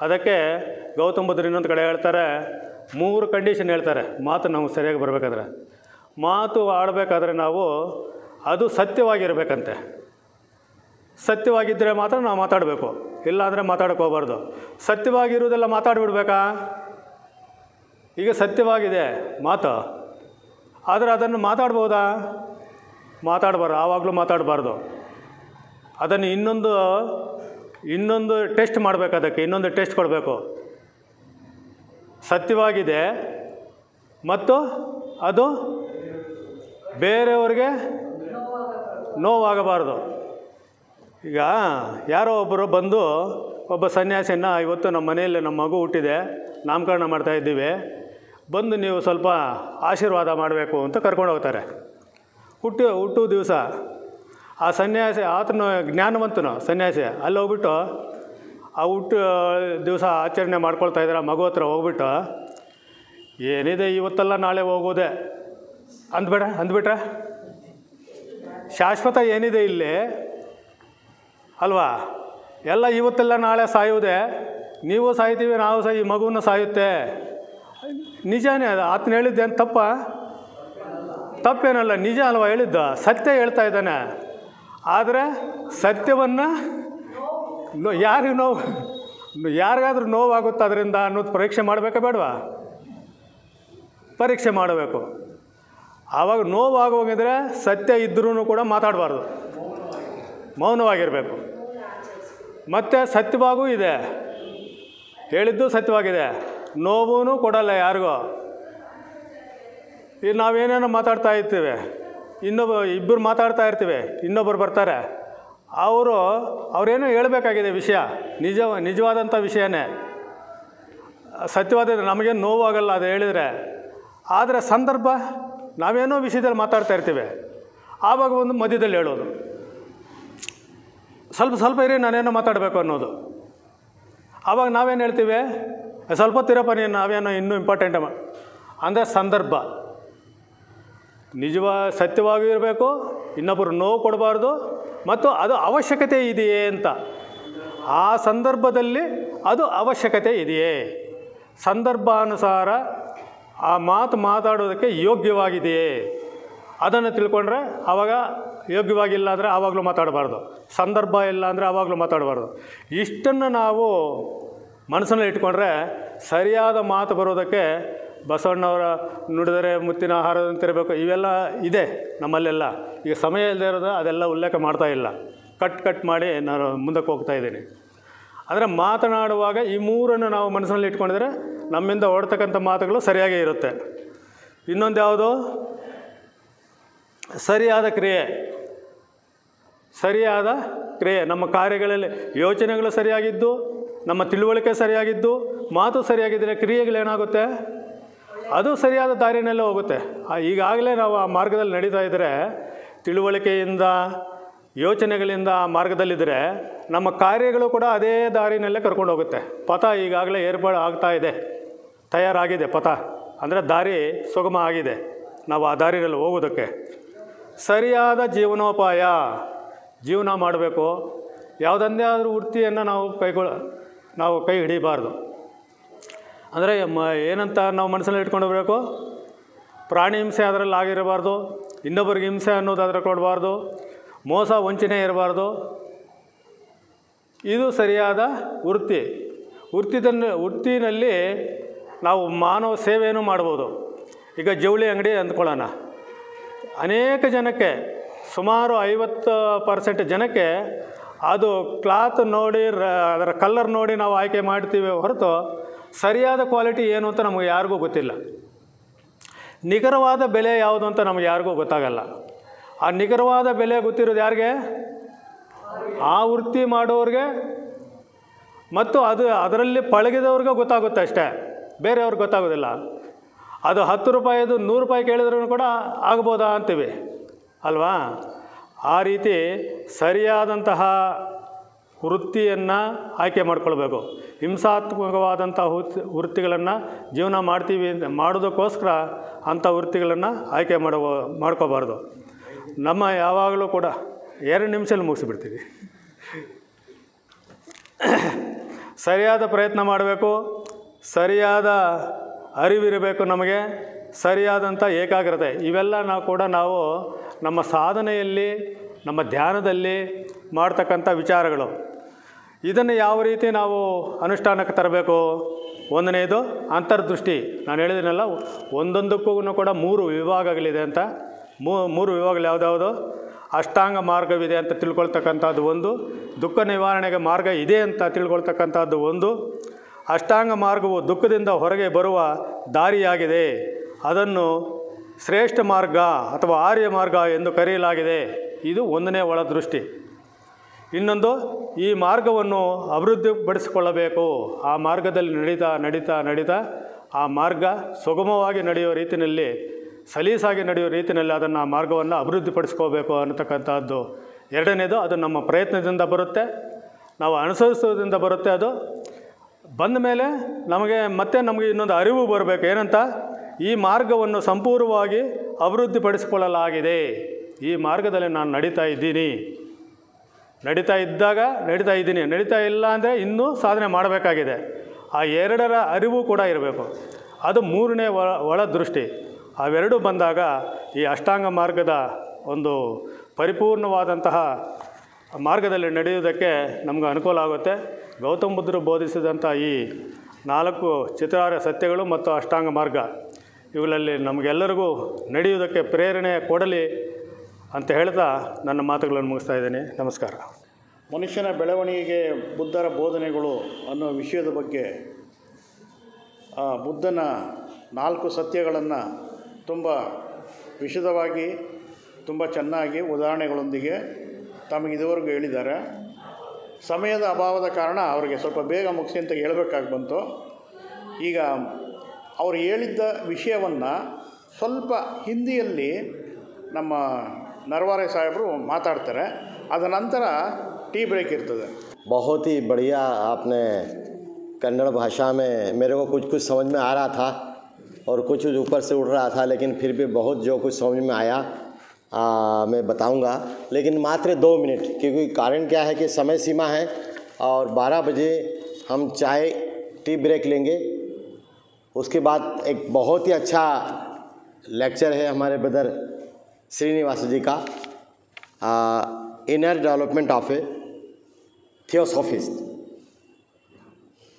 ಅದಕ್ಕೆ ಗೌತಮ್ ಬುದ್ಧರು ಇನ್ನೊಂದು ಕಡೆ ಹೇಳ್ತಾರೆ, 3 ಕಂಡೀಷನ್ ಹೇಳ್ತಾರೆ ಮಾತು ನಮಗೆ ಸರಿಯಾಗಿ ಬರಬೇಕಾದ್ರೆ. ಮಾತು ಆಡಬೇಕಾದ್ರೆ ನಾವು ಅದು ಸತ್ಯವಾಗಿರಬೇಕಂತೆ. ಸತ್ಯವಾಗಿದ್ದರೆ ಮಾತ್ರ ನಾವು ಮಾತಾಡಬೇಕು, ಇಲ್ಲಾಂದರೆ ಮಾತಾಡೋಕ್ಕೆ ಹೋಗ್ಬಾರ್ದು. ಸತ್ಯವಾಗಿರುವುದೆಲ್ಲ ಮಾತಾಡಿಬಿಡ್ಬೇಕಾ? ಈಗ ಸತ್ಯವಾಗಿದೆ ಮಾತು, ಆದರೆ ಅದನ್ನು ಮಾತಾಡ್ಬೋದಾ? ಮಾತಾಡಬಾರ್ದು, ಆವಾಗಲೂ ಮಾತಾಡಬಾರ್ದು. ಅದನ್ನು ಇನ್ನೊಂದು ಟೆಸ್ಟ್ ಮಾಡಬೇಕು, ಅದಕ್ಕೆ ಇನ್ನೊಂದು ಟೆಸ್ಟ್ ಕೊಡಬೇಕು. ಸತ್ಯವಾಗಿದೆ ಮತ್ತು ಅದು ಬೇರೆಯವ್ರಿಗೆ ನೋವಾಗಬಾರ್ದು. ಈಗ ಯಾರೋ ಒಬ್ಬರು ಬಂದು ಒಬ್ಬ ಸನ್ಯಾಸಿನ ಇವತ್ತು ನಮ್ಮ ಮನೆಯಲ್ಲಿ ನಮ್ಮ ಮಗು ಹುಟ್ಟಿದೆ, ನಾಮಕರಣ ಮಾಡ್ತಾಯಿದ್ದೀವಿ, ಬಂದು ನೀವು ಸ್ವಲ್ಪ ಆಶೀರ್ವಾದ ಮಾಡಬೇಕು ಅಂತ ಕರ್ಕೊಂಡು ಹೋಗ್ತಾರೆ. ಹುಟ್ಟು ದಿವಸ ಆ ಸನ್ಯಾಸಿ, ಆತನು ಜ್ಞಾನವಂತನು ಸನ್ಯಾಸಿ, ಅಲ್ಲಿ ಹೋಗ್ಬಿಟ್ಟು ಆ ಹುಟ್ಟು ದಿವಸ ಆಚರಣೆ ಮಾಡ್ಕೊಳ್ತಾ ಇದ್ದಾರೆ. ಮಗು ಹತ್ರ ಹೋಗ್ಬಿಟ್ಟು ಏನಿದೆ ಇವತ್ತೆಲ್ಲ ನಾಳೆ ಹೋಗೋದೆ ಅಂದ್ಬಿಟ್ರೆ ಶಾಶ್ವತ ಏನಿದೆ ಇಲ್ಲಿ ಅಲ್ವಾ? ಎಲ್ಲ ಇವತ್ತೆಲ್ಲ ನಾಳೆ ಸಾಯುವುದೇ, ನೀವು ಸಾಯ್ತೀವಿ, ನಾವು ಈ ಮಗುವನ್ನು ಸಾಯುತ್ತೆ. ನಿಜಾನೇ ಅದು, ಆತನ ಹೇಳಿದ್ದೇನು ತಪ್ಪೇನಲ್ಲ, ನಿಜ ಅಲ್ವಾ ಹೇಳಿದ್ದು? ಸತ್ಯ ಹೇಳ್ತಾ ಇದ್ದಾನೆ. ಆದರೆ ಸತ್ಯವನ್ನು ಯಾರಿಗಾದ್ರೂ ನೋವಾಗುತ್ತೆ ಅದರಿಂದ ಅನ್ನೋದು ಪರೀಕ್ಷೆ ಮಾಡಬೇಕಾ ಬೇಡವಾ? ಪರೀಕ್ಷೆ ಮಾಡಬೇಕು. ಆವಾಗ ನೋವಾಗೋಗಿದ್ರೆ ಸತ್ಯ ಇದ್ದರೂ ಕೂಡ ಮಾತಾಡಬಾರ್ದು, ಮೌನವಾಗಿರಬೇಕು. ಮತ್ತು ಸತ್ಯವಾಗೂ ಇದೆ, ಹೇಳಿದ್ದು ಸತ್ಯವಾಗಿದೆ, ನೋವೂ ಕೊಡಲ್ಲ ಯಾರಿಗೂ. ಈಗ ನಾವೇನೇನೋ ಮಾತಾಡ್ತಾ ಇರ್ತೀವಿ, ಇಬ್ಬರು ಮಾತಾಡ್ತಾ ಇರ್ತೀವಿ, ಇನ್ನೊಬ್ಬರು ಬರ್ತಾರೆ, ಅವರೇನೋ ಹೇಳಬೇಕಾಗಿದೆ ವಿಷಯ, ನಿಜವಾದಂಥ ವಿಷಯನೇ, ಸತ್ಯವಾದ, ನಮಗೇನು ನೋವಾಗಲ್ಲ ಅದು ಹೇಳಿದರೆ. ಆದರೆ ಸಂದರ್ಭ ನಾವೇನೋ ವಿಷಯದಲ್ಲಿ ಮಾತಾಡ್ತಾ ಇರ್ತೀವಿ, ಆವಾಗ ಒಂದು ಮಧ್ಯದಲ್ಲಿ ಹೇಳೋದು, ಸ್ವಲ್ಪ ಇರಿ ನಾನೇನೋ ಮಾತಾಡಬೇಕು ಅನ್ನೋದು. ಆವಾಗ ನಾವೇನು ಹೇಳ್ತೀವಿ, ಸ್ವಲ್ಪ ತಿರಪ್ಪ ನೀನು, ನಾವೇನೋ ಇನ್ನೂ ಇಂಪಾರ್ಟೆಂಟ್ ಅಂದರೆ ಸಂದರ್ಭ ಸತ್ಯವಾಗಿ ಇರಬೇಕು, ಇನ್ನೊಬ್ಬರು ನೋವು ಕೊಡಬಾರ್ದು, ಮತ್ತು ಅದು ಅವಶ್ಯಕತೆ ಇದೆಯೇ ಅಂತ. ಆ ಸಂದರ್ಭದಲ್ಲಿ ಅದು ಅವಶ್ಯಕತೆ ಇದೆಯೇ, ಸಂದರ್ಭಾನುಸಾರ ಆ ಮಾತಾಡೋದಕ್ಕೆ ಯೋಗ್ಯವಾಗಿದೆಯೇ ಅದನ್ನು ತಿಳ್ಕೊಂಡ್ರೆ ಆವಾಗ ಯೋಗ್ಯವಾಗಿಲ್ಲ ಅಂದರೆ ಆವಾಗಲೂ ಮಾತಾಡಬಾರ್ದು, ಸಂದರ್ಭ ಇಲ್ಲ ಅಂದರೆ ಆವಾಗಲೂ ಮಾತಾಡಬಾರ್ದು. ಇಷ್ಟನ್ನು ನಾವು ಮನಸ್ಸಲ್ಲಿ ಇಟ್ಕೊಂಡ್ರೆ ಸರಿಯಾದ ಮಾತು ಬರೋದಕ್ಕೆ ಬಸವಣ್ಣವರ ನುಡಿದರೆ ಮುತ್ತಿನ ಆಹಾರದಂತಿರಬೇಕು ಇವೆಲ್ಲ ಇದೆ ನಮ್ಮಲ್ಲೆಲ್ಲ. ಈಗ ಸಮಯ ಇಲ್ಲದೆ ಇರೋದು ಅದೆಲ್ಲ ಉಲ್ಲೇಖ ಮಾಡ್ತಾ ಇಲ್ಲ, ಕಟ್ ಮಾಡಿ ನಾನು ಮುಂದಕ್ಕೆ ಹೋಗ್ತಾ ಇದ್ದೀನಿ. ಅಂದರೆ ಮಾತನಾಡುವಾಗ ಈ ಮೂರನ್ನು ನಾವು ಮನಸ್ಸಿನಲ್ಲಿ ಇಟ್ಕೊಂಡಿದ್ರೆ ನಮ್ಮಿಂದ ಹೊರಡ್ತಕ್ಕಂಥ ಮಾತುಗಳು ಸರಿಯಾಗೇ ಇರುತ್ತೆ. ಇನ್ನೊಂದು ಯಾವುದು? ಸರಿಯಾದ ಕ್ರಿಯೆ. ನಮ್ಮ ಕಾರ್ಯಗಳಲ್ಲಿ ಯೋಚನೆಗಳು ಸರಿಯಾಗಿದ್ದು, ನಮ್ಮ ತಿಳುವಳಿಕೆ ಸರಿಯಾಗಿದ್ದು, ಮಾತು ಸರಿಯಾಗಿದ್ದರೆ ಕ್ರಿಯೆಗಳೇನಾಗುತ್ತೆ? ಅದು ಸರಿಯಾದ ದಾರಿನಲ್ಲೇ ಹೋಗುತ್ತೆ. ಈಗಾಗಲೇ ನಾವು ಆ ಮಾರ್ಗದಲ್ಲಿ ನಡೀತಾ ಇದ್ದರೆ, ತಿಳುವಳಿಕೆಯಿಂದ ಯೋಚನೆಗಳಿಂದ ಆ ಮಾರ್ಗದಲ್ಲಿದ್ದರೆ ನಮ್ಮ ಕಾರ್ಯಗಳು ಕೂಡ ಅದೇ ದಾರಿನಲ್ಲೇ ಕರ್ಕೊಂಡು ಹೋಗುತ್ತೆ. ಪಥ ಈಗಾಗಲೇ ಏರ್ಪಾಡು ಆಗ್ತಾ ಇದೆ, ತಯಾರಾಗಿದೆ ಪಥ, ಅಂದರೆ ದಾರಿ ಸುಗಮ ಆಗಿದೆ ನಾವು ಆ ದಾರಿನಲ್ಲಿ ಹೋಗೋದಕ್ಕೆ. ಸರಿಯಾದ ಜೀವನೋಪಾಯ, ಜೀವನ ಮಾಡಬೇಕು. ಯಾವುದೊಂದೇ ಆದರೂ ವೃತ್ತಿಯನ್ನು ನಾವು ಕೈ ಹಿಡಿಬಾರ್ದು. ಅಂದರೆ ಏನಂತ ನಾವು ಮನಸ್ಸಲ್ಲಿ ಇಟ್ಕೊಂಡು ಹೋಗಬೇಕು, ಪ್ರಾಣಿ ಹಿಂಸೆ ಅದರಲ್ಲಿ ಆಗಿರಬಾರ್ದು, ಇನ್ನೊಬ್ಬರಿಗೆ ಹಿಂಸೆ ಅನ್ನೋದು ಅದರ ಕೊಡಬಾರ್ದು, ಮೋಸ ವಂಚನೆ ಇರಬಾರ್ದು. ಇದು ಸರಿಯಾದ ವೃತ್ತಿನಲ್ಲಿ ನಾವು ಮಾನವ ಸೇವೆಯನ್ನು ಮಾಡ್ಬೋದು. ಈಗ ಜವಳಿ ಅಂಗಡಿ ಅಂದ್ಕೊಳ್ಳೋಣ, ಅನೇಕ ಜನಕ್ಕೆ, ಸುಮಾರು 50% ಜನಕ್ಕೆ ಅದು ಕ್ಲಾತ್ ನೋಡಿ, ಅದರ ಕಲ್ಲರ್ ನೋಡಿ ನಾವು ಆಯ್ಕೆ ಮಾಡ್ತೀವಿ ಹೊರತು ಸರಿಯಾದ ಕ್ವಾಲಿಟಿ ಏನು ಅಂತ ನಮಗೆ ಯಾರಿಗೂ ಗೊತ್ತಿಲ್ಲ. ನಿಖರವಾದ ಬೆಲೆ ಯಾವುದು ಅಂತ ನಮಗೆ ಯಾರಿಗೂ ಗೊತ್ತಾಗಲ್ಲ. ಆ ನಿಖರವಾದ ಬೆಲೆ ಗೊತ್ತಿರೋದು ಯಾರಿಗೆ? ಆ ವೃತ್ತಿ ಮಾಡೋರಿಗೆ ಮತ್ತು ಅದರಲ್ಲಿ ಪಳಗಿದವ್ರಿಗೆ ಗೊತ್ತಾಗುತ್ತೆ ಅಷ್ಟೇ, ಬೇರೆಯವ್ರಿಗೆ ಗೊತ್ತಾಗೋದಿಲ್ಲ. ಅದು 10 ರೂಪಾಯಿದು 100 ರೂಪಾಯಿ ಕೇಳಿದ್ರೂ ಕೂಡ ಆಗ್ಬೋದಾ ಅಂತೀವಿ ಅಲ್ವಾ? ಆ ರೀತಿ ಸರಿಯಾದಂತಹ ವೃತ್ತಿಯನ್ನು ಆಯ್ಕೆ ಮಾಡ್ಕೊಳ್ಬೇಕು. ಹಿಂಸಾತ್ಮಕವಾದಂಥ ವೃತ್ತಿಗಳನ್ನು ಜೀವನ ಮಾಡೋದಕ್ಕೋಸ್ಕರ ಅಂಥ ವೃತ್ತಿಗಳನ್ನು ಆಯ್ಕೆ ಮಾಡ್ಕೋಬಾರ್ದು. ನಮ್ಮ ಯಾವಾಗಲೂ ಕೂಡ 2 ನಿಮಿಷದಲ್ಲಿ ಮುಗಿಸಿಬಿಡ್ತೀವಿ. ಸರಿಯಾದ ಪ್ರಯತ್ನ ಮಾಡಬೇಕು, ಸರಿಯಾದ ಅರಿವಿರಬೇಕು, ನಮಗೆ ಸರಿಯಾದಂಥ ಏಕಾಗ್ರತೆ, ಇವೆಲ್ಲ ನಾವು ನಮ್ಮ ಸಾಧನೆಯಲ್ಲಿ, ನಮ್ಮ ಧ್ಯಾನದಲ್ಲಿ ಮಾಡ್ತಕ್ಕಂಥ ವಿಚಾರಗಳು. ಇದನ್ನು ಯಾವ ರೀತಿ ನಾವು ಅನುಷ್ಠಾನಕ್ಕೆ ತರಬೇಕು? ಒಂದನೇದು ಅಂತರ್ದೃಷ್ಟಿ. ನಾನು ಹೇಳಿದ್ದೀನಲ್ಲ, ಒಂದೊಂದಕ್ಕೂ ಕೂಡ 3 ವಿಭಾಗಗಳಿದೆ ಅಂತ. 3 ವಿಭಾಗಗಳು ಯಾವುದ್ಯಾವುದು? ಅಷ್ಟಾಂಗ ಮಾರ್ಗವಿದೆ ಅಂತ ತಿಳ್ಕೊಳ್ತಕ್ಕಂಥದ್ದು ಒಂದು, ದುಃಖ ನಿವಾರಣೆಗೆ ಮಾರ್ಗ ಇದೆ ಅಂತ ತಿಳ್ಕೊಳ್ತಕ್ಕಂಥದ್ದು ಒಂದು. ಅಷ್ಟಾಂಗ ಮಾರ್ಗವು ದುಃಖದಿಂದ ಹೊರಗೆ ಬರುವ ದಾರಿಯಾಗಿದೆ, ಅದನ್ನು ಶ್ರೇಷ್ಠ ಮಾರ್ಗ ಅಥವಾ ಆರ್ಯ ಮಾರ್ಗ ಎಂದು ಕರೆಯಲಾಗಿದೆ. ಇದು ಒಂದನೇ ಒಳದೃಷ್ಟಿ. ಇನ್ನೊಂದು, ಈ ಮಾರ್ಗವನ್ನು ಅಭಿವೃದ್ಧಿಪಡಿಸಿಕೊಳ್ಳಬೇಕು. ಆ ಮಾರ್ಗದಲ್ಲಿ ನಡೀತಾ ಆ ಮಾರ್ಗ ಸುಗಮವಾಗಿ ನಡೆಯುವ ರೀತಿಯಲ್ಲಿ, ಸಲೀಸಾಗಿ ನಡೆಯುವ ರೀತಿಯಲ್ಲಿ ಅದನ್ನು ಆ ಮಾರ್ಗವನ್ನು ಅಭಿವೃದ್ಧಿಪಡಿಸ್ಕೋಬೇಕು ಅನ್ನತಕ್ಕಂಥದ್ದು ಎರಡನೇದು. ಅದು ನಮ್ಮ ಪ್ರಯತ್ನದಿಂದ ಬರುತ್ತೆ, ನಾವು ಅನುಸರಿಸೋದ್ರಿಂದ ಬರುತ್ತೆ. ಅದು ಬಂದ ಮೇಲೆ ನಮಗೆ ಇನ್ನೊಂದು ಅರಿವು ಬರಬೇಕು. ಏನಂತ? ಈ ಮಾರ್ಗವನ್ನು ಸಂಪೂರ್ಣವಾಗಿ ಅಭಿವೃದ್ಧಿಪಡಿಸಿಕೊಳ್ಳಲಾಗಿದೆ, ಈ ಮಾರ್ಗದಲ್ಲಿ ನಾನು ನಡೀತಾ ಇದ್ದೀನಿ. ನಡೀತಾ ಇಲ್ಲ ಅಂದರೆ ಇನ್ನೂ ಸಾಧನೆ ಮಾಡಬೇಕಾಗಿದೆ. ಆ ಎರಡರ ಅರಿವು ಕೂಡ ಇರಬೇಕು. ಅದು 3ನೇ ಒಳದೃಷ್ಟಿ. ಅವೆರಡೂ ಬಂದಾಗ ಈ ಅಷ್ಟಾಂಗ ಮಾರ್ಗದ ಒಂದು ಪರಿಪೂರ್ಣವಾದಂತಹ ಮಾರ್ಗದಲ್ಲಿ ನಡೆಯುವುದಕ್ಕೆ ನಮಗೆ ಅನುಕೂಲ ಆಗುತ್ತೆ. ಗೌತಮ ಬುದ್ಧರು ಬೋಧಿಸಿದಂಥ ಈ 4 ಚತುರಾರ್ಯ ಸತ್ಯಗಳು ಮತ್ತು ಅಷ್ಟಾಂಗ ಮಾರ್ಗ, ಇವುಗಳಲ್ಲಿ ನಮಗೆಲ್ಲರಿಗೂ ನಡೆಯುವುದಕ್ಕೆ ಪ್ರೇರಣೆ ಕೊಡಲಿ ಅಂತ ಹೇಳ್ತಾ ನನ್ನ ಮಾತುಗಳನ್ನು ಮುಗಿಸ್ತಾ ಇದ್ದೀನಿ. ನಮಸ್ಕಾರ. ಮನುಷ್ಯನ ಬೆಳವಣಿಗೆಗೆ ಬುದ್ಧರ ಬೋಧನೆಗಳು ಅನ್ನೋ ವಿಷಯದ ಬಗ್ಗೆ ಬುದ್ಧನ 4 ಸತ್ಯಗಳನ್ನು ತುಂಬ ವಿಶದವಾಗಿ, ತುಂಬ ಚೆನ್ನಾಗಿ ಉದಾಹರಣೆಗಳೊಂದಿಗೆ ತಮಗೆ ಇದುವರೆಗೂ ಹೇಳಿದ್ದಾರೆ. ಸಮಯದ ಅಭಾವದ ಕಾರಣ ಅವರಿಗೆ ಸ್ವಲ್ಪ ಬೇಗ ಮುಗಿಸಿ ಅಂತ ಹೇಳಬೇಕಾಗಿ ಬಂತು. ಈಗ ಅವರು ಹೇಳಿದ್ದ ವಿಷಯವನ್ನು ಸ್ವಲ್ಪ ಹಿಂದಿಯಲ್ಲಿ ನಮ್ಮ ನರವಾರೆ ಸಾಹೇಬರು ಮಾತಾಡ್ತಾರೆ. ಅದ ನಂತರ ಟೀ ಬ್ರೇಕ್ ಇರ್ತದೆ. बहुत ही बढ़िया आपने कन्नड़ भाषा में, मेरे को कुछ समझ में आ रहा था और कुछ ऊपर से उड़ रहा था, लेकिन फिर भी बहुत जो कुछ समझ में आया मैं बताऊंगा, लेकिन मात्र 2 मिनट, क्योंकि कारण क्या है कि समय सीमा है और 12 बजे हम चाय टी ब्रेक लेंगे. उसके बाद एक बहुत ही अच्छा लेक्चर है हमारे ब्रदर श्रीनिवास जी का, inner development of A theosophist,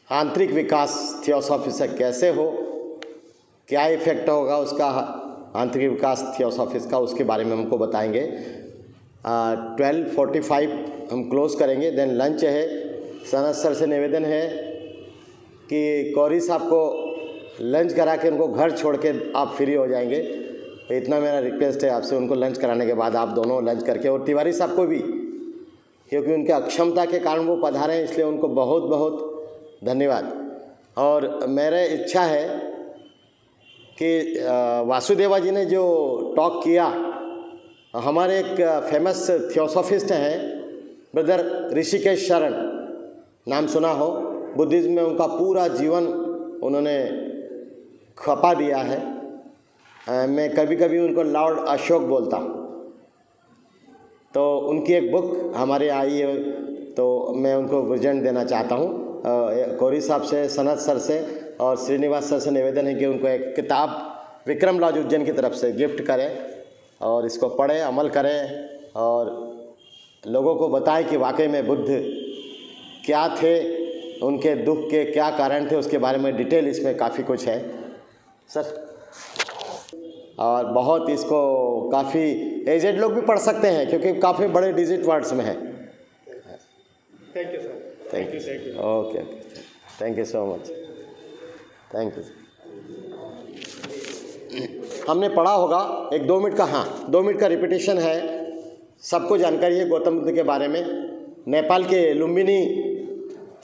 आंतरिक विकास थियोसॉफिस्ट से कैसे हो, क्या इफेक्ट होगा उसका आंतरिक विकास थियोसॉफिस्ट का, उसके बारे में हमको बताएंगे. 12:45 हम क्लोज़ करेंगे. देन लंच है. सनत सर से निवेदन है कि कौरी साहब को लंच करा के उनको घर छोड़ के आप फ्री हो जाएंगे. इतना मेरा रिक्वेस्ट है आपसे. उनको लंच कराने के बाद आप दोनों लंच करके, और तिवारी साहब को भी, क्योंकि उनके अक्षमता के कारण वो पधारे हैं, इसलिए उनको बहुत बहुत धन्यवाद. और मेरा इच्छा है कि वासुदेवा जी ने जो टॉक किया, हमारे एक फेमस थियोसॉफिस्ट हैं ब्रदर ऋषिकेश शरण, नाम सुना हो. बुद्धिज़्म में उनका पूरा जीवन उन्होंने खपा दिया है. मैं कभी कभी उनको लॉर्ड अशोक बोलता हूँ. तो उनकी एक बुक हमारे आई है, तो मैं उनको प्रेजेंट देना चाहता हूँ. गौरी साहब से, सनत सर से और श्रीनिवास सर से निवेदन है कि उनको एक किताब विक्रम लॉज उज्जैन की तरफ से गिफ्ट करें और इसको पढ़ें, अमल करें और लोगों को बताएं कि वाकई में बुद्ध क्या थे, उनके दुख के क्या कारण थे, उसके बारे में डिटेल इसमें काफ़ी कुछ है सर. और बहुत इसको काफ़ी एजेड लोग भी पढ़ सकते हैं, क्योंकि काफ़ी बड़े डिजिट वर्ड्स में है. Thank you sir. Thank you. Okay, thank you so much. Thank you. हमने पढ़ा होगा एक 2 मिनट का, 2 मिनट का रिपीटेशन है. सबको जानकारी है गौतम बुद्ध के बारे में. नेपाल के लुम्बिनी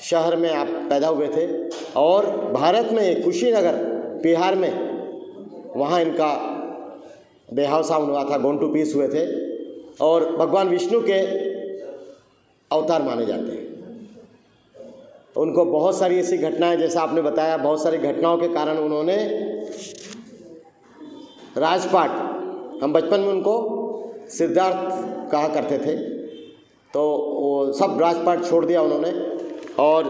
शहर में आप पैदा हुए थे और भारत में कुशीनगर बिहार में, वहाँ इनका देहावसान हुआ था, गोन टू पीस हुए थे और भगवान विष्णु के अवतार माने जाते हैं. उनको बहुत सारी ऐसी घटनाएं, जैसा आपने बताया, बहुत सारी घटनाओं के कारण उन्होंने राजपाट, हम बचपन में उनको सिद्धार्थ कहा करते थे, तो वो सब राजपाट छोड़ दिया उन्होंने और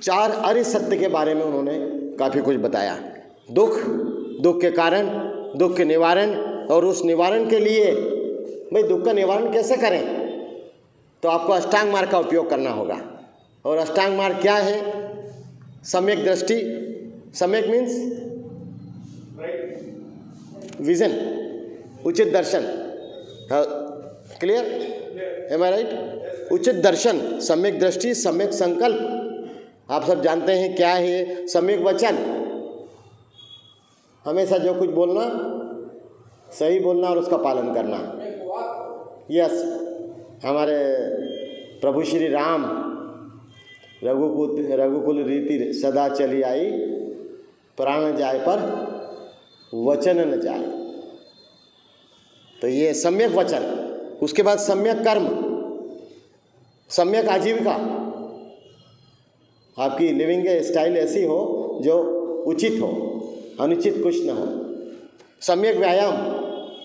4 अर्य सत्य के बारे में उन्होंने काफ़ी कुछ बताया। दुख, दुख के कारण, दुख के निवारण, और उस निवारण के लिए भाई दुख का निवारण कैसे करें, तो आपको अष्टांग मार्ग का उपयोग करना होगा। और अष्टांग मार्ग क्या है? सम्यक दृष्टि, सम्यक मीन्स विजन, उचित दर्शन, क्लियर, एम आई राइट? उचित दर्शन, सम्यक दृष्टि, सम्यक संकल्प। आप सब जानते हैं क्या है सम्यक वचन? हमेशा जो कुछ बोलना सही बोलना और उसका पालन करना। यस, हमारे प्रभु श्री राम रघुकुल रीति सदा चली आई, प्राण जाए पर वचन न जाए। तो ये सम्यक वचन। उसके बाद सम्यक कर्म, सम्यक आजीविका। आपकी लिविंग स्टाइल ऐसी हो जो उचित हो, अनुचित कुछ न हो। सम्यक व्यायाम,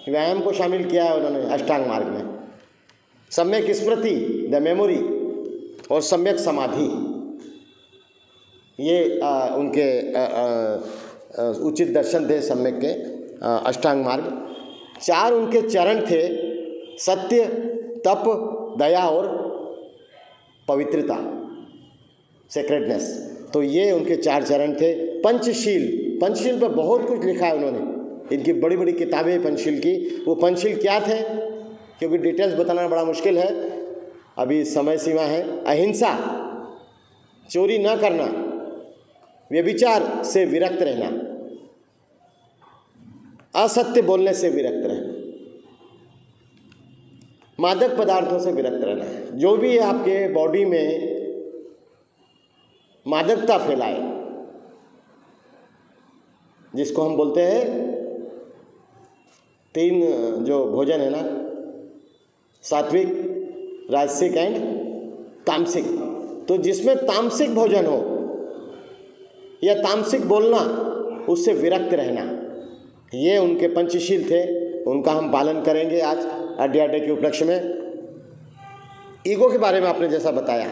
व्यायाम को शामिल किया है उन्होंने अष्टांग मार्ग में। सम्यक स्मृति, द मेमोरी, और सम्यक समाधि, ये उनके उचित दर्शन थे सम्यक के अष्टांग मार्ग। 4 उनके चरण थे, सत्य, तप, दया और पवित्रता, सेक्रेटनेस। तो ये उनके 4 चरण थे। पंचशील, पंचशील पर बहुत कुछ लिखा है उन्होंने, इनकी बड़ी बड़ी किताबें पंचशील की। वो पंचशील क्या थे, क्योंकि डिटेल्स बताना बड़ा मुश्किल है, अभी समय सीमा है। अहिंसा, चोरी न करना, व्यभिचार से विरक्त रहना, असत्य बोलने से विरक्त रहना, मादक पदार्थों से विरक्त रहना। जो भी आपके बॉडी में मादकता फैलाए, जिसको हम बोलते हैं 3 जो भोजन है ना, सात्विक, राजसिक एंड तामसिक। तो जिसमें तामसिक भोजन हो या तामसिक बोलना, उससे विरक्त रहना, ये उनके पंचशील थे। उनका हम पालन करेंगे आज अड्याडे के उपलक्ष्य में। ईगो के बारे में आपने जैसा बताया,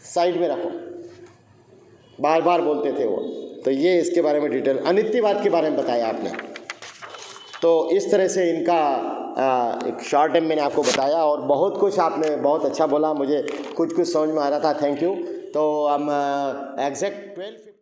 साइड में रखो, बार बार बोलते थे वो, तो ये इसके बारे में डिटेल। अनित्यवाद के बारे में बताया आपने। तो इस तरह से इनका एक शॉर्ट टाइम मैंने आपको बताया, और बहुत कुछ आपने बहुत अच्छा बोला, मुझे कुछ समझ में आ रहा था। Thank you. तो हम एग्जैक्ट 12